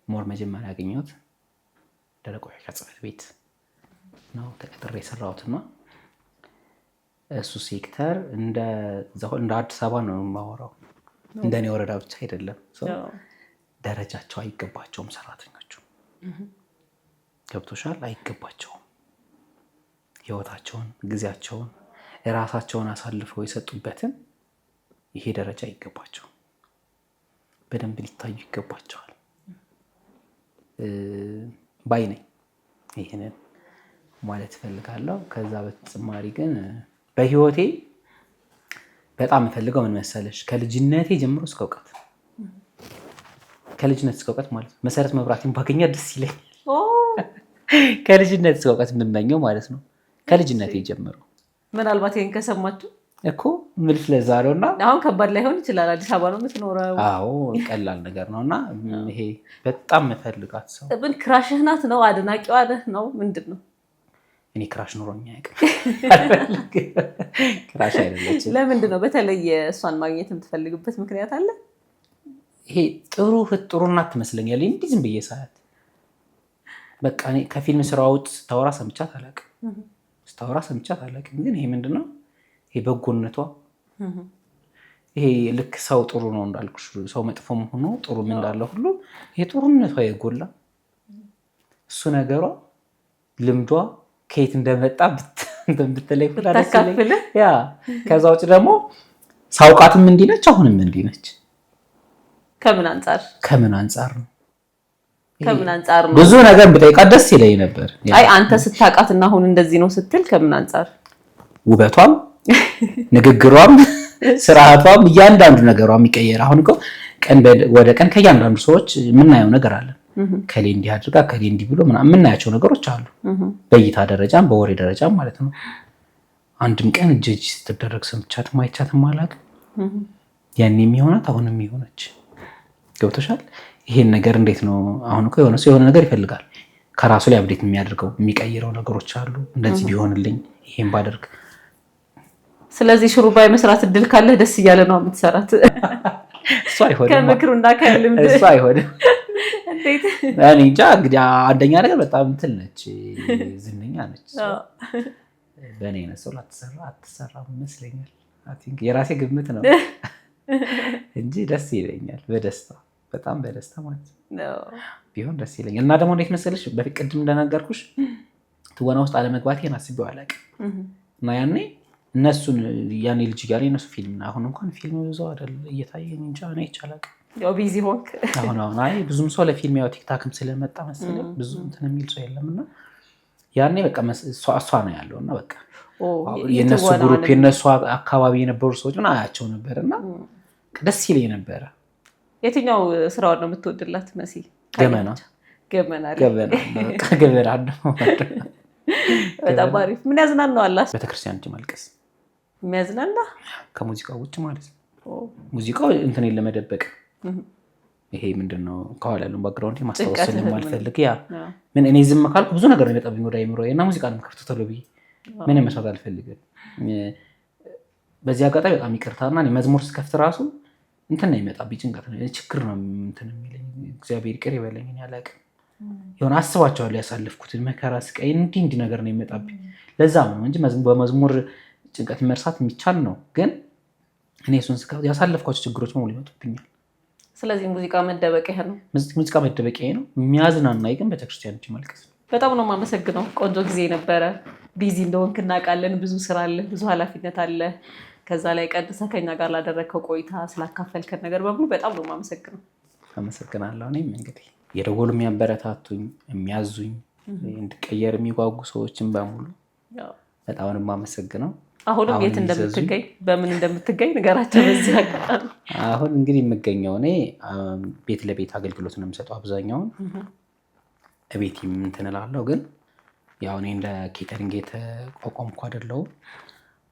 ሞር መጀመሪያ ያገኘሁት ደረቅ ቆሻሻ ጽሕፈት ቤት ነው ተቀጥሬ የሰራሁትና እሱ ሴክተር እንደ አዲስ አበባ ነው የማወራው። እንደኔ ወረዳ ብቻ አይደለም። ደረጃቸው አይገባቸውም ሰራተኞቹ ገብቶሻል። አይገባቸውም። ህይወታቸውን ጊዜያቸውን የራሳቸውን አሳልፈው የሰጡበትን ይሄ ደረጃ አይገባቸውም። በደንብ ሊታዩ ይገባቸዋል ባይ ነኝ። ይሄንን ማለት እፈልጋለሁ። ከዛ በተጨማሪ ግን በህይወቴ በጣም የምፈልገው ምን መሰለሽ ከልጅነቴ ጀምሮ እስከ እውቀት ከልጅነት እስከ እውቀት ማለት ነው መሰረት መብራቴን ባገኛ ደስ ይለኛል። ከልጅነት እስከ እውቀት የምመኘው ማለት ነው ከልጅነቴ ጀምሮ። ምናልባት ይሄን ከሰማችሁ እኮ ምልሽ ለዛሬውና አሁን ከባድ ላይሆን ይችላል። አዲስ አበባ ነው የምትኖረው። አዎ ቀላል ነገር ነውና ይሄ በጣም የምፈልጋት ሰው ምን ክራሽህ ናት ነው አድናቂዋ ነው ምንድን ነው? እኔ ክራሽ ኖሮኝ አያውቅም። ክራሽ አይደለችም። ለምንድን ነው በተለየ እሷን ማግኘት የምትፈልግበት ምክንያት አለ? ይሄ ጥሩ እናት ትመስለኛለች እንዲህ ዝም ብዬ ሳያት በቃ እኔ ከፊልም ስራዎች ስታወራ ሰምቻት አላውቅም። ግን ይሄ ምንድነው ይሄ በጎነቷ ይሄ ልክ ሰው ጥሩ ነው እንዳልኩሽ ሰው መጥፎም ሆኖ ጥሩ ምን እንዳለ ሁሉ ይሄ ጥሩነቷ የጎላ እሱ ነገሯ ልምዷ ከየት እንደመጣ ብትለይ ያ ከዛ ውጭ ደግሞ ሳውቃትም እንዲህ ነች አሁንም እንዲህ ነች። ከምን አንጻር ነው ብዙ ነገር ብጠይቃት ደስ ይለኝ ነበር። አይ አንተ ስታውቃትና አሁን እንደዚህ ነው ስትል ከምን አንጻር? ውበቷም ንግግሯም ስርዓቷም እያንዳንዱ ነገሯ የሚቀየር። አሁን እኮ ቀን ወደ ቀን ከእያንዳንዱ ሰዎች የምናየው ነገር አለ። ከሌ እንዲህ አድርጋ ከሌ እንዲህ ብሎ ምናምን የምናያቸው ነገሮች አሉ፣ በእይታ ደረጃም በወሬ ደረጃም ማለት ነው። አንድም ቀን እጅ ስትደረግ ሰምቻትም አይቻትም አላውቅም። ያን የሚሆናት አሁን የሚሆነች ገብቶሻል። ይሄን ነገር እንዴት ነው? አሁን እኮ የሆነ ሰው የሆነ ነገር ይፈልጋል፣ ከራሱ ላይ አብዴት የሚያደርገው የሚቀይረው ነገሮች አሉ። እንደዚህ ቢሆንልኝ ይሄን ባደርግ። ስለዚህ ሹሩባ የመስራት እድል ካለ ደስ እያለ ነው የምትሰራት። እሱ አይሆንም፣ ከምክሩና ከልምድ እሱ አይሆንም። እንዴት? እኔ እንጃ። እንግዲህ አንደኛ ነገር በጣም እንትን ነች፣ ዝነኛ ነች። በእኔ አይነት ሰው አትሰራም ይመስለኛል። የራሴ ግምት ነው እንጂ ደስ ይለኛል። በደስታ በጣም በደስታ ማለት ነው ቢሆን ደስ ይለኛል። እና ደግሞ እንዴት መሰለሽ በፊት ቅድም እንደነገርኩሽ ትወና ውስጥ አለመግባቴን አስቤው አላውቅም። እና ያኔ እነሱን ያኔ ልጅ ጋር የነሱ ፊልም አሁን እንኳን ፊልም ብዙ አይደል እየታየኝ እንጃ እኔ ይቻላል። ያው ቢዚ ሆንክ። አሁን አይ ብዙም ሰው ለፊልም ያው ቲክታክም ስለመጣ መሰለኝ ብዙ እንትን የሚል ሰው የለምና ያኔ በቃ እሷ ነው ያለውና በቃ የነሱ ግሩፕ የነሱ አካባቢ የነበሩ ሰዎች ምን አያቸው ነበርና ደስ ይለኝ ነበረ። የትኛው ስራውን ነው የምትወድላት መሲ? ገመና ነው። በጣም አሪፍ። ምን ያዝናናዋል? ቤተክርስቲያን እንጂ ማልቀስ የሚያዝናና ከሙዚቃው ውጭ ማለት ነው። ሙዚቃው እንትን ለመደበቅ ይሄ ምንድነው ከኋላ ያለው ባክግራውንድ ማስታወስ ስለማልፈልግ ያ ምን እኔ ዝም ካልኩ ብዙ ነገር ነው የሚመጣብኝ ወደ አይምሮዬ እና ሙዚቃ ነው ከፍቶ ተለብ ምን መስራት አልፈልግም። በዚህ አጋጣሚ በጣም ይቅርታና እኔ መዝሙር ስከፍት ራሱ እንትን ነው የሚመጣብኝ ጭንቀት ነው ችግር ነው እንትን የሚለኝ። እግዚአብሔር ይቅር ይበለኝ እኔ አላውቅም። የሆነ አስባቸዋለሁ ያሳለፍኩትን መከራ ስቃይ እንዲህ ነገር ነው የሚመጣብኝ። ለዛ ነው እንጂ በመዝሙር ጭንቀት መርሳት የሚቻል ነው። ግን እኔ እሱን ስከፍት ያሳለፍኳቸው ችግሮች ሙሉ ይመጡብኛል። ስለዚህ ሙዚቃ መደበቂያ ነው። ሙዚቃ መደበቂያ ነው። የሚያዝናናኝ ግን ቤተክርስቲያን እንጂ ማልቀስ። በጣም ነው የማመሰግነው። ቆንጆ ጊዜ ነበረ። ቢዚ እንደሆንክ እናውቃለን። ብዙ ስራ አለ፣ ብዙ ኃላፊነት አለ። ከዛ ላይ ቀድሰህ ከኛ ጋር ላደረግከው ቆይታ ስላካፈልከን ነገር በሙሉ በጣም ነው የማመሰግነው። አመሰግናለሁ። እኔም እንግዲህ የደወሉ የሚያበረታቱኝ የሚያዙኝ እንድቀየር የሚጓጉ ሰዎችን በሙሉ በጣም ነው የማመሰግነው። አሁንም የት እንደምትገኝ በምን እንደምትገኝ ንገራቸው በዚህ አጋጣሚ። አሁን እንግዲህ የምገኘው እኔ ቤት ለቤት አገልግሎት ነው የምሰጠው አብዛኛውን እቤት እንትን እላለሁ። ግን ያው እኔ እንደ ኬተሪንግ የተቋቋምኩ አይደለሁም።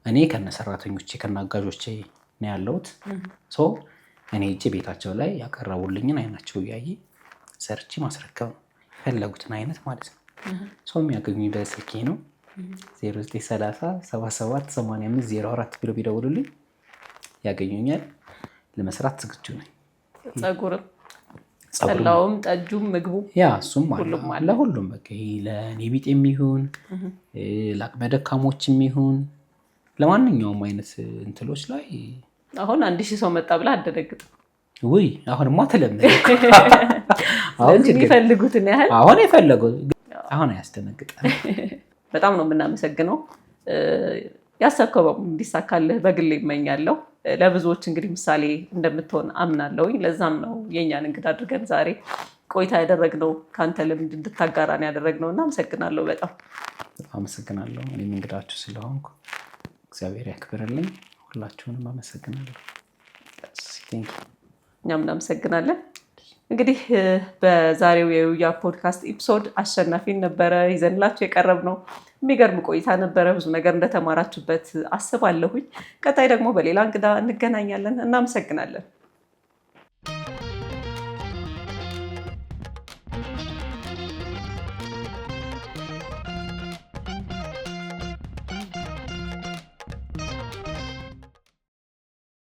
እኔ ከነሰራተኞቼ ከነአጋዦቼ ነው ያለሁት። ሶ እኔ እጄ ቤታቸው ላይ ያቀረቡልኝን አይናቸው እያየ ሰርቼ ማስረከብ ነው የፈለጉትን አይነት ማለት ነው። ሰው የሚያገኙኝ በስልኬ ነው 0930778504 ብሎ ቢደውሉልኝ ያገኙኛል። ለመስራት ዝግጁ ነኝ። ፀጉርም ጠላውም ጠጁም ምግቡ ያ እሱም ለሁሉም በቃ ለእኔ ቢጤ የሚሆን ለአቅመ ደካሞች የሚሆን ለማንኛውም አይነት እንትሎች ላይ አሁን 1000 ሰው መጣ ብላ አደነግጥ ወይ? አሁንማ ተለመደ። አሁን የሚፈልጉትን ያህል አሁን የፈለጉት አሁን ያስደነግጣል። በጣም ነው የምናመሰግነው። ያሰብከው እንዲሳካልህ በግል ይመኛለሁ። ለብዙዎች እንግዲህ ምሳሌ እንደምትሆን አምናለሁኝ። ለዛም ነው የእኛን እንግዳ አድርገን ዛሬ ቆይታ ያደረግነው፣ ከአንተ ልምድ እንድታጋራን ያደረግነው እና አመሰግናለሁ። በጣም አመሰግናለሁ። እኔም እንግዳችሁ ስለሆንኩ እግዚአብሔር ያክብርልኝ። ሁላችሁንም አመሰግናለሁ። እኛም እናመሰግናለን። እንግዲህ በዛሬው የዩያ ፖድካስት ኤፒሶድ አሸናፊን ነበረ ይዘንላችሁ የቀረብነው። የሚገርም ቆይታ ነበረ። ብዙ ነገር እንደተማራችሁበት አስባለሁኝ። ቀጣይ ደግሞ በሌላ እንግዳ እንገናኛለን። እናመሰግናለን።